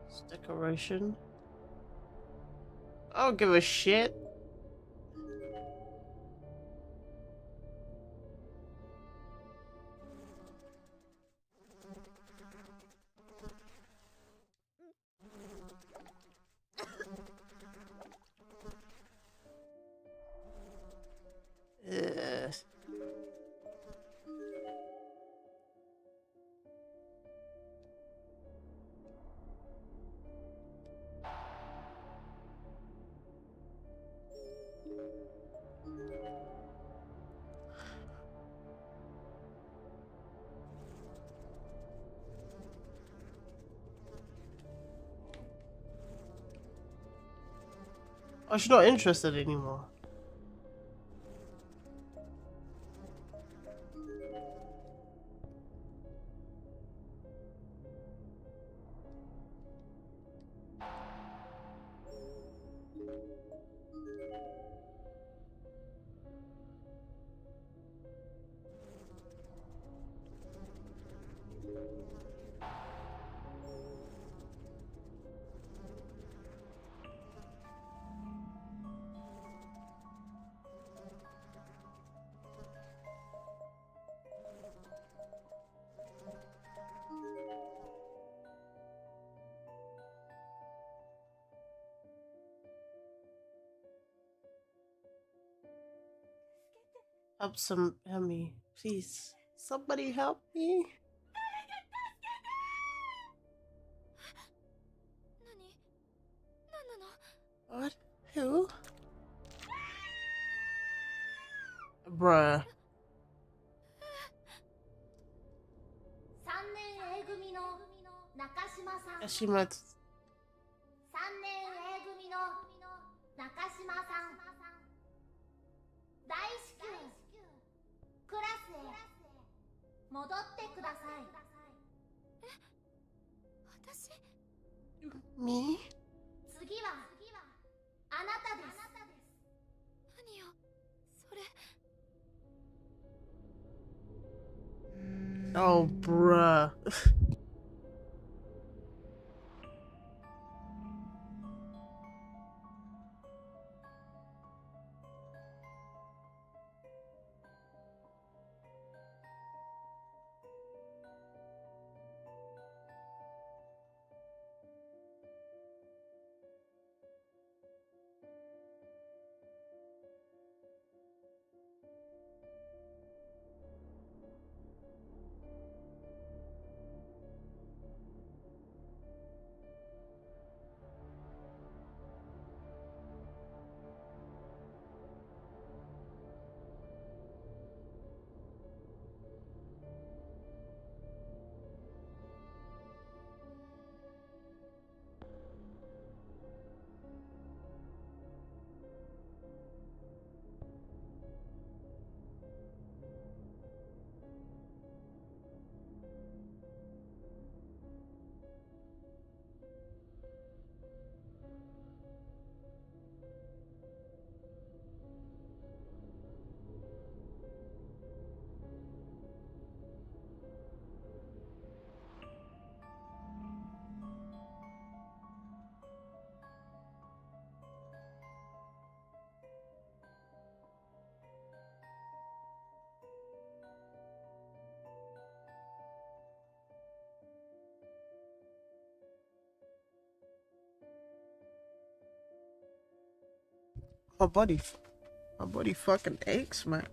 Speaker 1: It's decoration. I don't give a shit. Ugh. Oh, she's not interested anymore. Help me, please. Somebody help me. What? Who? Bruh. Ashima. Me? Oh, bruh. My body, my body fucking aches, man.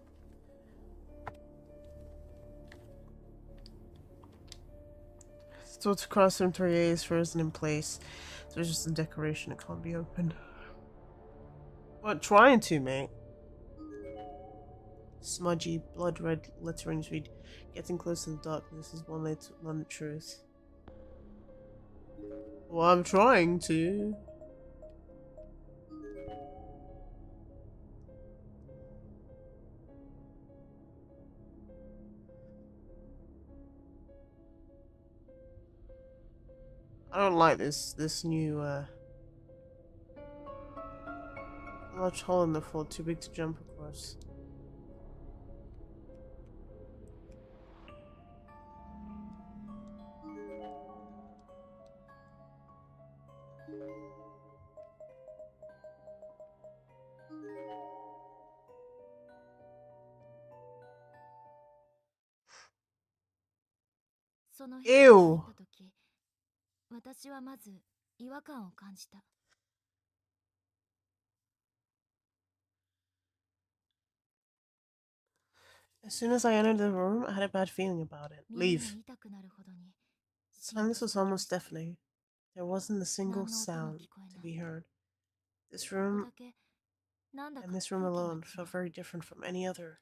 Speaker 1: Still to cross room 3A is frozen in place. There's just a decoration, it can't be opened. What, trying to, mate? Smudgy, blood red letterings read, "Getting close to the darkness is one the truth." Well, I'm trying to. I don't like this new large hole in the floor, too big to jump across. Ew.
Speaker 2: 私はまず違和感を感じた。
Speaker 1: As soon as I entered the room, I had a bad feeling about it. Leave. Silence was almost deafening. There wasn't a single sound to be heard. This room, and this room alone, felt very different from any other.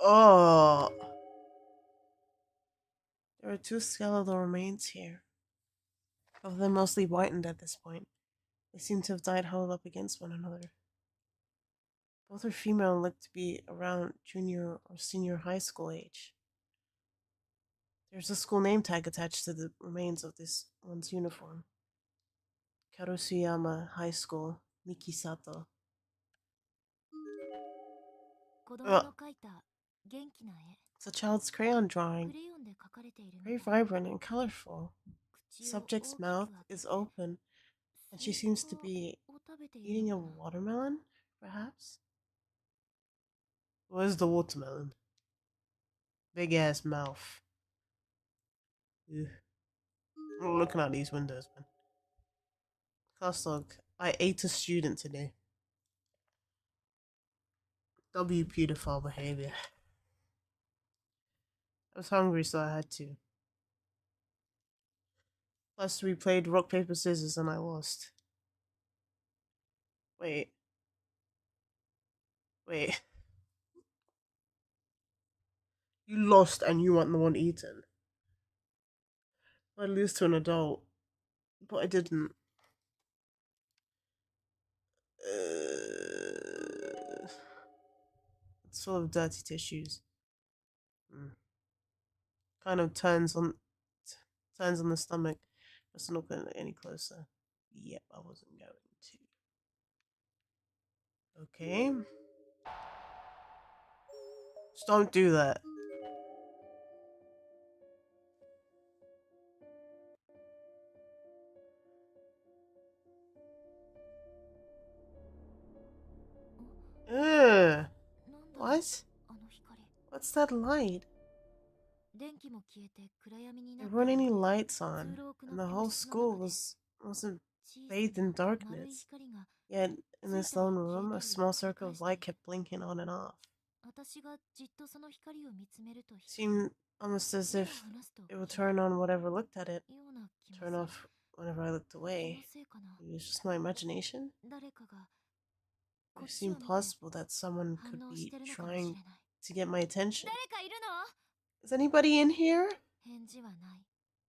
Speaker 1: Oh! There are two skeletal remains here. Both of them mostly whitened at this point. They seem to have died huddled up against one another. Both are female and look to be around junior or senior high school age. There's a school name tag attached to the remains of this one's uniform. Karusuyama High School, Mikisato. It's a child's crayon drawing. Very vibrant and colorful. The subject's mouth is open, and she seems to be eating a watermelon, perhaps? Where's the watermelon? Big ass mouth. Ugh. I'm looking out these windows, man. Class log. I ate a student today. W pedophile behavior. I was hungry, so I had to. Plus, we played rock, paper, scissors, and I lost. Wait. Wait. You lost and you weren't the one eaten. I lose to an adult, but I didn't. It's full of dirty tissues. Kind of turns on the stomach. Let's not go any closer. Yep, I wasn't going to. Okay. Just don't do that. Ugh. What? What's that light? There weren't any lights on, and the whole school wasn't bathed in darkness. Yet, in this lone room, a small circle of light kept blinking on and off. Seemed almost as if it would turn on whatever looked at it, turn off whenever I looked away. It was just my imagination. It seemed possible that someone could be trying to get my attention. Is anybody in here?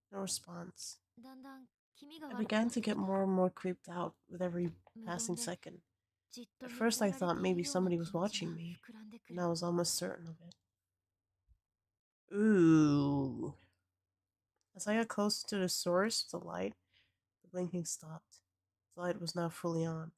Speaker 1: No response. I began to get more and more creeped out with every passing second. At first I thought maybe somebody was watching me, and I was almost certain of it. Ooh. As I got closer to the source of the light, the blinking stopped. The light was now fully on.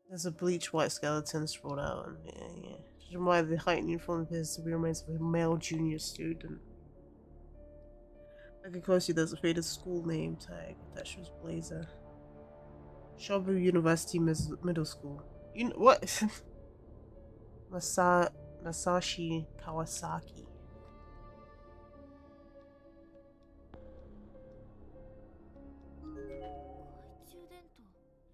Speaker 1: There's a bleached white skeleton sprawled out, and yeah. Judging by the heightened uniform appears to be remains of a male junior student. Looking closely, there's a faded school name tag attached to his blazer. Shobu University Middle School. You know what? Masashi Kawasaki.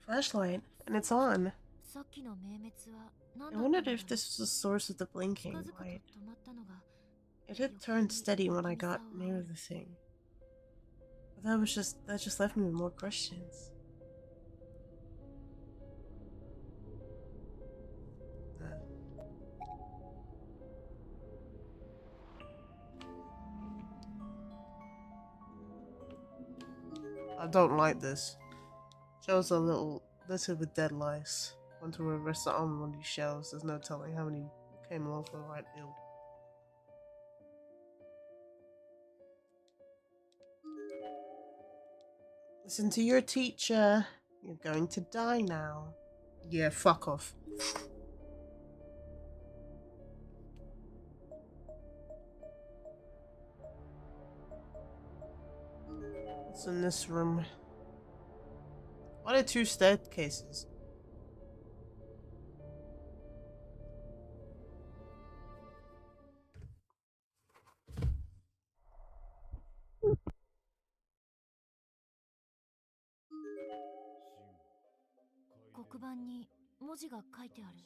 Speaker 1: Flashlight, and it's on.
Speaker 2: さっきの明滅は何
Speaker 1: I
Speaker 2: だったんだ
Speaker 1: wondered
Speaker 2: ろう
Speaker 1: if this was the source of the
Speaker 2: 近
Speaker 1: blinking
Speaker 2: づくと
Speaker 1: light.
Speaker 2: 止まったのが
Speaker 1: It had turned steady when I got near the thing. But that just left me with more questions. I don't like this. Shows a little littered with dead lice. Want to rest the arm on these shelves. There's no telling how many came along for the right build. Listen to your teacher. You're going to die now. Yeah, fuck off. What's in this room? What are two staircases? .
Speaker 2: 黒板に文字が書いてある。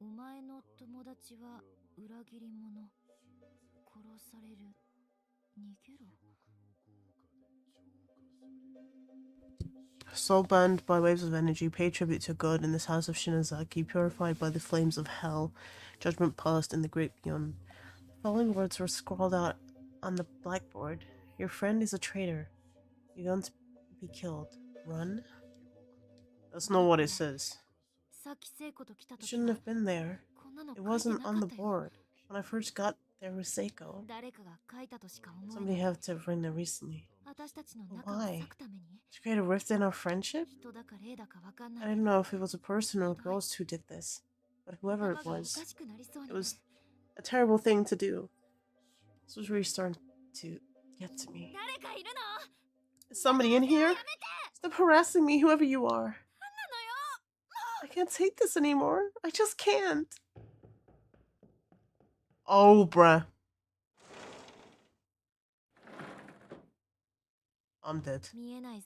Speaker 2: お前の友達は裏切り者。殺される。逃げろ。
Speaker 1: Soul burned by waves of energy, pay tribute to God in this house of Shinozaki, purified by the flames of hell, judgment passed in the great beyond. The following words were scrawled out on the blackboard. Your friend is a traitor. You're going to be killed. Run? That's not what it says. It shouldn't have been there. It wasn't on the board. When I first got there with Seiko. Somebody had to have written it recently. Why? To create a rift in our friendship? I didn't know if it was a person or girls who did this. But whoever it was a terrible thing to do. This was really starting to get to me. Is somebody in here? Stop harassing me, whoever you are. I can't take this anymore. I just can't. Oh, bruh. I'm dead. I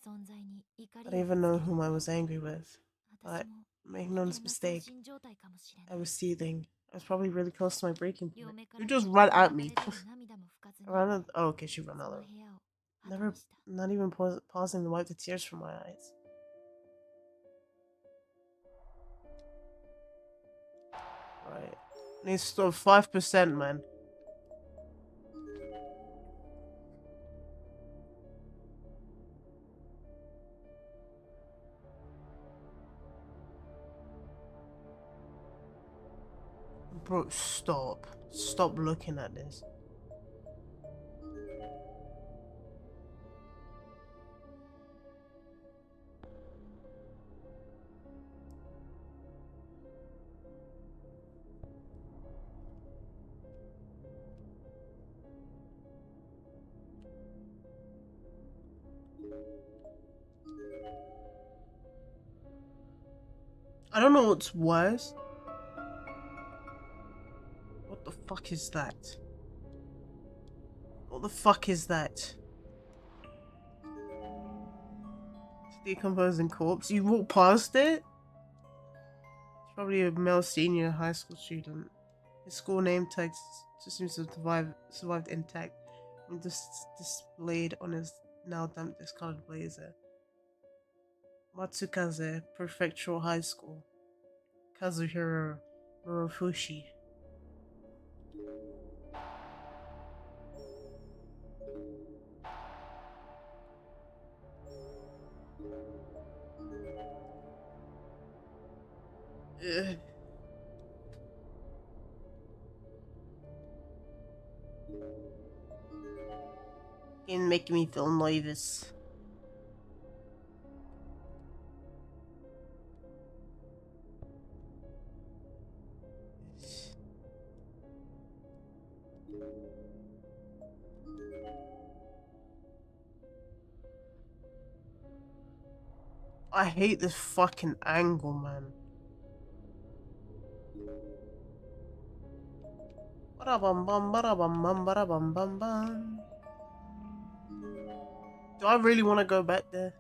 Speaker 1: don't even know whom I was angry with. But, making no mistake, I was seething. I was probably really close to my breaking point. You just run at me. Oh, okay, she ran out. Not even pausing to wipe the tears from my eyes. Right. Needs to 5%, man. Bro, stop. Stop looking at this. I don't know what's worse. What the fuck is that? What the fuck is that? Decomposing corpse? You walk past it? It's probably a male senior high school student. His school name tag just seems to have survived intact and displayed on his now damp discolored blazer. Matsukaze Prefectural High School. Kazuhiro Murafushi. Ugh. It's making me feel nervous. I hate this fucking angle, man. Do I really want to go back there?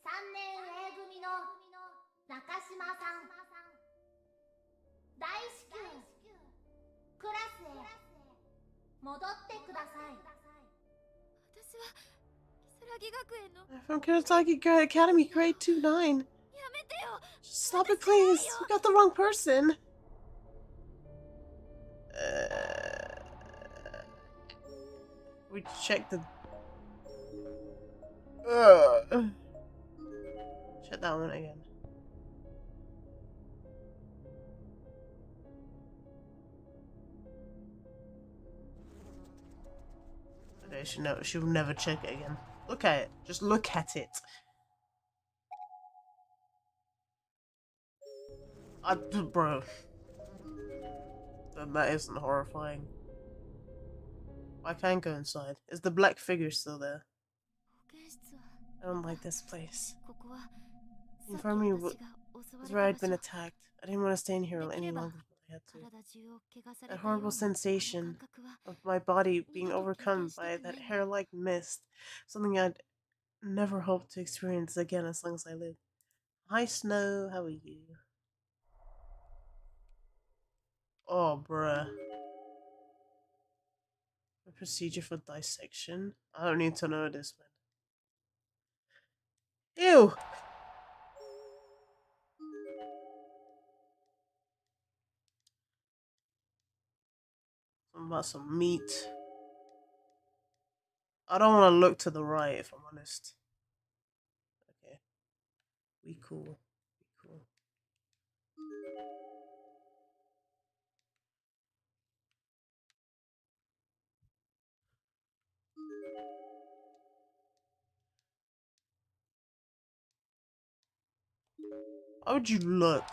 Speaker 2: 3年 A 組の中島さん、大至急クラスへ戻ってください。私は如月学園の
Speaker 1: From Kurosaki Academy, grade 2-9.
Speaker 2: やめてよ。
Speaker 1: Stop it, please. You got the wrong person. We checked the. Shut that one again. Okay, she'll never check it again. Look at it. Just look at it. Bro. That isn't horrifying. I can't go inside. Is the black figure still there? I don't like this place. Inform me was where I'd been attacked. I didn't want to stay in here any longer than I had to. That horrible sensation of my body being overcome by that hair-like mist. Something I'd never hope to experience again as long as I live. Hi, Snow. How are you? Oh, bruh. A procedure for dissection? I don't need to know this, man. Ew! Something about some meat. I don't want to look to the right, if I'm honest. Okay. We cool. We cool. How would you look?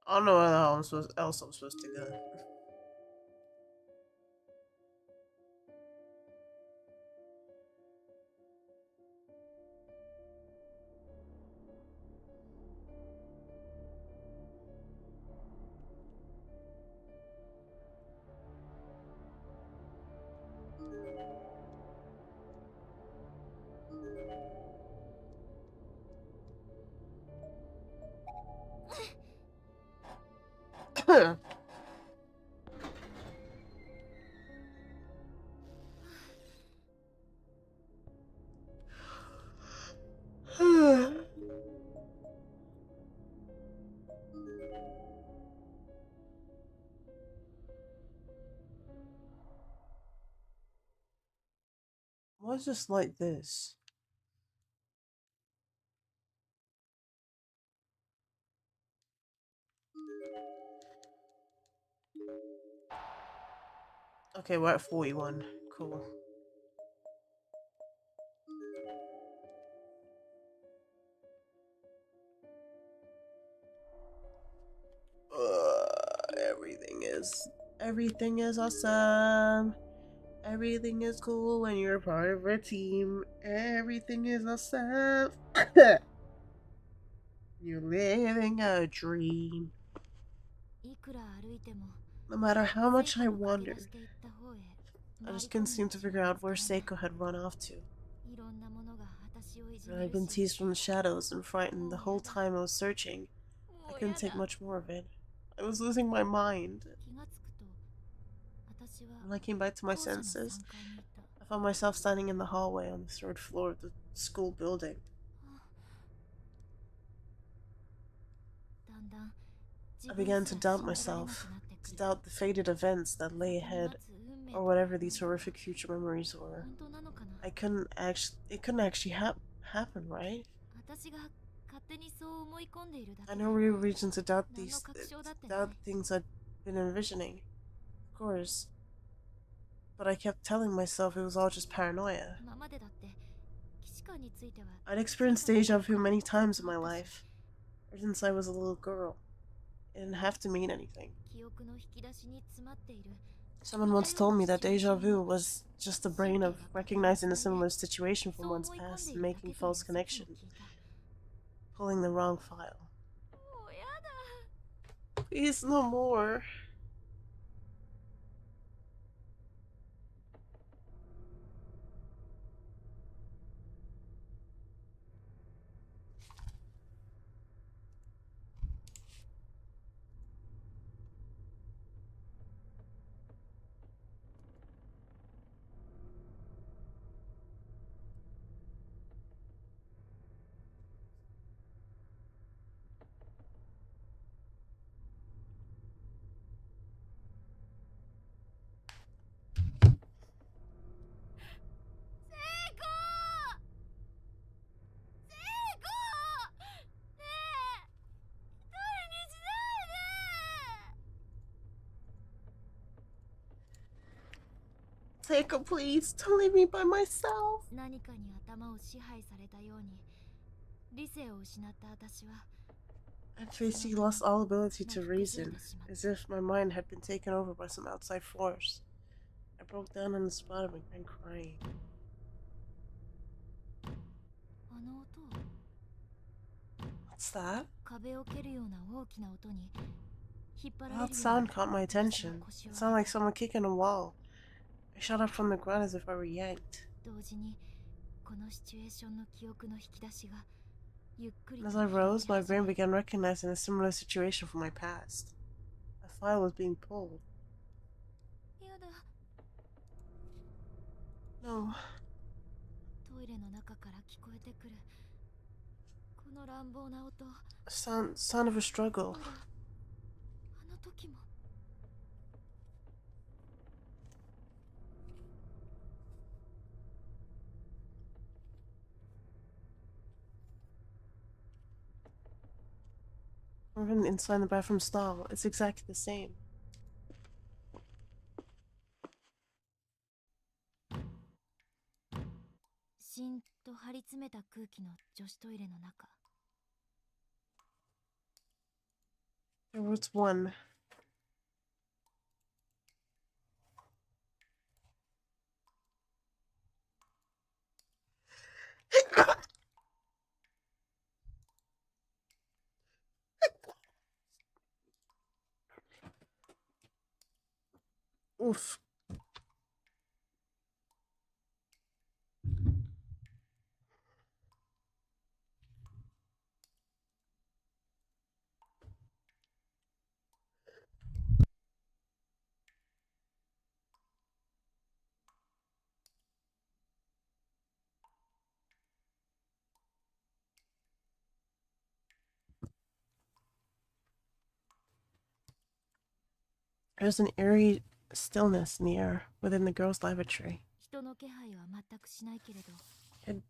Speaker 1: I don't know where else I'm supposed to go. Why is this like this? Okay, we're at 41. Cool. Everything is awesome. Everything is cool when you're part of a team. Everything is awesome. You're living a dream. No matter how much I wander, I just couldn't seem to figure out where Seiko had run off to. And I'd been teased from the shadows and frightened the whole time I was searching. I couldn't take much more of it. I was losing my mind. When I came back to my senses, I found myself standing in the hallway on the third floor of the school building. I began to doubt myself, to doubt the fated events that lay ahead, or whatever these horrific future memories were. It couldn't actually happen, right? I had no real reason to doubt the things I'd been envisioning, of course. But I kept telling myself it was all just paranoia. I'd experienced deja vu many times in my life, ever since I was a little girl. It didn't have to mean anything. Someone once told me that deja vu was just the brain of recognizing a similar situation from one's past and making false connections, pulling the wrong file. Please, no more. Seiko, please, don't leave me by myself.
Speaker 2: 何かに頭を支配されたように理性を失った私は
Speaker 1: At first, he lost all ability to reason, as if my mind had been taken over by some outside force. I broke down on the spot and began crying.
Speaker 2: あの音
Speaker 1: What's that?
Speaker 2: 壁を蹴るような大きな音に引っ張られ
Speaker 1: Loud
Speaker 2: るよう
Speaker 1: sound
Speaker 2: に
Speaker 1: caught my attention. It sounded like someone kicking a wall. I shot up from the ground as if I were yanked.
Speaker 2: 同時にこのシチュエーションの記憶の引き出しがゆっくり
Speaker 1: As
Speaker 2: と
Speaker 1: I
Speaker 2: 広
Speaker 1: rose,
Speaker 2: げ
Speaker 1: my
Speaker 2: 始
Speaker 1: brain
Speaker 2: め
Speaker 1: began recognizing a similar situation from my past. A file was being pulled.
Speaker 2: やだ
Speaker 1: No.
Speaker 2: トイレの中から聞こえてくるこの乱暴な音
Speaker 1: Sound of a struggle.
Speaker 2: あの時も
Speaker 1: Even inside the bathroom stall, it's exactly the same.
Speaker 2: しんと張り詰めた空気の女子トイレの中
Speaker 1: There was one. Oof. There's an eerie stillness in the air within the girls' lavatory.
Speaker 2: 人の気配は全くしないけれど
Speaker 1: It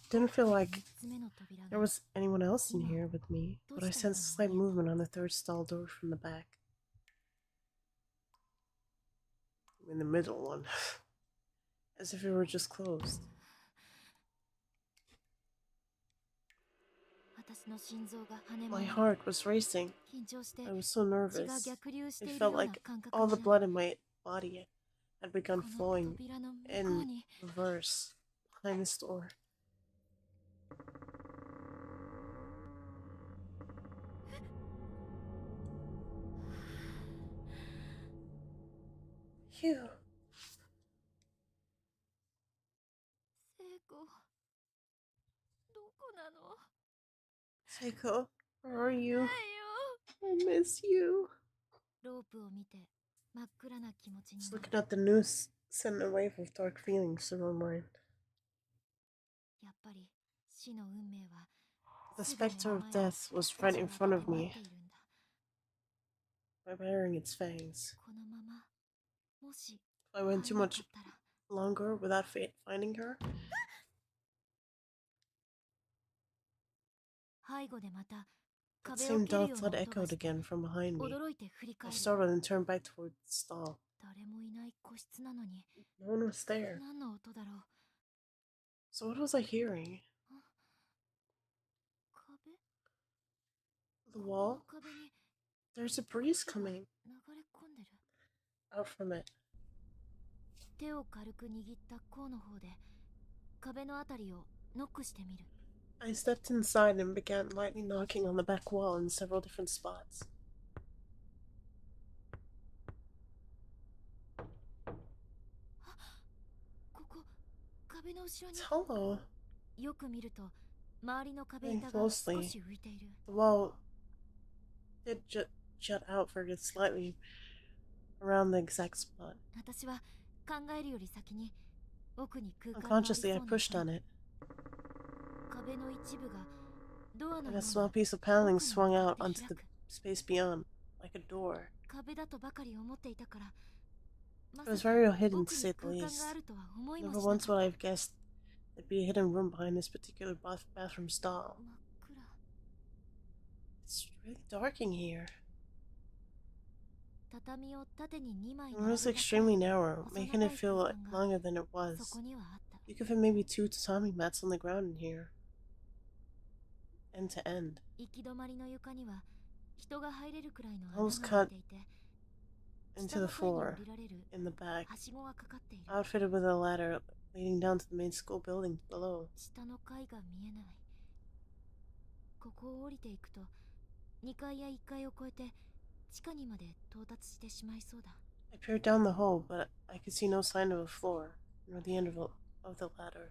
Speaker 1: didn't feel like
Speaker 2: 3つ目の扉
Speaker 1: there
Speaker 2: が
Speaker 1: was anyone else in here with me, but I sensed a slight movement on the third stall door from the back. In the middle one. As if it were just closed.
Speaker 2: 私の心臓が跳ね
Speaker 1: My
Speaker 2: 回る
Speaker 1: heart was racing.
Speaker 2: 緊張して
Speaker 1: I was so
Speaker 2: 血が
Speaker 1: nervous.
Speaker 2: 逆流して
Speaker 1: It
Speaker 2: いるよ
Speaker 1: felt
Speaker 2: うな
Speaker 1: like
Speaker 2: 感覚
Speaker 1: all
Speaker 2: に
Speaker 1: the
Speaker 2: なる
Speaker 1: blood in my body had begun
Speaker 2: この
Speaker 1: flowing
Speaker 2: 扉の向こう
Speaker 1: in
Speaker 2: に
Speaker 1: reverse behind this door. Phew.
Speaker 2: 聖子どこなの
Speaker 1: Seiko, where are you?
Speaker 2: ないよ
Speaker 1: I miss you.
Speaker 2: ロープを見て真っ暗な気持ちに
Speaker 1: Just
Speaker 2: なる
Speaker 1: looking at the news sent a wave of dark feelings through my mind.
Speaker 2: やっぱり死の運命は
Speaker 1: The
Speaker 2: すぐ目
Speaker 1: specter
Speaker 2: の
Speaker 1: of
Speaker 2: 前に
Speaker 1: death was right in front of
Speaker 2: 待
Speaker 1: me
Speaker 2: っているんだ
Speaker 1: by baring its fangs.
Speaker 2: このままもし
Speaker 1: If I went
Speaker 2: 会
Speaker 1: too
Speaker 2: えな
Speaker 1: much
Speaker 2: かったら
Speaker 1: longer without finding her,
Speaker 2: 背後でまた
Speaker 1: that
Speaker 2: 壁を
Speaker 1: same
Speaker 2: 蹴る
Speaker 1: dull
Speaker 2: ような
Speaker 1: thud
Speaker 2: 音が
Speaker 1: echoed
Speaker 2: して
Speaker 1: again from behind me.
Speaker 2: 驚いて振り
Speaker 1: I
Speaker 2: 返る
Speaker 1: startled and turned back toward the stall.
Speaker 2: 誰もいない個室なのに
Speaker 1: No one was there.
Speaker 2: 何の音だろう
Speaker 1: So what was I hearing?
Speaker 2: 壁
Speaker 1: The
Speaker 2: こ
Speaker 1: wall?
Speaker 2: の壁に
Speaker 1: There's a breeze
Speaker 2: 空気が
Speaker 1: coming
Speaker 2: 流れ込んでる
Speaker 1: out from it.
Speaker 2: 手を軽く握った甲の方で壁のあたりをノックしてみる。
Speaker 1: I stepped inside and began lightly knocking on the back wall in several different spots.
Speaker 2: ここ壁の後ろに
Speaker 1: It's hollow.
Speaker 2: よく見ると周りの壁
Speaker 1: Looking
Speaker 2: 板が少
Speaker 1: closely,
Speaker 2: し浮いている。
Speaker 1: the wall did jut out very slightly around the exact spot.
Speaker 2: 私は考えるより先に奥に空間がありそう
Speaker 1: Unconsciously, I
Speaker 2: な
Speaker 1: pushed on it,
Speaker 2: 壁の一部がドアの
Speaker 1: and
Speaker 2: よ
Speaker 1: a
Speaker 2: う
Speaker 1: small
Speaker 2: な
Speaker 1: piece of paneling
Speaker 2: 奥に
Speaker 1: swung
Speaker 2: 向か
Speaker 1: out
Speaker 2: って
Speaker 1: onto
Speaker 2: 開
Speaker 1: the
Speaker 2: く。
Speaker 1: space beyond, like a door.
Speaker 2: 壁だとばかり思っていたからま
Speaker 1: It was
Speaker 2: さか
Speaker 1: very hidden,
Speaker 2: 奥
Speaker 1: to
Speaker 2: に
Speaker 1: say the
Speaker 2: 空間が
Speaker 1: least.
Speaker 2: あるとは思いも
Speaker 1: Never
Speaker 2: しな
Speaker 1: once
Speaker 2: か
Speaker 1: would
Speaker 2: っ
Speaker 1: I have guessed there'd be a hidden room behind this particular bathroom
Speaker 2: た。
Speaker 1: stall.
Speaker 2: 真っ暗。
Speaker 1: It's really dark in here.
Speaker 2: 畳を縦に2枚
Speaker 1: The
Speaker 2: 並
Speaker 1: room
Speaker 2: べ
Speaker 1: was
Speaker 2: たくらい
Speaker 1: extremely narrow,
Speaker 2: 細
Speaker 1: making
Speaker 2: 長
Speaker 1: it
Speaker 2: い
Speaker 1: feel
Speaker 2: 空間が
Speaker 1: longer than it
Speaker 2: そ
Speaker 1: was.
Speaker 2: こにはあった。
Speaker 1: You could fit maybe 2 tatami mats on the ground in here, end to end.
Speaker 2: 行き止まりの床には人が入れるくらいの穴
Speaker 1: Holes
Speaker 2: が
Speaker 1: cut
Speaker 2: 開いていて
Speaker 1: into
Speaker 2: 下
Speaker 1: the
Speaker 2: の階に降
Speaker 1: floor
Speaker 2: りられる
Speaker 1: in the back,
Speaker 2: はしごがかかっている。
Speaker 1: outfitted with a ladder leading down to the main school building below.
Speaker 2: 下の階が見えない。ここを降りていくと2階や1階を越えて地下にまで到達してしまいそうだ。
Speaker 1: I peered down the hole, but I could see no sign of a floor, nor the end of the ladder.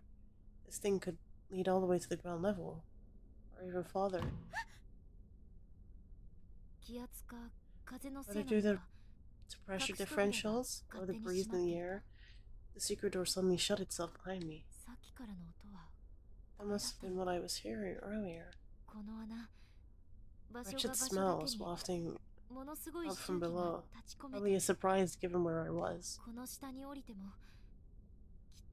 Speaker 1: This thing could lead all the way to the ground level, or even farther.
Speaker 2: 気圧か風のせ
Speaker 1: Whether
Speaker 2: いな
Speaker 1: due
Speaker 2: の
Speaker 1: to
Speaker 2: か
Speaker 1: pressure differentials or the breeze in the air, the secret door suddenly shut itself behind me.
Speaker 2: さっきからの音は
Speaker 1: That must have been what I was hearing earlier.
Speaker 2: この穴場所が
Speaker 1: Wretched
Speaker 2: 場所だけ
Speaker 1: smells
Speaker 2: に
Speaker 1: wafting
Speaker 2: ものすごい
Speaker 1: up
Speaker 2: 周
Speaker 1: from
Speaker 2: 期が
Speaker 1: below.
Speaker 2: 立ち込め
Speaker 1: Probably
Speaker 2: て
Speaker 1: a surprise given where I was.
Speaker 2: この下に降りても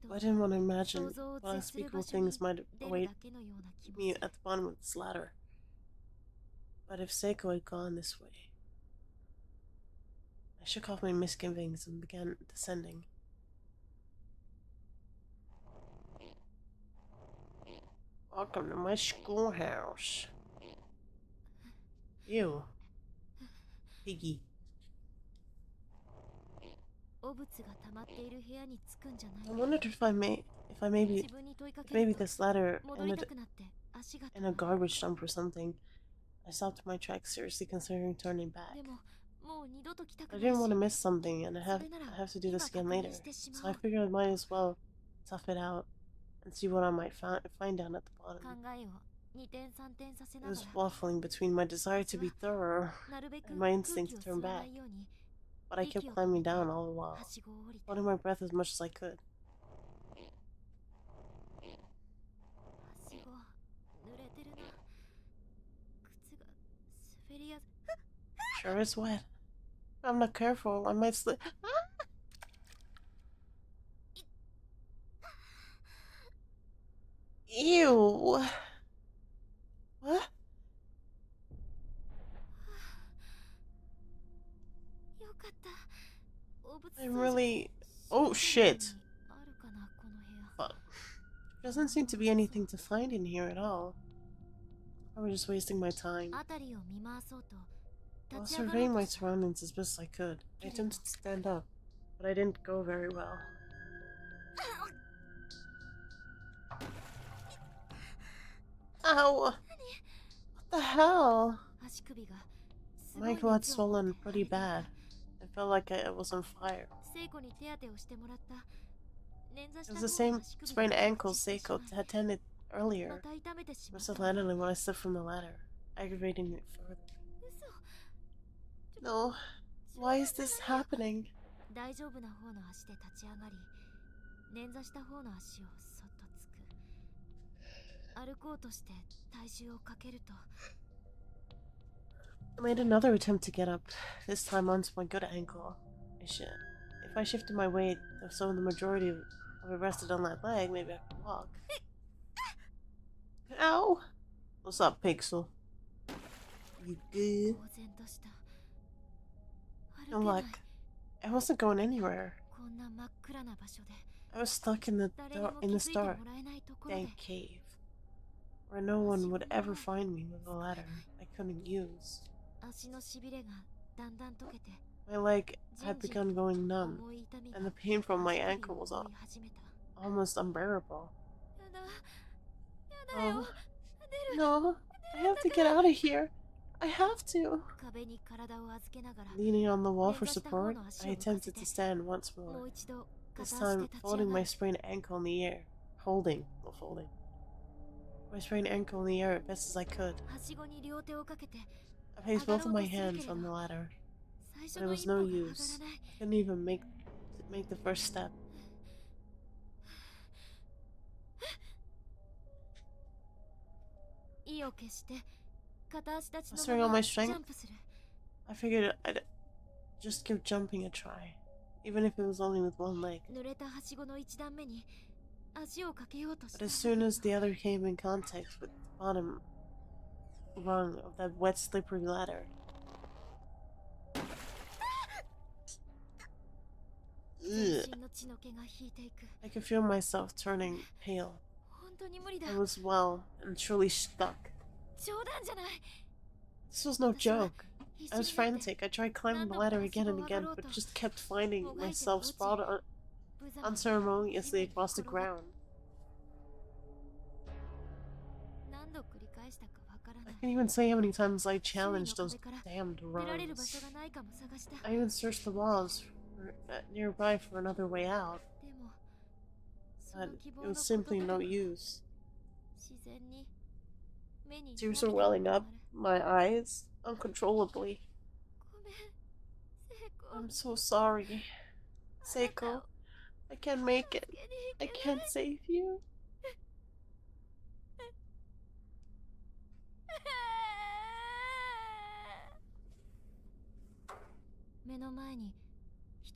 Speaker 2: きっ
Speaker 1: I
Speaker 2: と
Speaker 1: didn't want to imagine
Speaker 2: 想像を
Speaker 1: what
Speaker 2: 絶する
Speaker 1: unspeakable
Speaker 2: 場所に
Speaker 1: things might
Speaker 2: 出る
Speaker 1: await
Speaker 2: だけのような気も
Speaker 1: me
Speaker 2: する。
Speaker 1: at the bottom of this ladder. But if Seiko had gone this way, I shook off my misgivings and began descending. Welcome to my schoolhouse. Ew. Piggy.
Speaker 2: 汚物が溜まっている部屋に着くんじゃない
Speaker 1: I wondered if I maybe
Speaker 2: 自分に問いかけ
Speaker 1: maybe
Speaker 2: ると
Speaker 1: this ladder
Speaker 2: 戻り
Speaker 1: ended
Speaker 2: たくなって足が
Speaker 1: in a garbage dump or something. I stopped my tracks, seriously considering turning back.
Speaker 2: でももう二度と来たく
Speaker 1: I
Speaker 2: ない
Speaker 1: didn't
Speaker 2: し
Speaker 1: want to miss something, and I have to do this again later. So I figured I might as well tough it out and see what I might find down at the
Speaker 2: 考
Speaker 1: bottom.
Speaker 2: えを二転三転させ
Speaker 1: It
Speaker 2: なが
Speaker 1: was
Speaker 2: ら
Speaker 1: waffling between my desire to be thorough
Speaker 2: なるべく
Speaker 1: and my
Speaker 2: 空
Speaker 1: instinct
Speaker 2: 気
Speaker 1: to
Speaker 2: を吸
Speaker 1: turn
Speaker 2: わな
Speaker 1: back,
Speaker 2: いように
Speaker 1: but I
Speaker 2: 息
Speaker 1: kept
Speaker 2: を止め
Speaker 1: climbing
Speaker 2: て
Speaker 1: down all the
Speaker 2: は
Speaker 1: while,
Speaker 2: しごを降りた。
Speaker 1: holding my breath as much as I could.
Speaker 2: はしご濡れてるな。靴が滑りやす
Speaker 1: Sure is wet. If I'm not careful, I might slip. Ew. What?
Speaker 2: よかった。汚物
Speaker 1: I'm
Speaker 2: 掃除
Speaker 1: really. Oh shit.
Speaker 2: あるかなこの部屋。
Speaker 1: Fuck. There doesn't seem to be anything to find in here at all. I was just wasting my time.
Speaker 2: 辺りを見回そうと
Speaker 1: While
Speaker 2: 立ち上がろ
Speaker 1: surveying
Speaker 2: うと
Speaker 1: my
Speaker 2: した。
Speaker 1: surroundings as best I could, I attempted to stand up, but I didn't go very well. Ow! What the hell?
Speaker 2: 足首がすご
Speaker 1: My
Speaker 2: い
Speaker 1: ankle had
Speaker 2: 熱を持っ
Speaker 1: swollen
Speaker 2: て
Speaker 1: pretty
Speaker 2: 腫れていた。
Speaker 1: bad. I felt like I was on fire.
Speaker 2: 聖子に手当てをしてもらった捻挫し
Speaker 1: It
Speaker 2: た
Speaker 1: was the
Speaker 2: 方の
Speaker 1: same
Speaker 2: 足首
Speaker 1: sprained
Speaker 2: が
Speaker 1: ankle
Speaker 2: 復帰してし
Speaker 1: Seiko
Speaker 2: まい
Speaker 1: had tended
Speaker 2: ま
Speaker 1: earlier.
Speaker 2: た痛めてしまっ
Speaker 1: Must
Speaker 2: た
Speaker 1: have
Speaker 2: わ。
Speaker 1: landed when I slipped from the ladder, aggravating it further.
Speaker 2: 嘘。
Speaker 1: No. Why is this happening?
Speaker 2: 大丈夫な方の足で立ち上がり捻挫した方の足をそっとつく。歩こうとして体重をかけると
Speaker 1: I made another attempt to get up, this time onto my good ankle. If I shifted my weight, so the majority of it rested on that leg, maybe I could walk. Ow! What's up, Pixel? You good?
Speaker 2: 呆然とした。
Speaker 1: No
Speaker 2: 歩けない。
Speaker 1: luck. I wasn't going anywhere.
Speaker 2: こんな真っ暗な場所で
Speaker 1: I was stuck in the
Speaker 2: 誰にも気
Speaker 1: this
Speaker 2: づいて
Speaker 1: dark,
Speaker 2: もらえないところで
Speaker 1: dank cave, where no one would ever find me with a ladder I couldn't use.
Speaker 2: 足のしびれがだんだん溶けて
Speaker 1: My My leg had begun going numb, and the pain from my ankle was almost unbearable. Oh, no, I have to get out of here. I have to. Leaning on the wall for support, I attempted to stand once more, this time folding my sprained ankle in the air. Folding my sprained ankle in the air as best as I could. I placed both of my hands on the ladder, but it was no use. I couldn't even make the first step. Mustering all my strength, I figured I'd just give jumping a try, even if it was only with one leg. But as soon as the other came in contact with the bottom rung of that wet, slippery ladder, ugh, I could feel myself turning pale. I was well and truly stuck. This was no joke. I was frantic. I tried climbing the ladder again and again, but just kept finding myself sprawled unceremoniously across the ground. I can't even say how many times I challenged those damned rungs. I even searched the walls nearby for another way out, but it was simply no use. Tears were welling up my eyes uncontrollably. I'm so sorry, Seiko. I can't make it. I can't save you.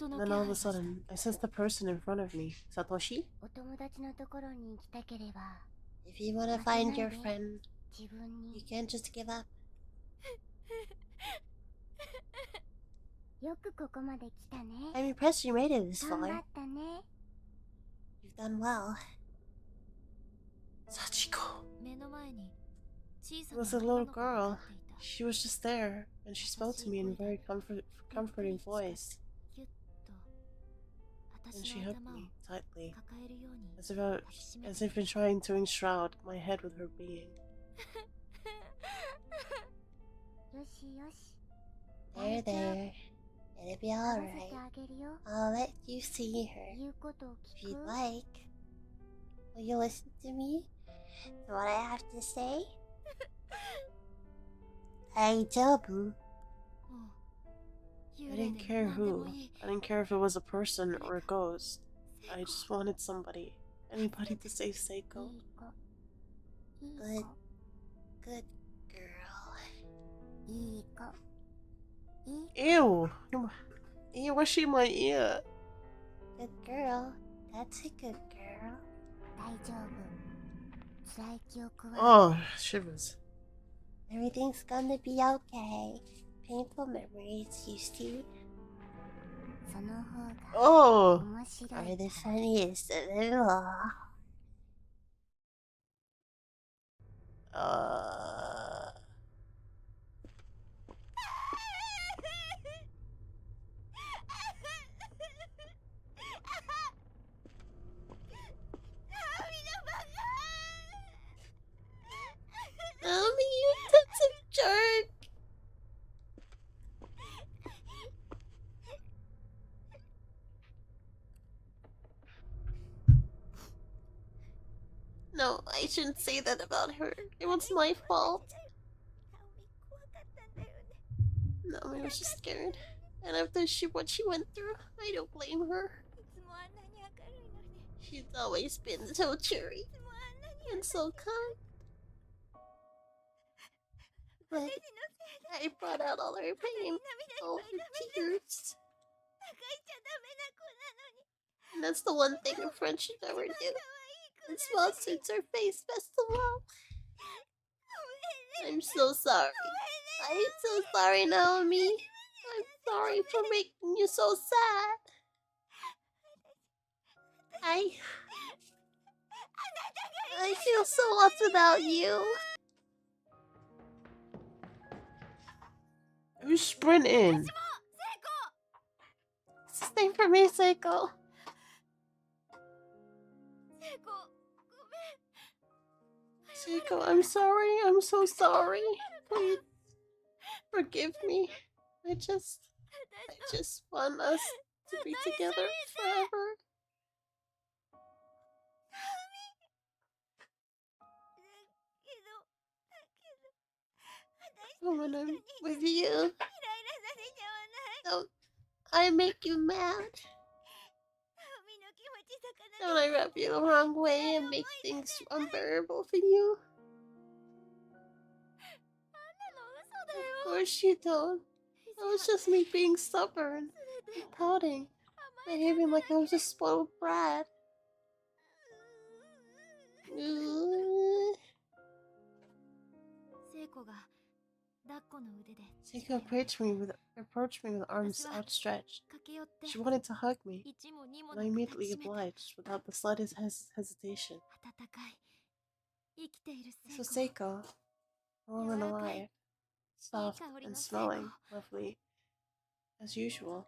Speaker 1: And then all of a sudden, I sensed the person in front of me. Satoshi? If you want to find your friend, you can't just give up. I'm impressed you made it this far. You've done well. Sachiko. It was a little girl. She was just there, and she spoke to me in a very comforting voice. And she hugged me tightly, as if in trying to enshroud my head with her being. There. It'll be alright. I'll let you see her if you'd like. Will you listen to me? To what I have to say? Daijoubu. I didn't care who. I didn't care if it was a person or a ghost. I just wanted somebody. Anybody to save Seiko. Good girl. Ew! You're washing my ear. Good girl. That's a good girl. Oh, shivers. Everything's gonna be okay. Painful memories, you see. Oh! Are the funniest of them all. Mommy, you intensive jerk! No, I shouldn't say that about her. It was my fault. Nami was just scared. And after what she went through, I don't blame her. She's always been so cheery and so kind. But I brought out all her pain, all her tears. And that's the one thing a friend should never do. And small suits her face best of all. I'm so sorry. I'm so sorry, Naomi. I'm sorry for making you so sad. I feel so lost without you. Who's sprinting? the same for me, Seiko. Seiko, I'm sorry. I'm so sorry. Please forgive me. I just want us to be together forever. Oh, when I'm with you, don't I make you mad? Don't I rub you the wrong way and make things unbearable for you? Of course you don't. That was just me being stubborn and pouting, behaving like I was a spoiled brat. Seiko approached me with arms outstretched. She wanted to hug me, and I immediately obliged without the slightest hesitation. So Seiko, warm and alive, soft and smelling lovely as usual.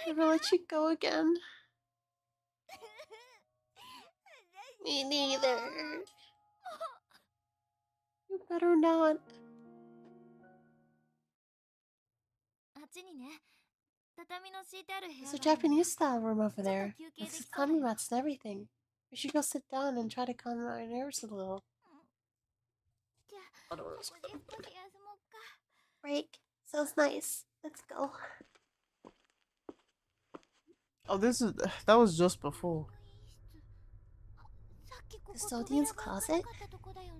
Speaker 1: I'll never let you go again. Me neither. You better not. There's a Japanese style room over there. With tatami mats and everything. We should go sit down and try to calm our nerves a little. Break. Sounds nice. Let's go. Oh, that was just before. Custodian's closet?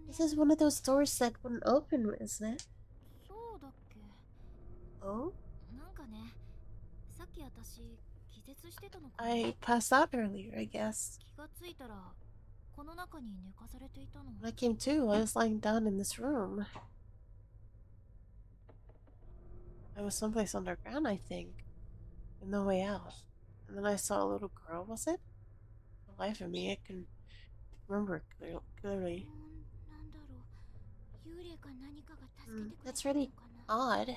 Speaker 1: This is one of those doors that wouldn't open, isn't it? Oh? I passed out earlier, I guess. When I came to, I was lying down in this room. I was someplace underground, I think. And no way out. And then I saw a little girl, was it? The life of me, I can remember it clearly. That's really odd.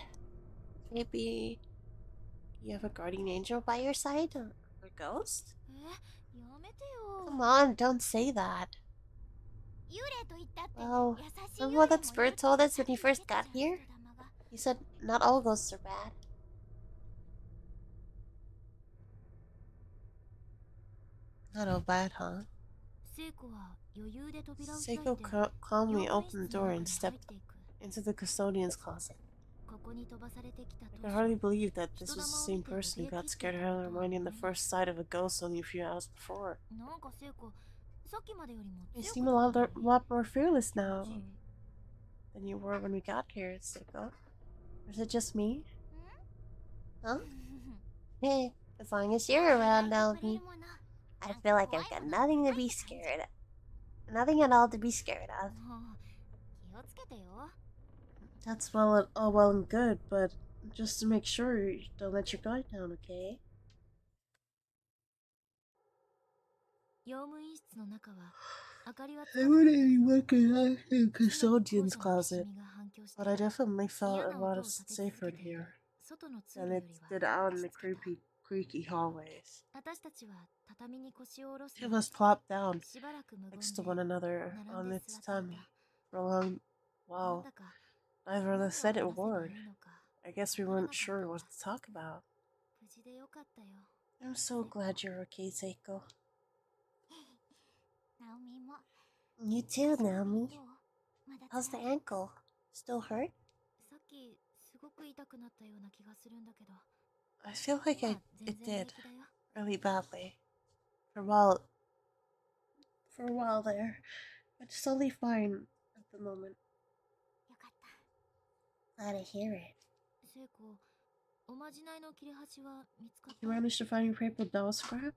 Speaker 1: Maybe you have a guardian angel by your side? Or a ghost? Come on, don't say that. Well, remember what that spirit told us when you first got here? He said not all ghosts are bad. Not all bad, huh? Seiko calmly opened the door and stepped into the custodian's closet. I could hardly believe that this was the same person who got scared out of her mind in the first sight of a ghost only a few hours before. You seem a lot more fearless now than you were when we got here, Seiko. Or is it just me? Huh? Hey, as long as you're around, Naomi, I feel like I've got nothing to be scared of. Nothing at all to be scared of. That's all well and good, but just to make sure you don't let your guard down, okay? I wouldn't even recognize the custodian's closet, but I definitely felt a lot safer in here than it did out in the creaky hallways. Two of us plopped down next to one another on its tummy for a long while. Neither of us said a word. I guess we weren't sure what to talk about. I'm so glad you're okay, Seiko. You too, Naomi. How's the ankle? Still hurt? I feel like it did. Really badly. For a while there. But it's totally fine at the moment. Glad to hear it. You managed to find your paper doll scrap?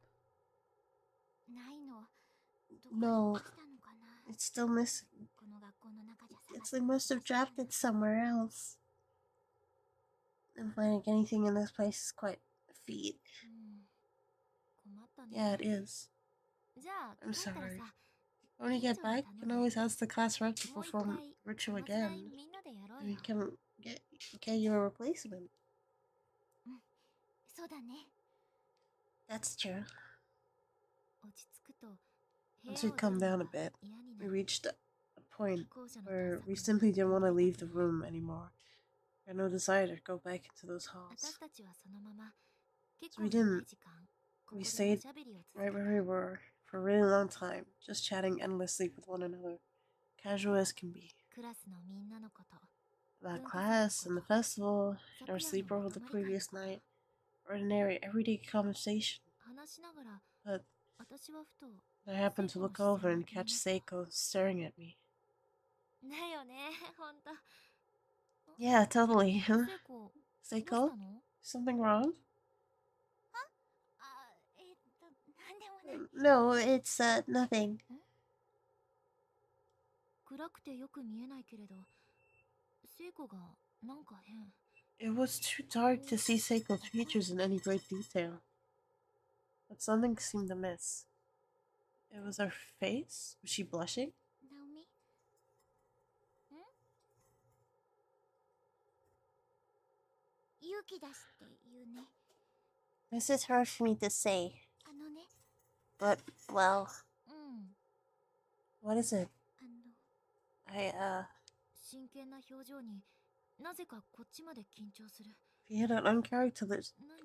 Speaker 1: No. It's still missing. They must have dropped it somewhere else. And finding anything in this place is quite a feat. Yeah, it is. I'm sorry. When we get back, you can always ask the class rep to perform ritual again. We can get you a replacement.
Speaker 2: そうだね。
Speaker 1: That's true.
Speaker 2: 落ち着くと部
Speaker 1: Once
Speaker 2: 屋
Speaker 1: we
Speaker 2: を出
Speaker 1: come
Speaker 2: る
Speaker 1: down
Speaker 2: の
Speaker 1: a
Speaker 2: が
Speaker 1: bit,
Speaker 2: 嫌にな
Speaker 1: we
Speaker 2: る。
Speaker 1: reached a point
Speaker 2: 校舎の
Speaker 1: where
Speaker 2: 探
Speaker 1: we
Speaker 2: 索に
Speaker 1: simply didn't want to
Speaker 2: 出た
Speaker 1: leave the
Speaker 2: くて
Speaker 1: room anymore. We had no desire to go back into those
Speaker 2: 私
Speaker 1: halls.
Speaker 2: たちはそのまま結
Speaker 1: So we
Speaker 2: 構長
Speaker 1: didn't.
Speaker 2: い時間こ
Speaker 1: We
Speaker 2: こでお
Speaker 1: stayed
Speaker 2: しゃべりを続
Speaker 1: right
Speaker 2: け
Speaker 1: where we
Speaker 2: た。
Speaker 1: were for a really long time, just chatting endlessly with one another, casual as can be.
Speaker 2: クラスのみんなのこと、
Speaker 1: About
Speaker 2: 文化祭の
Speaker 1: class
Speaker 2: こ
Speaker 1: and the
Speaker 2: と、
Speaker 1: festival, and our
Speaker 2: 昨夜の
Speaker 1: sleepover
Speaker 2: ま
Speaker 1: the
Speaker 2: とまり会の
Speaker 1: previous
Speaker 2: こと
Speaker 1: night. Ordinary, everyday conversation.
Speaker 2: 話しながら
Speaker 1: But
Speaker 2: 私はふと
Speaker 1: I happened to
Speaker 2: 聖子の
Speaker 1: look
Speaker 2: 視線
Speaker 1: over
Speaker 2: を
Speaker 1: and
Speaker 2: 見
Speaker 1: catch
Speaker 2: ました。
Speaker 1: Seiko staring at me.
Speaker 2: だよね、ほんと。
Speaker 1: Yeah, totally.
Speaker 2: 聖子、どうし
Speaker 1: Seiko?
Speaker 2: たの？
Speaker 1: Something wrong?
Speaker 2: あ、なんでもない。
Speaker 1: No, it's, nothing.
Speaker 2: 暗くてよく見えないけれど、聖子がなんか変。
Speaker 1: It was too dark to see Seiko's features in any great detail. But something seemed amiss. It was her face? Was she blushing?
Speaker 2: ナオミ？勇気出して言うね。
Speaker 1: This is hard for me to say.
Speaker 2: あのね、
Speaker 1: But, well,
Speaker 2: うん。
Speaker 1: what is it?
Speaker 2: あの、
Speaker 1: I,
Speaker 2: 真剣な表情になぜかこっちまで緊張する。
Speaker 1: she had an
Speaker 2: 何？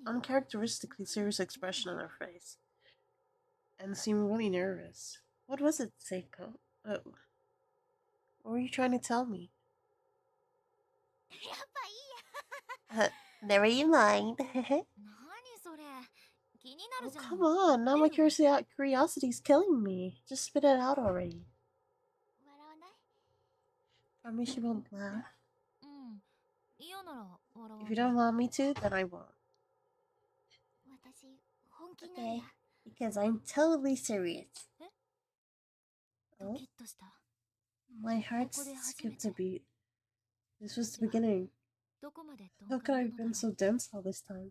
Speaker 1: uncharacteristically serious expression on her face. And seemed really nervous. What was it, Seiko? What were you trying to tell me?
Speaker 2: やっぱいいや。
Speaker 1: Never you mind.
Speaker 2: 何それ、気にな
Speaker 1: Oh,
Speaker 2: るじゃん。
Speaker 1: come on. Now my curiosity's killing me. Just spit it out already.
Speaker 2: 笑わない？
Speaker 1: Promise you won't laugh.
Speaker 2: うん。嫌なら笑わ
Speaker 1: If you
Speaker 2: ない。
Speaker 1: don't want me to, then I won't.
Speaker 2: 私、本気なんだ。
Speaker 1: Because I'm totally serious.
Speaker 2: ド
Speaker 1: Oh?
Speaker 2: キッとした。
Speaker 1: My heart skipped a beat. This was the beginning.
Speaker 2: どこまで
Speaker 1: How
Speaker 2: 鈍
Speaker 1: could I
Speaker 2: 感
Speaker 1: have
Speaker 2: なの
Speaker 1: been
Speaker 2: だ
Speaker 1: so
Speaker 2: ろう。
Speaker 1: dense all this time?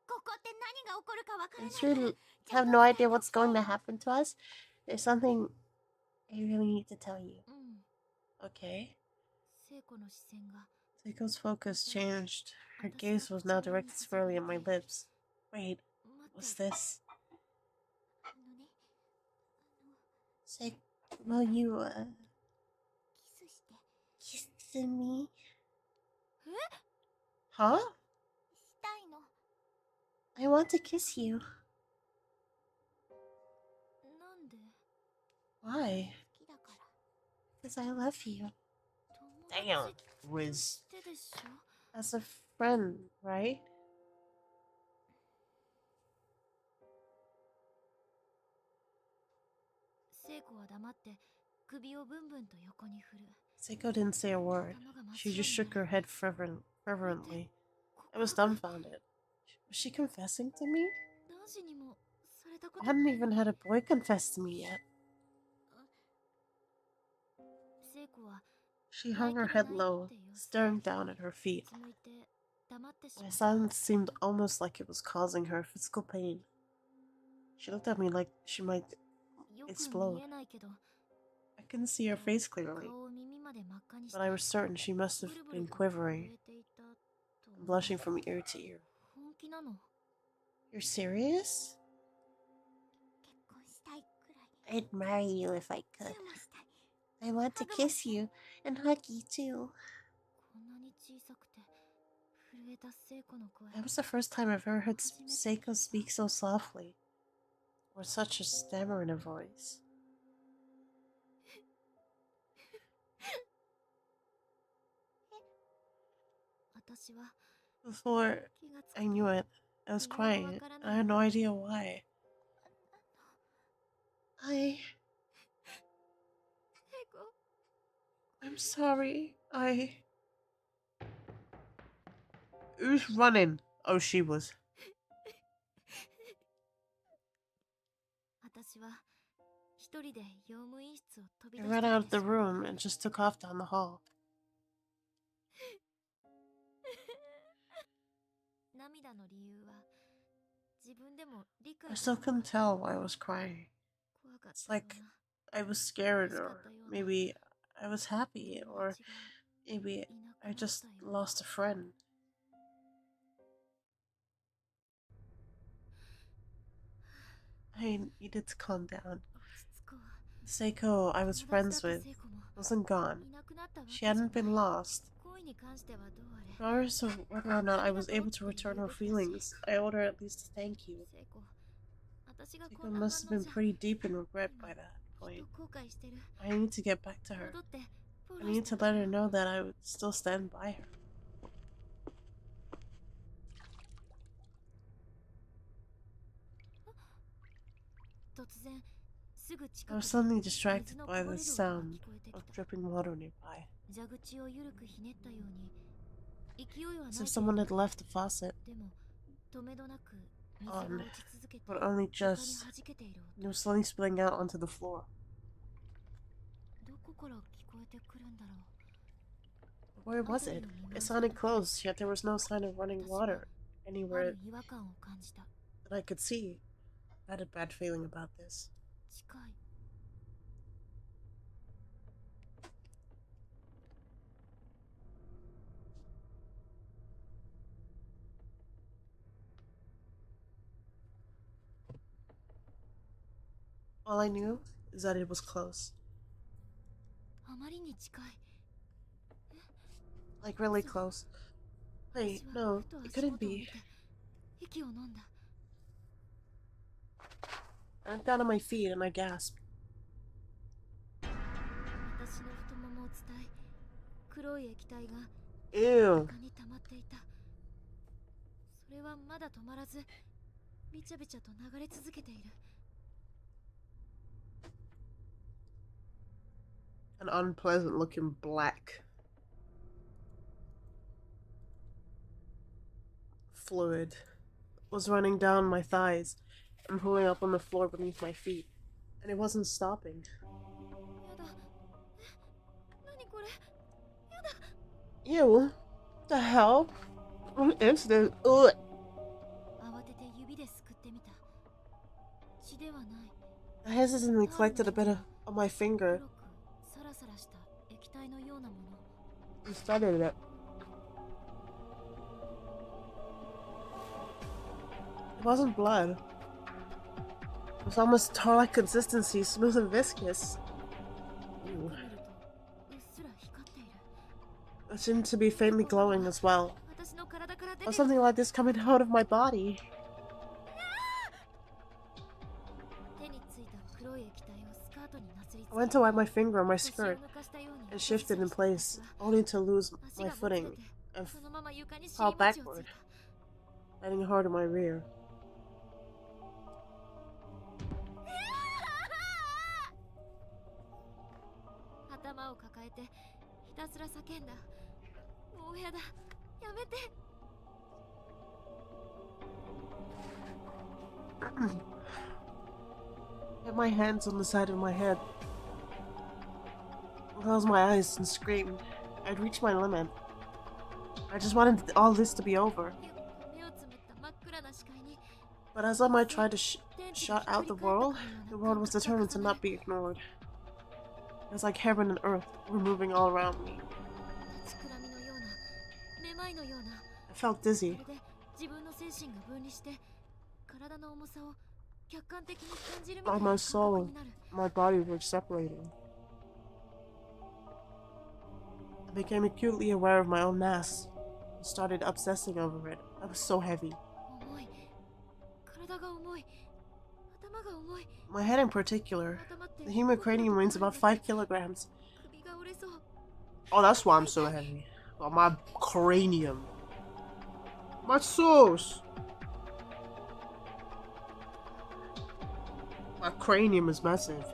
Speaker 2: ここって何が起こるかわからない
Speaker 1: I
Speaker 2: から。
Speaker 1: truly
Speaker 2: ちゃ
Speaker 1: have
Speaker 2: んと
Speaker 1: no
Speaker 2: 伝え
Speaker 1: idea
Speaker 2: てお
Speaker 1: what's
Speaker 2: きたい
Speaker 1: going to
Speaker 2: の。
Speaker 1: happen to us. There's something I really need to tell you.
Speaker 2: うん。
Speaker 1: Okay?
Speaker 2: 聖子の視線が
Speaker 1: Seiko's focus changed. Her gaze was now directed squarely at my lips. Wait,
Speaker 2: 待
Speaker 1: what's
Speaker 2: って。
Speaker 1: this?
Speaker 2: あのね、
Speaker 1: Seiko, will you,
Speaker 2: キスして。
Speaker 1: kiss me?
Speaker 2: え？
Speaker 1: Huh?
Speaker 2: したいの。
Speaker 1: I want to kiss you.
Speaker 2: なんで？
Speaker 1: Why?
Speaker 2: 好きだから。
Speaker 1: Because I love you.
Speaker 2: 友
Speaker 1: Damn.
Speaker 2: 達
Speaker 1: Was
Speaker 2: ってでしょ？
Speaker 1: as a friend, right?
Speaker 2: 聖子は黙って首をブンブンと横に振る。
Speaker 1: Seiko didn't say a word.
Speaker 2: 頭が真っ
Speaker 1: She
Speaker 2: 白
Speaker 1: just
Speaker 2: に
Speaker 1: shook
Speaker 2: な
Speaker 1: her
Speaker 2: る。
Speaker 1: head fervently.
Speaker 2: こ
Speaker 1: I was
Speaker 2: こ
Speaker 1: dumbfounded. Was she confessing to me?
Speaker 2: 男子にもされたこ
Speaker 1: I
Speaker 2: と
Speaker 1: hadn't
Speaker 2: ないの。
Speaker 1: even had a boy confess to me yet.
Speaker 2: 聖子は
Speaker 1: She hung her head low, staring down at her feet.
Speaker 2: うつむいて黙ってしま
Speaker 1: My
Speaker 2: った。
Speaker 1: silence seemed almost like it was causing her physical pain. She looked at me like she might
Speaker 2: よく
Speaker 1: explode.
Speaker 2: 見えないけど、
Speaker 1: I couldn't see her face clearly,
Speaker 2: 顔を耳まで真っ赤にして
Speaker 1: but I was certain she must
Speaker 2: ブ
Speaker 1: have
Speaker 2: ルブル
Speaker 1: been
Speaker 2: と震
Speaker 1: quivering
Speaker 2: えていたと。
Speaker 1: and blushing from ear to ear.
Speaker 2: 本気なの？
Speaker 1: You're serious?
Speaker 2: 結婚したいくらい。
Speaker 1: I'd marry you if I
Speaker 2: チュ
Speaker 1: could.
Speaker 2: ーもしたい。
Speaker 1: I want to kiss you and hug you too.
Speaker 2: こんなに小さくて震えた聖子の声。
Speaker 1: That was the first time I've ever heard Seiko speak so softly, or such a stammer in her voice.
Speaker 2: 私は
Speaker 1: Before
Speaker 2: 気がつく
Speaker 1: I knew it, I was crying, and I had no idea why.
Speaker 2: Seiko.
Speaker 1: I'm sorry. Who's running? Oh, she was.
Speaker 2: 私は一人で用務員室を飛び
Speaker 1: I
Speaker 2: 出し
Speaker 1: ran
Speaker 2: た
Speaker 1: out
Speaker 2: の
Speaker 1: of
Speaker 2: で
Speaker 1: the
Speaker 2: しょう。
Speaker 1: room and just took off down the hall.
Speaker 2: 涙の理由は自分でも理解
Speaker 1: I
Speaker 2: で
Speaker 1: still
Speaker 2: きなか
Speaker 1: couldn't
Speaker 2: った。
Speaker 1: tell why I was crying.
Speaker 2: 怖かっ
Speaker 1: It's
Speaker 2: たよ
Speaker 1: like
Speaker 2: うな、
Speaker 1: I was scared,
Speaker 2: 嬉しか
Speaker 1: or
Speaker 2: ったような、
Speaker 1: maybe I was happy,
Speaker 2: 気持
Speaker 1: or
Speaker 2: ちが
Speaker 1: Maybe I just lost a friend. I needed to calm down. Seiko I was friends with wasn't gone. She hadn't been lost. Regardless of whether or not I was able to return her feelings, I owed her at least a thank you. Seiko must have been pretty deep in regret by that point. I need to get back to her. I need to let her know that I would still stand by her. I was suddenly distracted by the sound of dripping water nearby, as if someone had left the faucet on, but only just. It was slowly spilling out onto the floor. Where was it? It sounded close, yet there was no sign of running water anywhere that I could see. I had a bad feeling about this. All I knew is that it was close. Like really close. Wait, no, it couldn't be. I went down on my feet and I gasped. Ew. An unpleasant looking black fluid was running down my thighs and pulling up on the floor beneath my feet, and it wasn't stopping. Ew. What the hell? What is this? Ugh. I hesitantly collected a bit on my finger and studied it. It wasn't blood. It was almost tar-like consistency, smooth and viscous. Ew. It seemed to be faintly glowing as well. Or something like this coming out of my body. I went to wipe my finger on my skirt and shifted in place, only to lose my footing and fall backward, landing hard on my rear. I had my hands on the side of my head. I closed my eyes and screamed. I'd reached my limit. I just wanted all this to be over. But as I might try to shut out the world was determined to not be ignored. It was like heaven and earth were moving all around me. I felt dizzy. Like my soul and my body were separating. I became acutely aware of my own mass and started obsessing over it. I was so heavy. My head in particular. The human cranium weighs about 5 kilograms. Oh, that's why I'm so heavy. Well, my cranium. My sauce. My cranium is massive.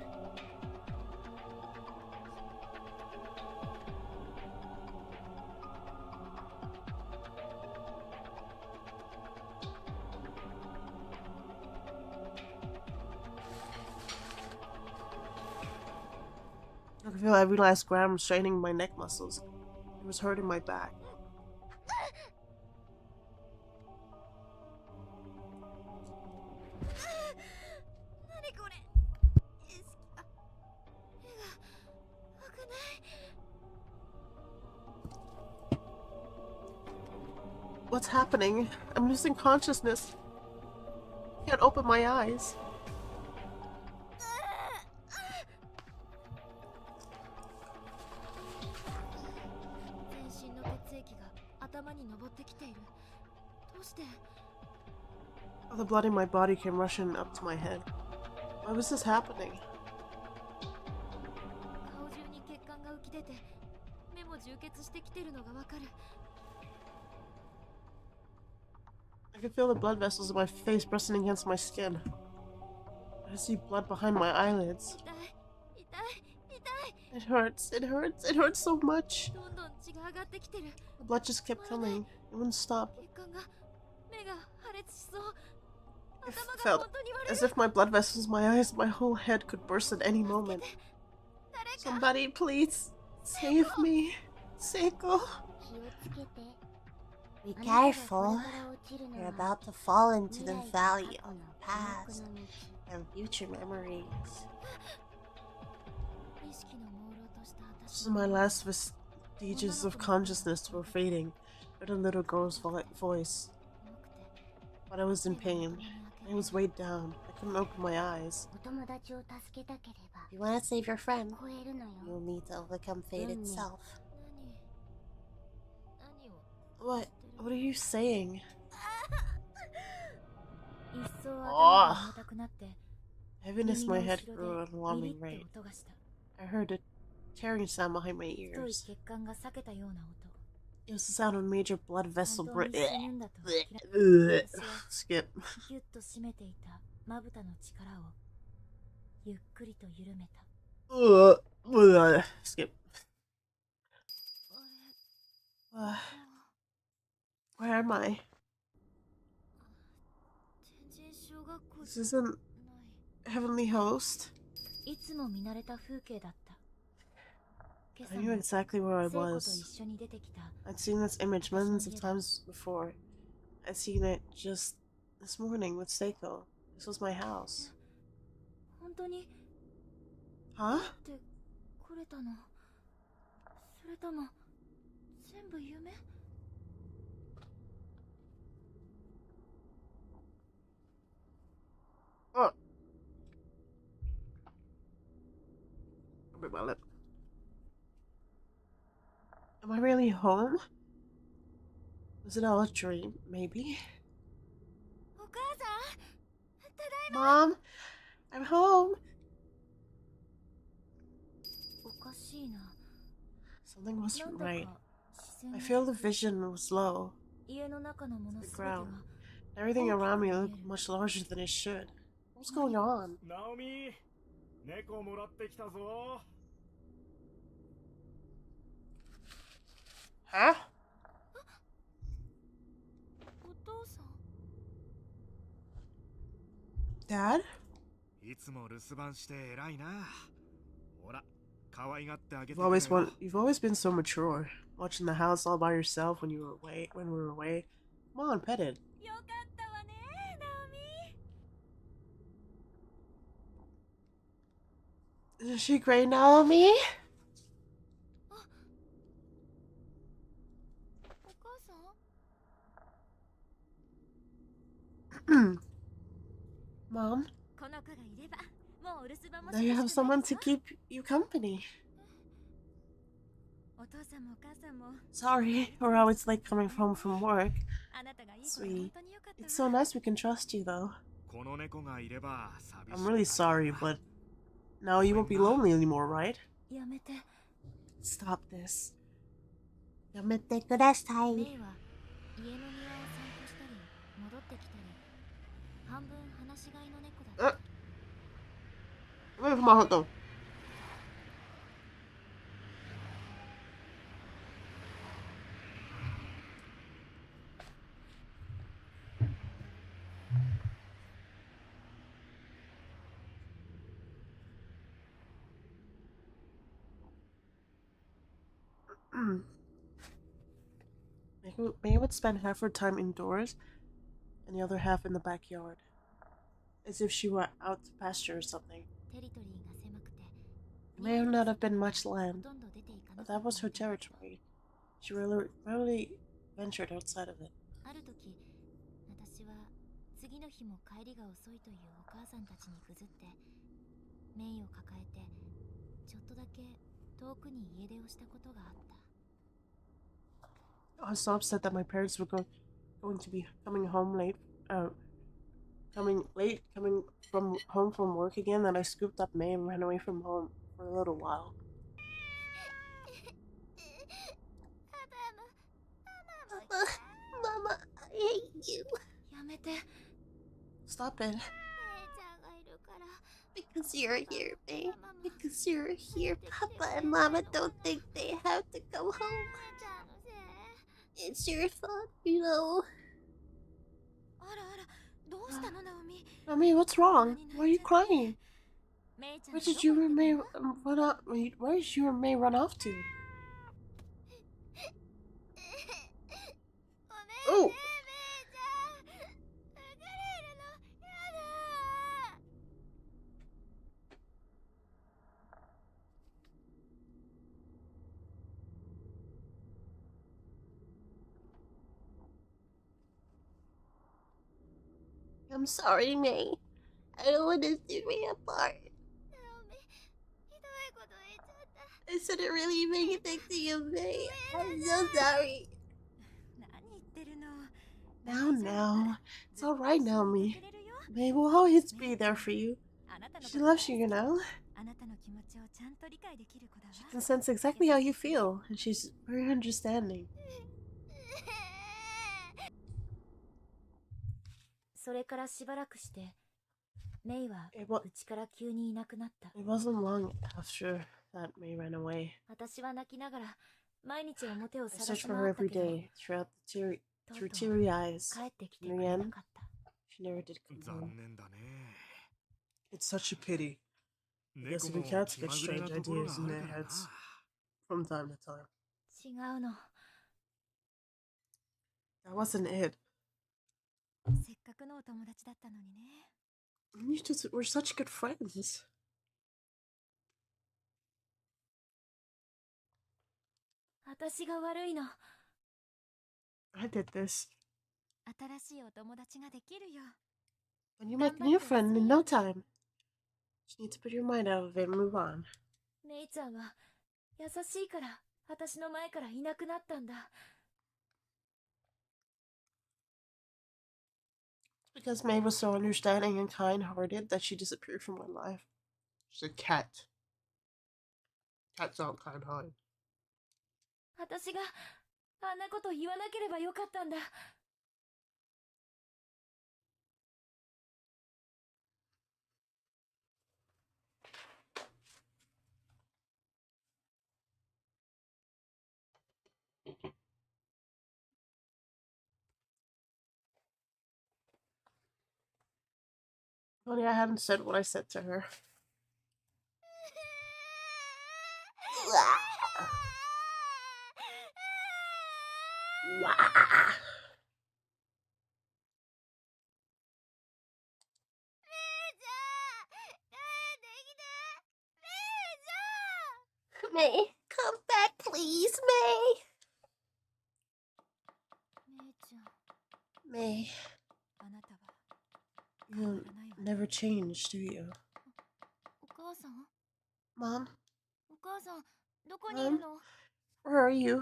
Speaker 1: I could feel every last gram straining my neck muscles. It was hurting my back. What's happening? I'm losing consciousness. I can't open my eyes. Oh, the blood in my body came rushing up to my head. Why was this happening? I can feel the blood vessels in my face pressing against my skin. I see blood behind my eyelids. It hurts, it hurts, it hurts so much. The blood just kept coming. It wouldn't stop. It felt as if my blood vessels, my eyes, my whole head could burst at any moment. Somebody, please, save me. Seiko.
Speaker 3: Be careful. You're about to fall into the valley of the past and future memories.
Speaker 1: This is my last vestiges of consciousness were fading. I heard a little girl's voice. But I was in pain. I was weighed down. I couldn't open my eyes.
Speaker 3: If you want to save your friend, you'll need to overcome fate itself.
Speaker 1: What? What are you saying?
Speaker 3: Oh.
Speaker 1: Heaviness in my head grew at an alarming rate. I heard a tearing sound behind my ears. It was the sound of a major blood vessel skip. Skip. Where am I? This isn't Heavenly Host. I knew exactly where I was. I'd seen this image millions of times before. I'd seen it just this morning with Seiko. This was my house. Huh? Oh. I bit my lip. Am I really home? Was it all a dream? Maybe? Mom? I'm home! Something wasn't right. I feel the vision was low. The ground. Everything around me looked much larger than it should. What's going on?
Speaker 4: Naomi, 猫もらってきたぞ。
Speaker 1: Huh? Dad?
Speaker 4: いつも留守番して偉いな。ほら、可愛がってあげて。
Speaker 1: You've always been so mature, watching the house all by yourself when we were away. Come on, pet it. Isn't she great, Naomi? Mom? Now you have someone to keep you company. Sorry, we're always late coming home from work. Sweet. It's so nice we can trust you, though. I'm really sorry, but now you won't be lonely anymore, right? Stop this.
Speaker 3: やめてください。
Speaker 1: Where's my hot dog? May would spend half her time indoors and the other half in the backyard, as if she were out to pasture or something. It may not have been much land, but that was her territory. She rarely ventured outside of it.
Speaker 2: ある時、私は次の日も帰りが遅いというお母さんたちにぐずって、メイを抱えてちょっとだけ遠くに家出をしたことがあった。
Speaker 1: I was so upset that my parents were going to be coming home late. Coming from home from work again, that I scooped up May and ran away from home for a little while.
Speaker 3: Mama, Mama, I hate you.
Speaker 2: やめて。
Speaker 1: Stop it.
Speaker 2: 姉ちゃんがいるから。
Speaker 3: Because you're here, May. Because you're here, Papa and Mama don't think they have to come home.
Speaker 2: 姉ちゃんのせい。
Speaker 3: It's your fault, you know.
Speaker 2: あらあら、どうしたのナオミ。
Speaker 1: Nami, what's wrong? Why are you crying?
Speaker 2: メイちゃん
Speaker 1: Where
Speaker 2: ど
Speaker 1: did
Speaker 2: こ
Speaker 1: you
Speaker 2: 行っ
Speaker 1: and
Speaker 2: て
Speaker 1: May
Speaker 2: たの？
Speaker 1: run off? Where did you and May run off to?
Speaker 2: ごめん
Speaker 1: Oh!
Speaker 2: ね、メイちゃん。別れるのやだ。
Speaker 3: I'm sorry, May. I don't want to tear me apart.
Speaker 2: ナオミ、ひどいこと言っちゃった。
Speaker 3: I shouldn't really mean anything to you, May. I'm so sorry.
Speaker 2: 何言ってるの。
Speaker 1: Now. It's alright, Naomi. May will always be there for you. She loves you, you know.
Speaker 2: あなたの気持ちをちゃんと理解できる子だわ。
Speaker 1: She can sense exactly how you feel, and she's very understanding.
Speaker 2: それからしばらくして、メイは
Speaker 1: It wa-
Speaker 2: うちから急にいなくなった。
Speaker 1: It wasn't long after that May ran away.
Speaker 2: 私は泣きながら毎日表を
Speaker 1: I
Speaker 2: 探
Speaker 1: searched
Speaker 2: し
Speaker 1: for
Speaker 2: 回
Speaker 1: her
Speaker 2: った
Speaker 1: every
Speaker 2: けど、
Speaker 1: day through
Speaker 2: とうとう
Speaker 1: teary eyes.
Speaker 2: 帰ってきて
Speaker 1: In
Speaker 2: く
Speaker 1: the
Speaker 2: れな
Speaker 1: end,
Speaker 2: かった。
Speaker 1: she never did come
Speaker 4: 残
Speaker 1: home.
Speaker 4: 念だね。
Speaker 1: It's such a pity. I guess
Speaker 4: 猫
Speaker 1: even
Speaker 4: も
Speaker 1: cats
Speaker 4: 気
Speaker 1: get
Speaker 4: まぐれ
Speaker 1: strange
Speaker 4: なところ
Speaker 1: ideas
Speaker 4: が
Speaker 1: in
Speaker 4: ある
Speaker 1: their
Speaker 4: からな。
Speaker 1: heads from time to time.
Speaker 2: 違うの。
Speaker 1: That wasn't it.
Speaker 2: せっかくのお友達だったのにね。
Speaker 1: You just were such good friends.
Speaker 2: 私が悪いの。
Speaker 1: I did this.
Speaker 2: 新しいお友達ができるよ。
Speaker 1: And you make a new friend in no time. You need to put your mind out of it and move on.
Speaker 2: メイちゃんは優しいから私の前からいなくなったんだ。
Speaker 1: It's because May was so understanding and kind-hearted that she disappeared from my life. She's a cat. Cats aren't kind-hearted.
Speaker 2: 私があんなこと言わなければよかったんだ。
Speaker 1: Only I hadn't said what I said to her. Wah.
Speaker 3: May, come back, please, May.
Speaker 2: メイちゃん、
Speaker 1: May,
Speaker 2: あなたは
Speaker 1: you never change, do you?
Speaker 2: お母さん？
Speaker 1: Mom?
Speaker 2: お母さん、どこにいるの？
Speaker 1: Where are you?
Speaker 2: いない。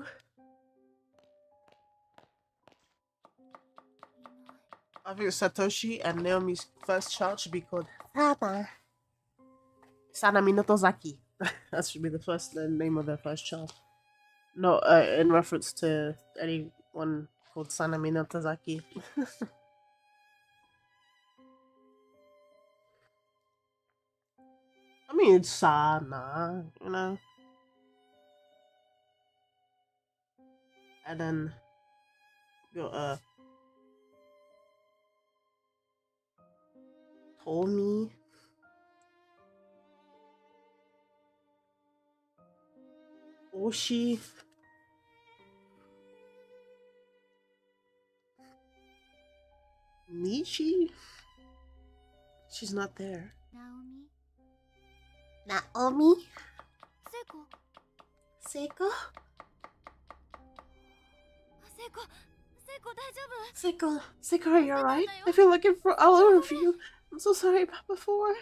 Speaker 1: I think Satoshi and Naomi's first child should be called Sana. Sana Minotozaki. That should be the first name of their first child. No, in reference to anyone called Sana Minotozaki. I mean, it's Sana, you know? And then you got Tomi. Oshi. Michi? She's not there.
Speaker 2: ナオミ、
Speaker 3: Naomi?
Speaker 2: セイコ、
Speaker 3: Seiko?
Speaker 2: セイコ、
Speaker 1: Seiko, are you alright? I've been looking for all over you. I'm so sorry about before.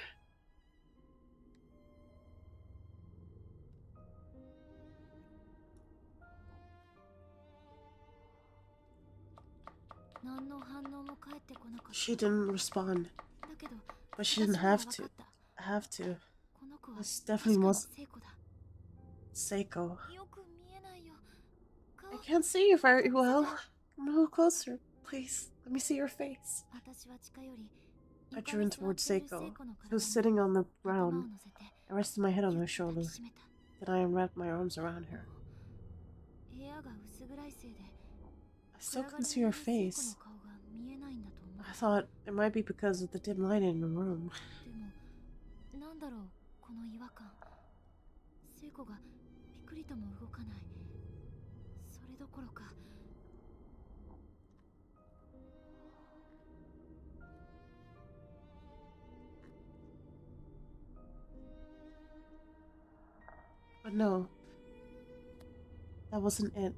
Speaker 1: She didn't respond, but she didn't have to. This definitely was Seiko. I can't see you very well. Come a little closer, please. Let me see your face. I turned towards Seiko, who was sitting on the ground. I rested my head on her shoulder. Then I unwrapped my arms around her. I still couldn't see her face. I thought it might be because of the dim lighting in the room. But no, that wasn't it.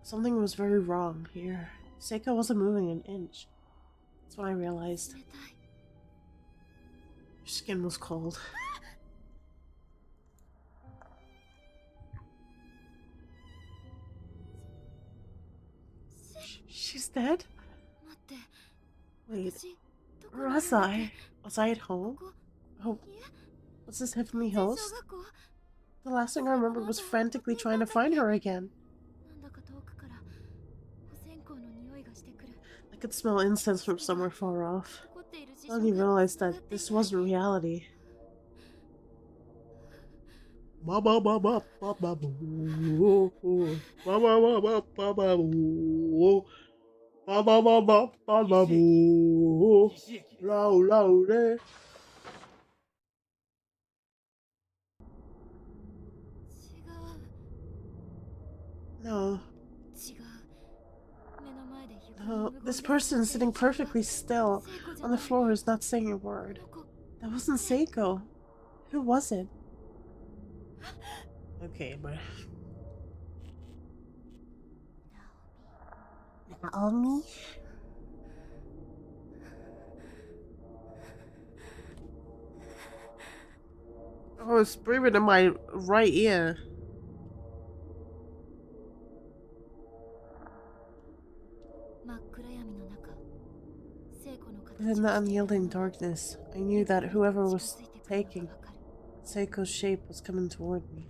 Speaker 1: Something was very wrong here. Seiko wasn't moving an inch. That's when I realized. Her skin was cold. She's dead? Wait, where was I? Was I at home? Oh, was this Heavenly Host? The last thing I remembered was frantically trying to find her again. I could smell incense from somewhere far off. I suddenly realized that this wasn't reality. No. No, this person sitting perfectly still on the floor is not saying a word. That wasn't Seiko. Who was it? Okay, but...
Speaker 3: Naomi?
Speaker 1: Oh, it's breathing in my right ear. In the unyielding darkness, I knew that whoever was taking Seiko's shape was coming toward me.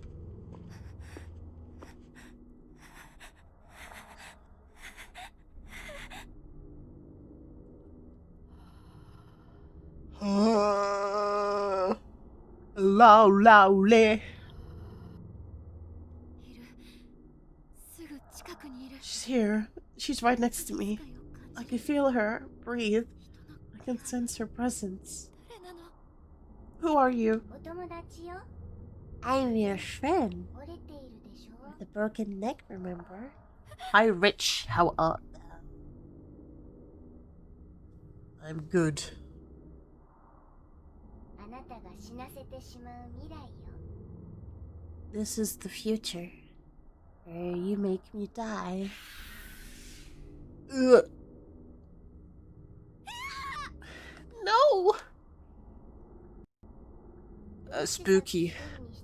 Speaker 1: Loudly. She's here. She's right next to me. I can feel her breathe. I can sense her presence. Who are you?
Speaker 3: I'm your friend. With a broken neck, remember?
Speaker 1: Hi, Rich. How art thou? I'm good.
Speaker 3: This is the future, where you make me die.
Speaker 1: Ugh. No! Spooky.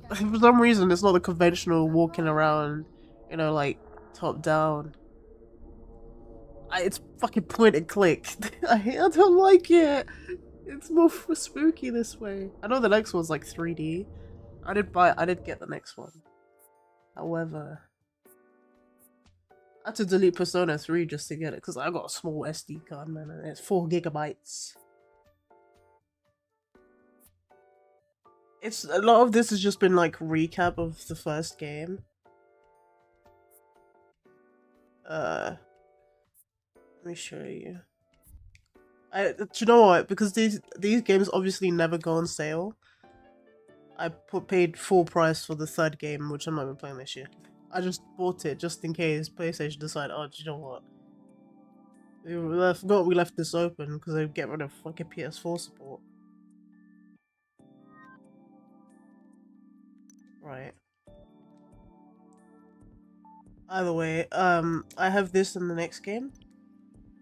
Speaker 1: For some reason, it's not the conventional walking around, you know, like, top down. It's fucking point and click. I don't like it. It's more spooky this way. I know the next one's like 3D. I did get the next one. However, I had to delete Persona 3 just to get it because I got a small SD card, man, and it's 4 gigabytes. It's a lot of this has just been like recap of the first game. Let me show you. Do you know what? Because these games obviously never go on sale. I paid full price for the third game, which I'm not even playing this year. I just bought it just in case PlayStation decide, oh, do you know what? I forgot we left this open because they get rid of fucking PS4 support. Right. Either way, I have this in the next game,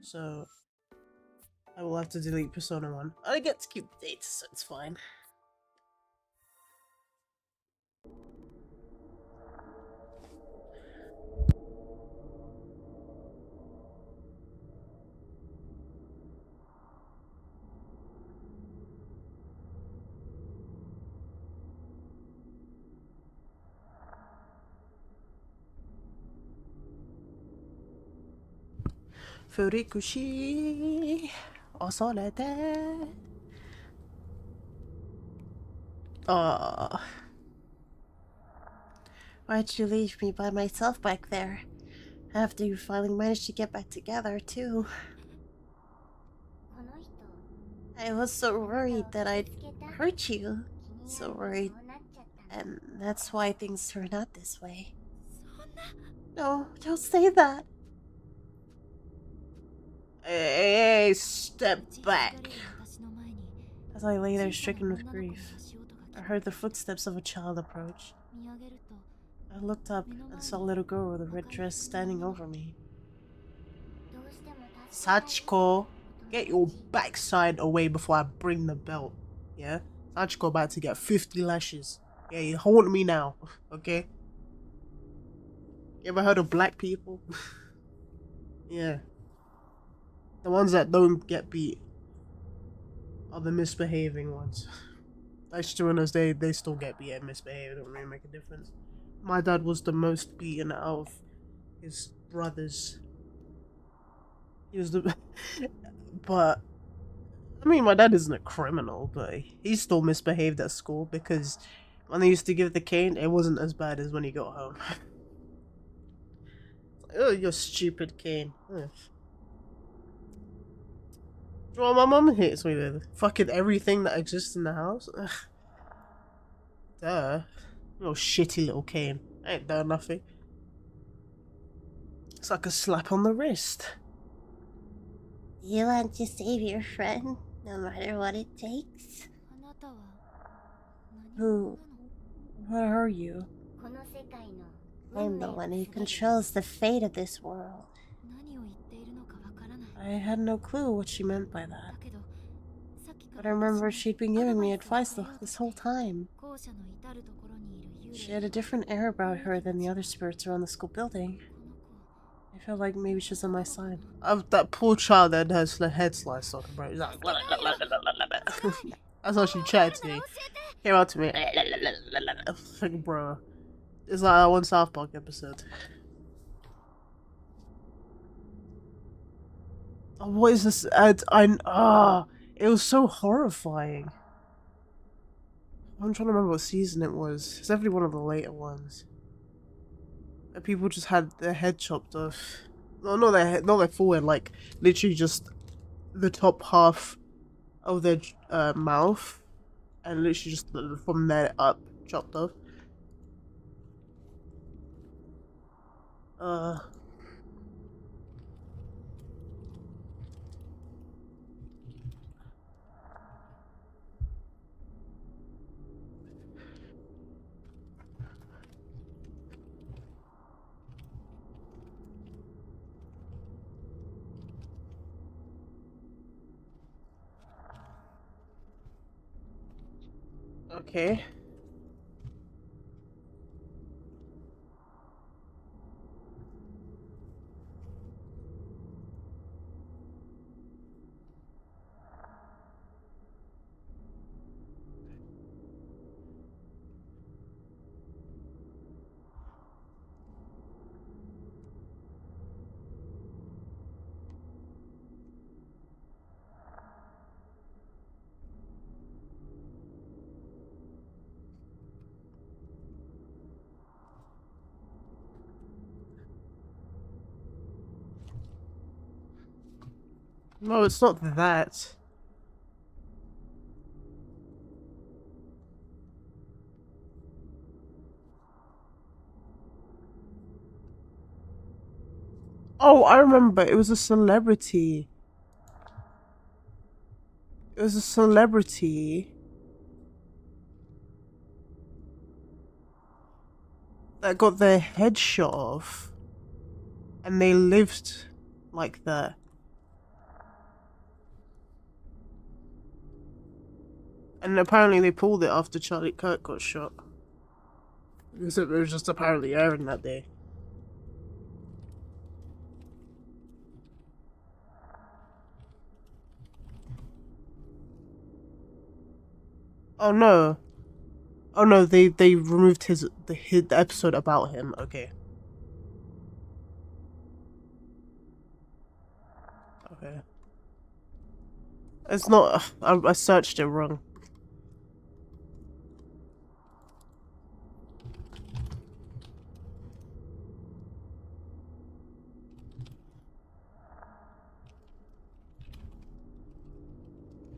Speaker 1: so I will have to delete Persona 1. I get to keep the dates, so it's fine. Furikushi Osolete. Aww.
Speaker 3: Why'd you leave me by myself back there? After you finally managed to get back together, too. I was so worried that I'd hurt you. So worried. And that's why things turned out this way. No, don't say that.
Speaker 1: Hey, step back.
Speaker 3: As I lay there stricken with grief, I heard the footsteps of a child approach. I looked up and saw a little girl with a red dress standing over me.
Speaker 1: Sachiko, get your backside away before I bring the belt. Yeah? Sachiko about to get 50 lashes. Yeah, you haunt me now. Okay? You ever heard of black people? Yeah. The ones that don't get beat are the misbehaving ones. That's true, and as they still get beat and misbehave. It don't really make a difference. My dad was the most beaten out of his brothers. He was the... But... I mean, my dad isn't a criminal, but he still misbehaved at school because when they used to give the cane, it wasn't as bad as when he got home. Oh, your stupid cane. Ugh. Well, my mum hits me with fucking everything that exists in the house. Ugh. Duh. Your shitty little cane. I ain't done nothing. It's like a slap on the wrist.
Speaker 3: You want to save your friend, no matter what it takes? Who? What are you? I'm the one who controls the fate of this world. I had no clue what she meant by that. But I remember she'd been giving me advice this whole time. She had a different air about her than the other spirits around the school building. I felt like maybe she was on my side.
Speaker 1: Of that poor child that has the head sliced off, bro. Like, that's how she chatted to me. Came out to me. Like, bro. It's like that one South Park episode. Oh, what is this? It was so horrifying. I'm trying to remember what season it was. It's definitely one of the later ones. And people just had their head chopped off. No, not their head, not their full head. Like literally just the top half of their mouth, and literally just from there up chopped off. Okay. No, it's not that. Oh, I remember. It was a celebrity. It was a celebrity that got their head shot off. and they lived like that. And apparently they pulled it after Charlie Kirk got shot. Because it was just apparently airing that day. Oh no. Oh no, they removed the episode about him. Okay. Okay. It's not. I searched it wrong.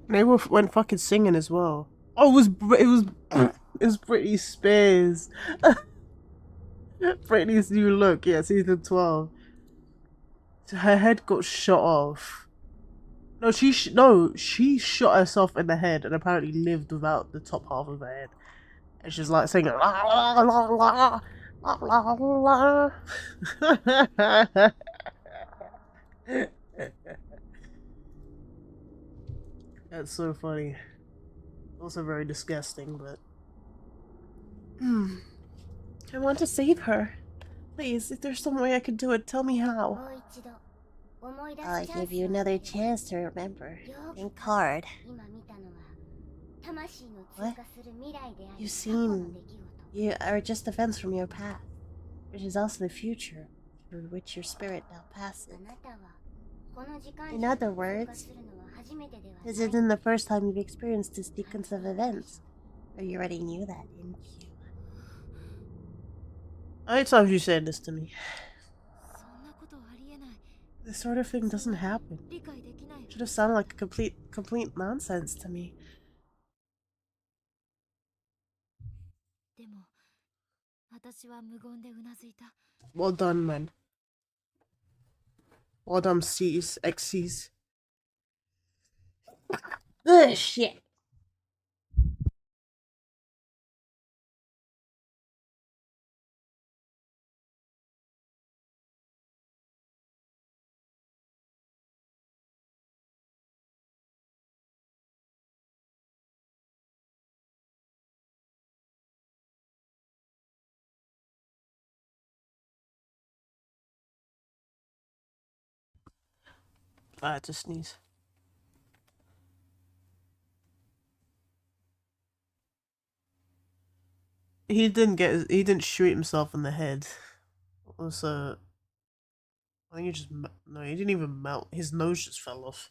Speaker 1: They went fucking singing as well. Oh, it was Britney Spears. Britney's new look. Yeah, season 12. So her head got shot off. No, she shot herself in the head and apparently lived without the top half of her head. And she's like singing la la la la la la la. That's so funny. Also very disgusting, but
Speaker 3: I want to save her. Please, if there's some way I could do it, tell me how. I'll give you another chance to remember. Think hard. What? You are just events from your past, which is also the future, through which your spirit now passes. In other words, this isn't the first time you've experienced this sequence of events. Or you already knew that, didn't you?
Speaker 1: how many times you said this to me? This sort of thing doesn't happen. It should have sounded like a complete nonsense to me. Well done, man. Well done, C's, XC's. Ugh, shit. I had to sneeze. He didn't shoot himself in the head. Also, I think he just no, he didn't even melt. His nose just fell off.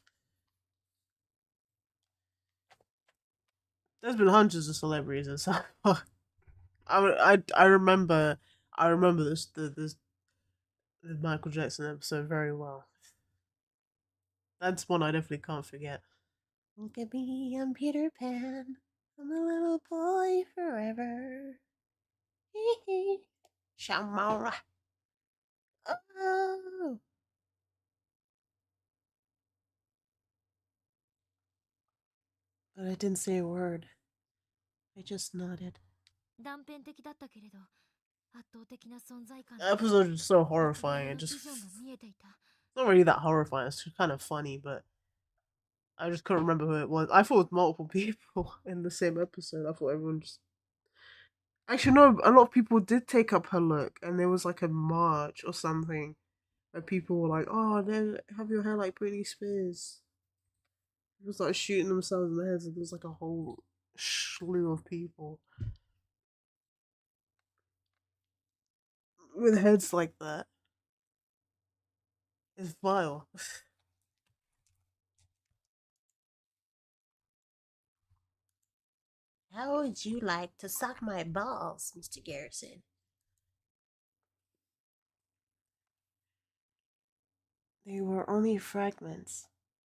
Speaker 1: There's been hundreds of celebrities and stuff. I remember the Michael Jackson episode very well. That's one I definitely can't forget.
Speaker 3: Look at me, I'm Peter Pan. I'm a little boy forever. Hee hee. Shamara. Oh. But I didn't say a word. I just nodded.
Speaker 1: The episode is so horrifying. It's not really that horrifying. It's kind of funny, but I just couldn't remember who it was. I thought it was multiple people in the same episode. I thought everyone just. Actually, no, a lot of people did take up her look, and there was like a march or something where people were like, "Oh, then have your hair like Britney Spears." It was like shooting themselves in the heads, and there was like a whole slew of people with heads like that. It's vile.
Speaker 3: How would you like to suck my balls, Mr. Garrison? They were only fragments,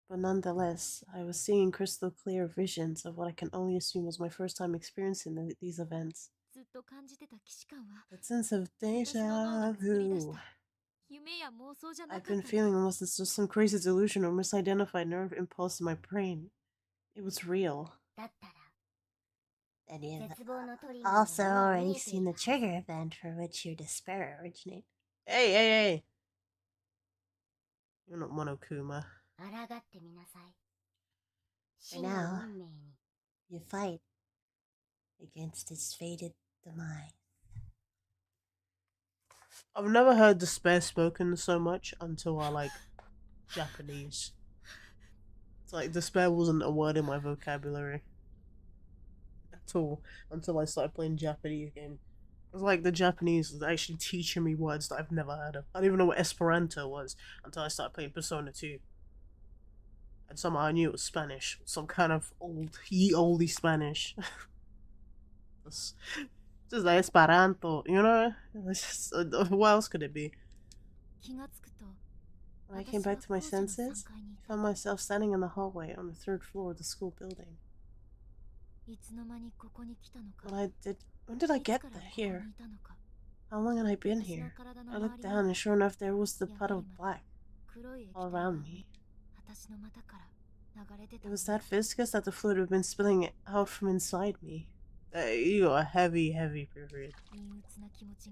Speaker 3: but nonetheless, I was seeing crystal clear visions of what I can only assume was my first time experiencing these events. That sense of deja vu. I've been feeling almost as just some crazy delusion or misidentified nerve impulse in my brain. It was real. And you've also already seen the trigger event for which your despair originated.
Speaker 1: Hey, hey, hey! You're not Monokuma.
Speaker 2: 抗ってみなさい。
Speaker 3: For now, you fight against its fated demise.
Speaker 1: I've never heard despair spoken so much until I like Japanese. It's like despair wasn't a word in my vocabulary at all until I started playing Japanese games. It was like the Japanese was actually teaching me words that I've never heard of. I didn't even know what Esperanto was until I started playing Persona 2. And somehow I knew it was Spanish. Some kind of oldie Spanish. Just like Esperanto, you know? It's just, what else could it be? When I came back to my senses, I found myself standing in the hallway on the 3rd floor of the school building. When did I get here? How long had I been here? I looked down and sure enough there was the puddle of black all around me. It was that viscous that the fluid had been spilling out from inside me. You got a heavy period.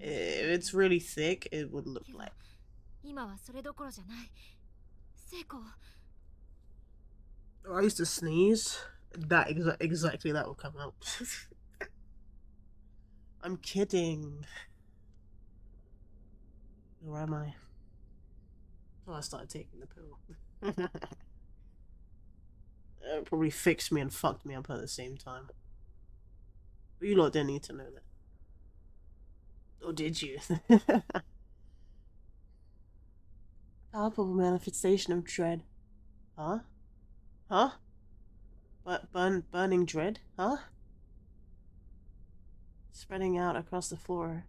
Speaker 1: If it's really thick, it would look like. I used to sneeze. That exactly that would come out. I'm kidding. Where am I? Oh, I started taking the pill. It probably fixed me and fucked me up at the same time. But you lot didn't need to know that. Or did you? Palpable manifestation of dread. Huh? Huh? Burning dread? Huh? Spreading out across the floor.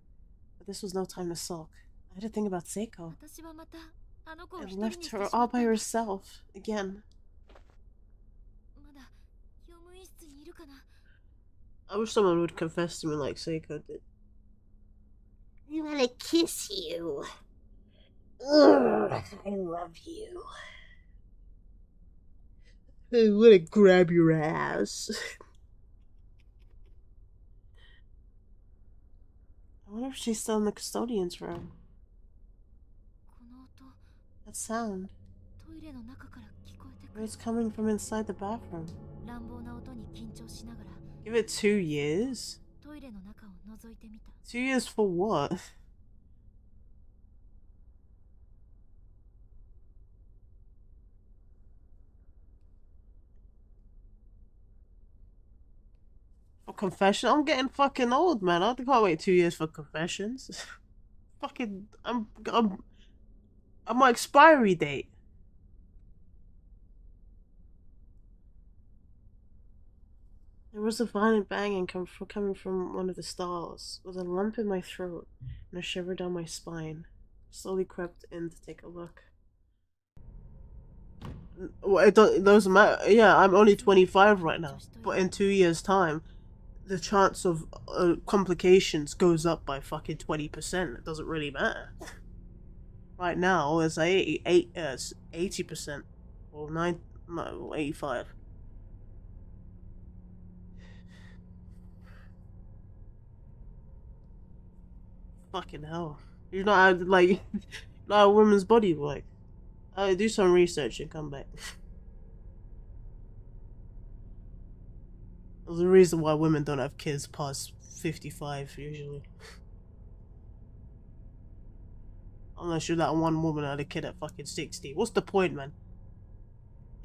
Speaker 1: But this was no time to sulk. I had to think about Seiko. I left her all by herself. Again. I wish someone would confess to me like Seiko did.
Speaker 3: I wanna kiss you. Ugh, I love you.
Speaker 1: I wanna grab your ass. I wonder if she's still in the custodian's room. That sound. Where it's coming from inside the bathroom. Give it 2 years? 2 years for what? For confession? I'm getting fucking old, man. I can't wait 2 years for confessions. Fucking, I'm my expiry date. There was a violent banging coming from one of the stalls, with a lump in my throat and a shiver down my spine. I slowly crept in to take a look. Well, it doesn't matter. Yeah, I'm only 25 right now, but in 2 years' time, the chance of complications goes up by fucking 20%. It doesn't really matter. Right now, it's 80%, or 85. Fucking hell. You know how, like, how a woman's body works. Do some research and come back. There's a reason why women don't have kids past 55, usually. Unless you're that one woman had a kid at fucking 60. What's the point, man?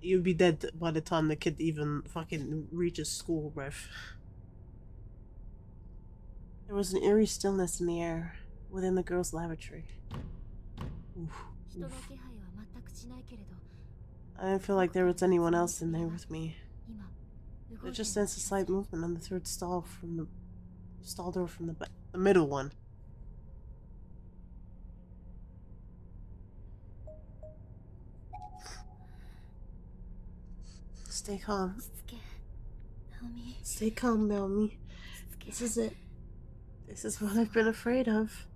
Speaker 1: You'd be dead by the time the kid even fucking reaches school, bruv. There was an eerie stillness in the air within the girl's lavatory. Oof. I didn't feel like there was anyone else in there with me. I just sensed a slight movement on the 3rd stall from the stall door from the middle one. Stay calm. Stay calm, Naomi. This is it. This is what I've been afraid of.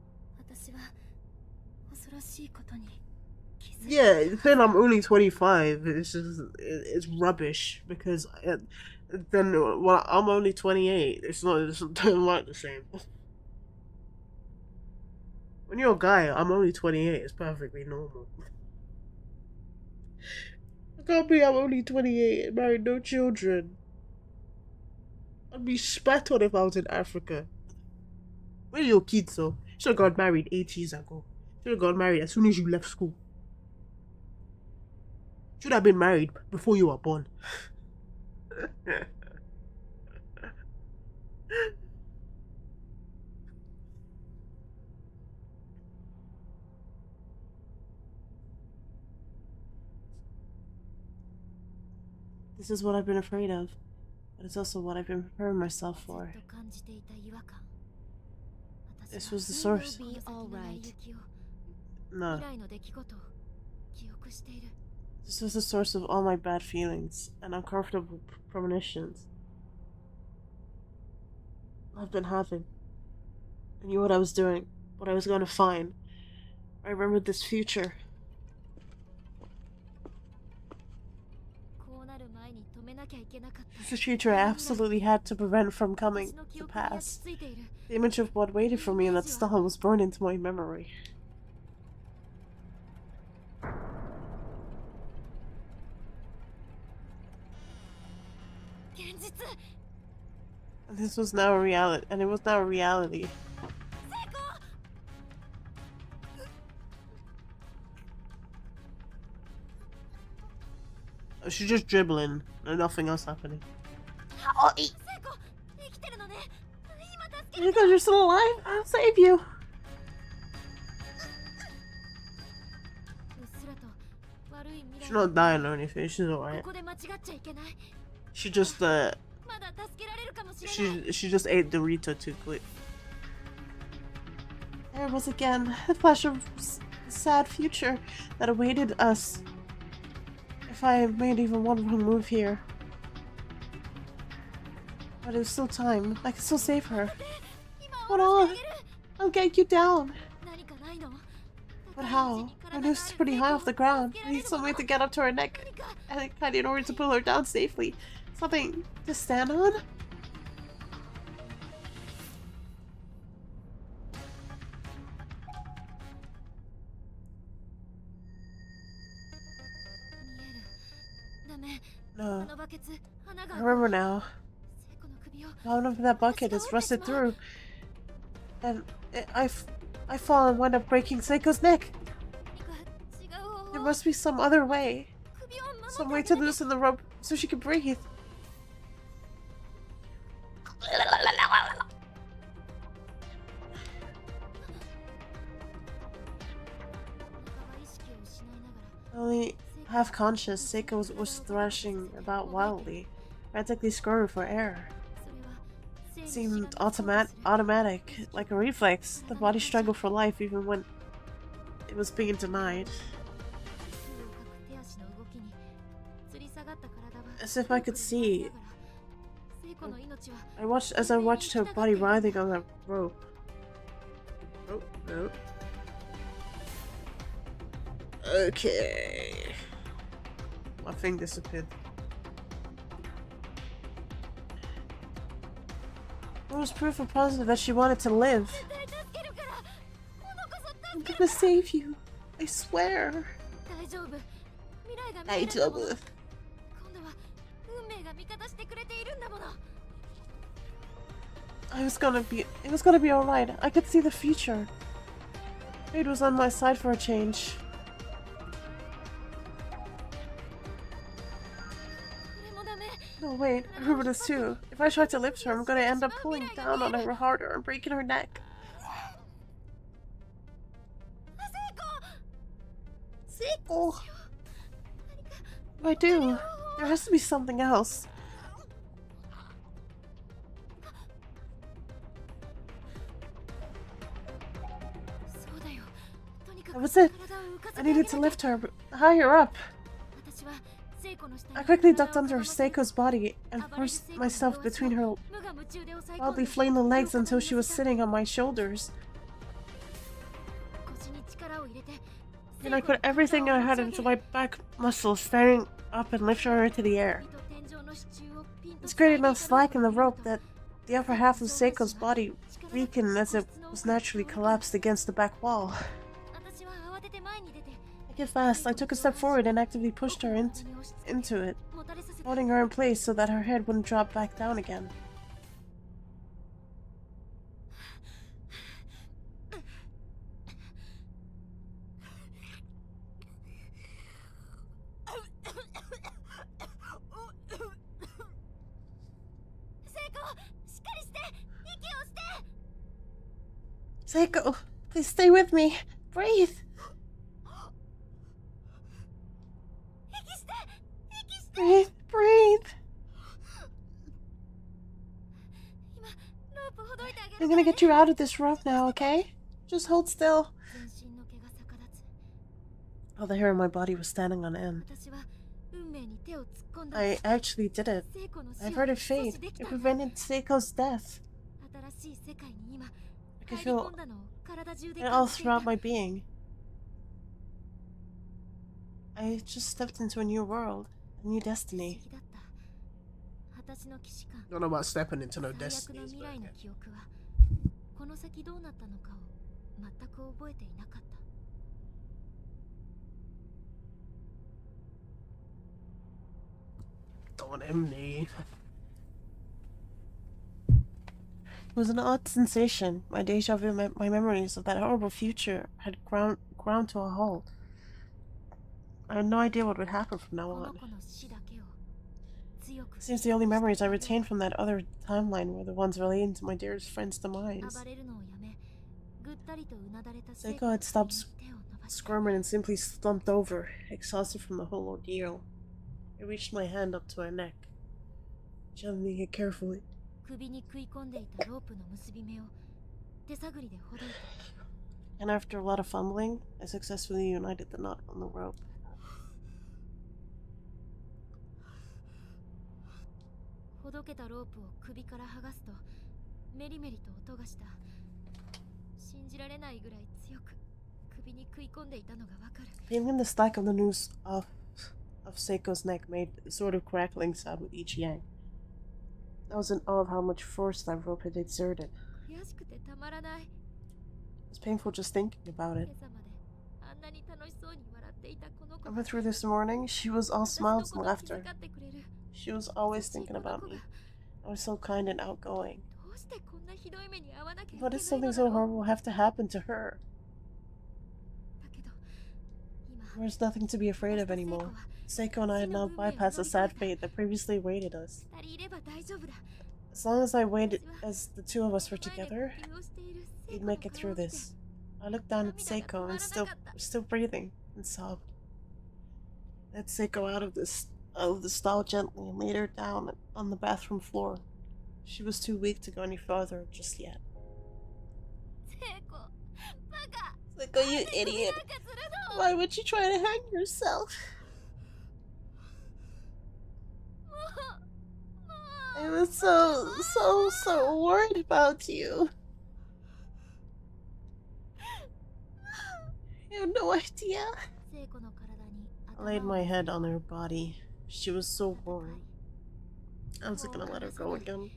Speaker 1: Yeah, the thing I'm only 25 it's rubbish because then well, I'm only 28. It doesn't work the same. When you're a guy, I'm only 28. It's perfectly normal. I can't believe I'm only 28 and married, no children. I'd be spat on if I was in Africa. Where are your kids, though? Should have got married 8 years ago. Should have got married as soon as you left school. Should have been married before you were born. This is what I've been afraid of, but it's also what I've been preparing myself for. This was the source.
Speaker 2: You'll be all right.
Speaker 1: No. This was the source of all my bad feelings and uncomfortable premonitions I've been having. I knew what I was doing, what I was going to find. I remembered this future. This is a future I absolutely had to prevent from coming to pass. The image of what waited for me in that stall was burned into my memory. And this was now a reality, and it was now a reality. She's just dribbling and nothing else happening. Because you're still alive, I'll save you. She's not dying or anything, she's alright. She just she just ate Dorito too quick. There it was again, a flash of sad future that awaited us if I made even one wrong move here. But it was still time. I can still save her. Hold on! I'll get you down! But how? Her noose is pretty high off the ground. I need some way to get up to her neck. And in order to pull her down safely. Something to stand on? No. I remember now. The bottom of that bucket is rusted through. And I fall and wind up breaking Seiko's neck. There must be some other way. Some way to loosen the rope so she can breathe. Only half conscious, Seiko was thrashing about wildly, frantically scurrying for air. It seemed automatic, like a reflex. The body struggled for life even when it was being denied. As if I could see. I watched her body writhing on that rope. Oh, no. Okay. My thing disappeared. There was proof of positive that she wanted to live. I'm gonna save you. I swear. Daijoubu. It was gonna be alright. I could see the future. Fate was on my side for a change. No, wait, I remember this too. If I try to lift her, I'm gonna end up pulling down on her harder and breaking her neck. Seiko! What do I do? There has to be something else. That was it. I needed to lift her higher up. I quickly ducked under Seiko's body and forced myself between her wildly flailing legs until she was sitting on my shoulders. And I put everything I had into my back muscles, standing up and lifting her into the air. This created enough slack in the rope that the upper half of Seiko's body weakened as it was naturally collapsed against the back wall. I
Speaker 3: it fast. I took a step forward and actively pushed her into it, holding her in place so that her head wouldn't drop back down again. Seiko, please stay with me. Breathe. Breathe, breathe. I'm gonna get you out of this rope now, okay? Just hold still. All the hair on my body was standing on end. I actually did it. I averted fate. It prevented Seiko's death. I could feel it all throughout my being. I just stepped into a new world, a new destiny.
Speaker 1: Don't know about stepping into no destinies, but yeah. Don't him need.
Speaker 3: It was an odd sensation. My deja vu, my memories of that horrible future had ground to a halt. I had no idea what would happen from now on. Seems the only memories I retained from that other timeline were the ones relating to my dearest friend's demise. Seiko had stopped squirming and simply slumped over, exhausted from the whole ordeal. I reached my hand up to her neck, gently yet carefully. And after a lot of fumbling, I successfully united the knot on the rope. Feeling the slack of the noose of Seiko's neck made a sort of crackling sound with each yank. I was in awe of how much force that rope had exerted. It was painful just thinking about it. I went through this morning. She was all smiles and laughter. She was always thinking about me. I was so kind and outgoing. Why did something so horrible have to happen to her? There was nothing to be afraid of anymore. Seiko and I had now bypassed the sad fate that previously awaited us. As long as the two of us were together, we'd make it through this. I looked down at Seiko and still breathing, and sobbed. I let Seiko out of the stall gently and laid her down on the bathroom floor. She was too weak to go any farther just yet. Seiko, you idiot! Why would you try to hang yourself? I was so worried about you. You have no idea. I laid my head on her body. She was so warm. I wasn't gonna let her go again.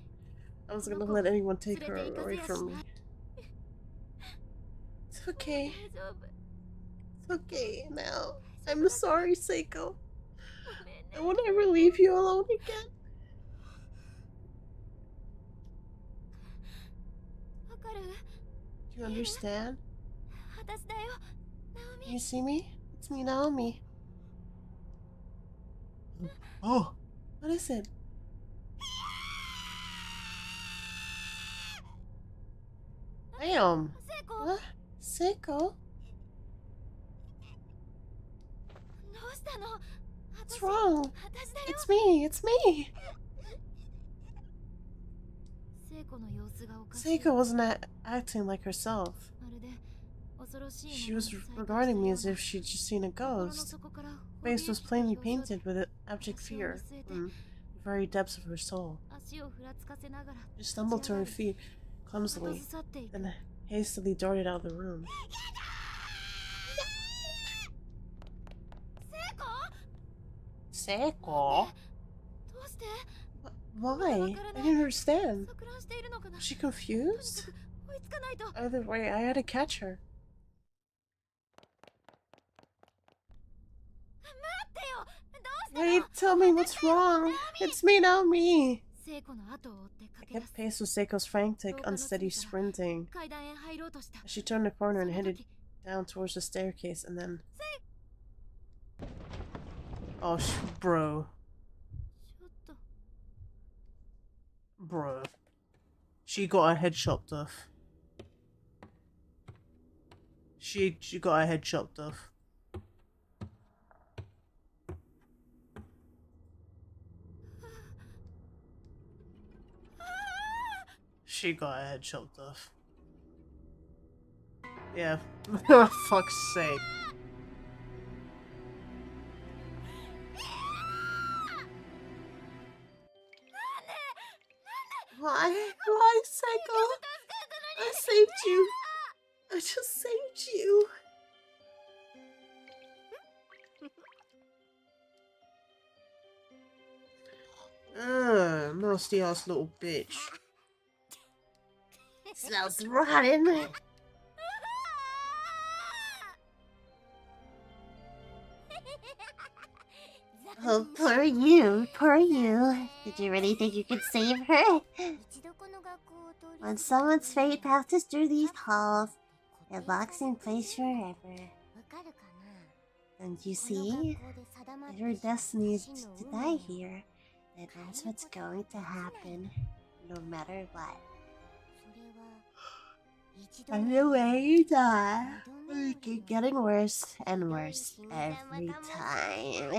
Speaker 3: I wasn't gonna let anyone take her away from me. It's okay. It's okay now. I'm sorry, Seiko. I won't ever leave you alone again. Do you understand? Can you see me? It's me, Naomi.
Speaker 1: Oh,
Speaker 3: What is it?
Speaker 1: damn.
Speaker 3: What? Seiko? What's wrong? It's me, it's me! Seiko wasn't acting like herself. She was regarding me as if she'd just seen a ghost. Her face was plainly painted with abject fear from the very depths of her soul. She stumbled to her feet clumsily, then hastily darted out of the room. Seiko? Why? I didn't understand. Was she confused? Either way, I had to catch her. Wait, tell me what's wrong. It's me, Naomi. I kept pace with Seiko's frantic, unsteady sprinting. As she turned the corner and headed down towards the staircase, and then... Oh, bro. Bro. She got her head chopped off. She got her head chopped off. She got her head chopped off. Yeah. For fuck's sake. Why? Why, Seiko? I saved you. I just saved you. Nasty ass little bitch. Smells rotten. Oh, poor you, poor you. Did you really think you could save her? When someone's fate passes through these halls, it locks in place forever. Don't you see? If her destiny is to die here, then that's what's going to happen, no matter what. And the way you die, you keep getting worse and worse every time.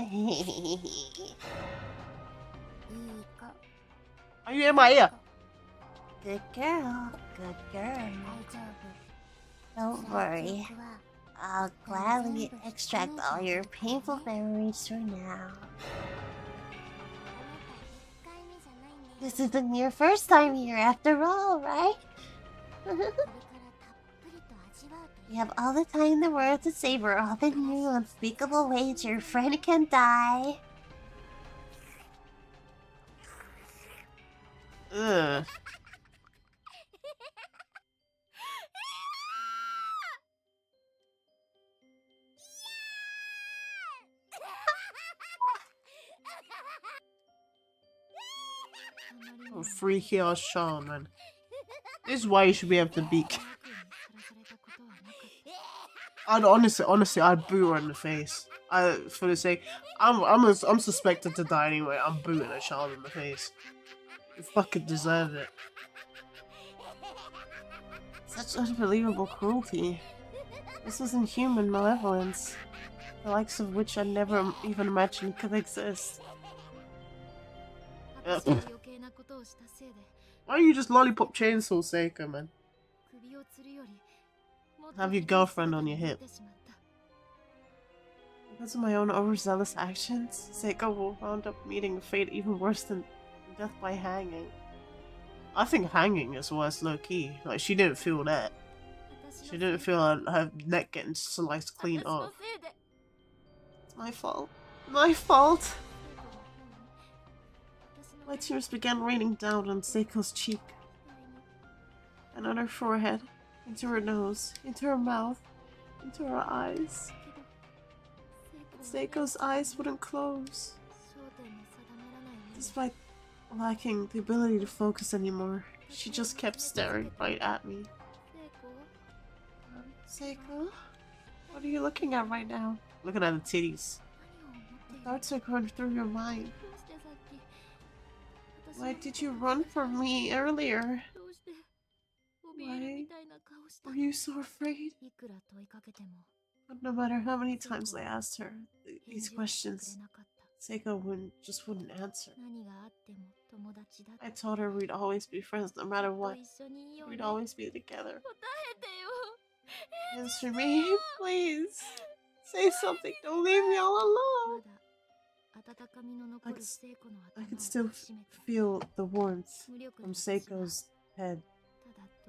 Speaker 3: Are you in my ear? Good girl, good girl. Don't worry. I'll gladly extract all your painful memories for now. This isn't your first time here after all, right? You have all the time in the world to savor all the new unspeakable ways your friend can die. Ugh. Oh, freaky ass charm, man. This is why you should be able to beat. I'd honestly, I'd boot her in the face. For the sake, I'm suspected to die anyway. I'm booting a child in the face. You fucking deserve it. Such unbelievable cruelty. This was inhuman malevolence, the likes of which I never even imagined could exist. Why don't you just lollipop chainsaw Seiko, man? Have your girlfriend on your hip. Because of my own overzealous actions, Seiko will wound up meeting a fate even worse than death by hanging. I think hanging is worse low-key. Like, she didn't feel that. She didn't feel her neck getting sliced clean off. It's my fault. My fault! My tears began raining down on Seiko's cheek, and on her forehead, into her nose, into her mouth, into her eyes. But Seiko's eyes wouldn't close. Despite lacking the ability to focus anymore, she just kept staring right at me. Seiko? What are you looking at right now? Looking at the titties. The thoughts are going through your mind. Why did you run from me earlier? Why were you so afraid? But no matter how many times I asked her these questions, Seiko wouldn't answer. I told her we'd always be friends no matter what. We'd always be together. Answer me, please. Say something, don't leave me all alone. I could still feel the warmth from Seiko's head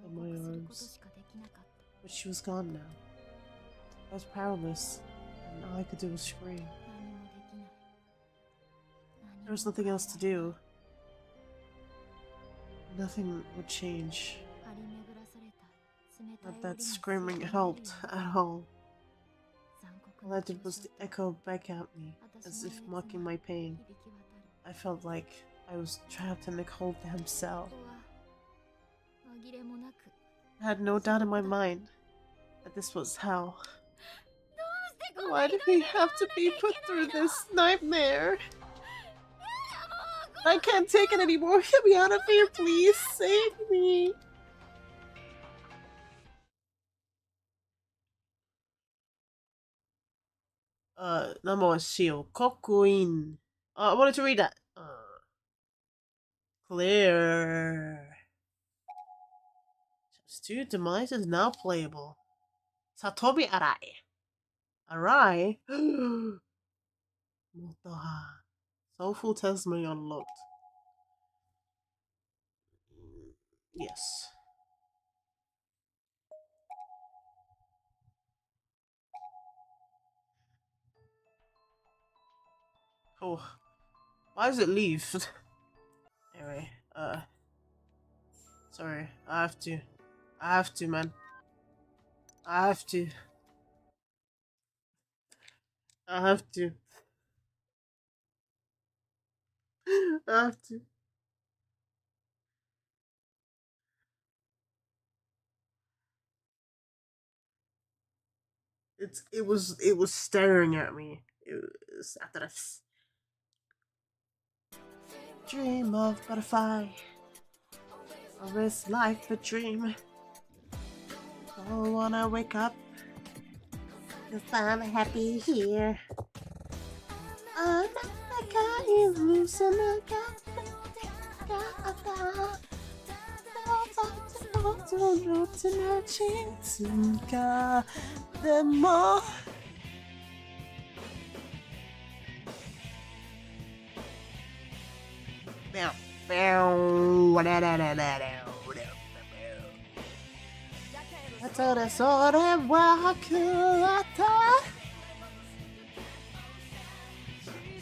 Speaker 3: on my arms. But she was gone now. I was powerless, and all I could do was scream. There was nothing else to do. Nothing would change. Not that screaming helped at all. All I did was to echo back at me.
Speaker 1: as if mocking my pain. I felt like I was trapped in the cold damn cell. I had no doubt in my mind that this was hell. Why did we have to be put through this nightmare? I can't take it anymore. Get me out of here, please. Save me. Number one, Shio. Kokuin. I wanted to read that. Clear. Chapter 2, Demise is now playable. Satomi Arai. Arai? Motoha. Soulful testimony unlocked. Yes. Oh. Why does it leave? Anyway, sorry. I have to, man. I have to. I have to. I have to. It was staring at me. It was after that. Dream of butterfly. Or it's like the dream. Don't wanna wake up. 'Cause I'm happy here. I'm like I losing the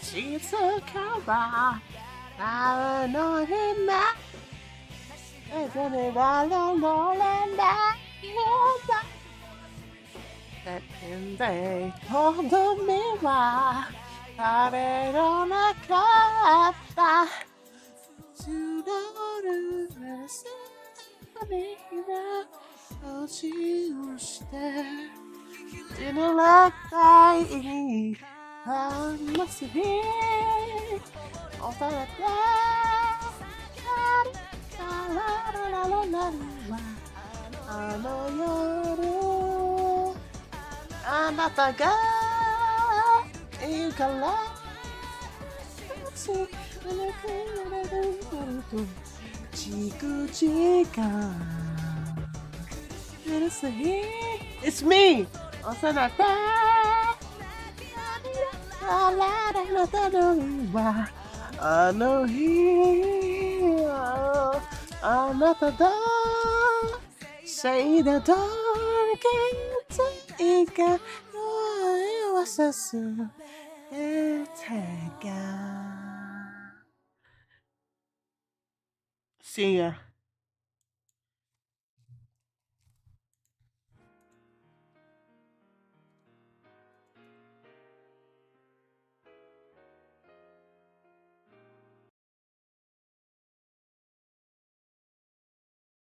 Speaker 1: She's a cover. I know him now. That in they hold the mirror. Got it on a cup. To the rest of me now. Don't you stare. Didn't look like I must be all that I know you're I'm not the guy you can love. It's me! I know here. I'm not the dark. Say the dark can't take it. Was a soon. See ya.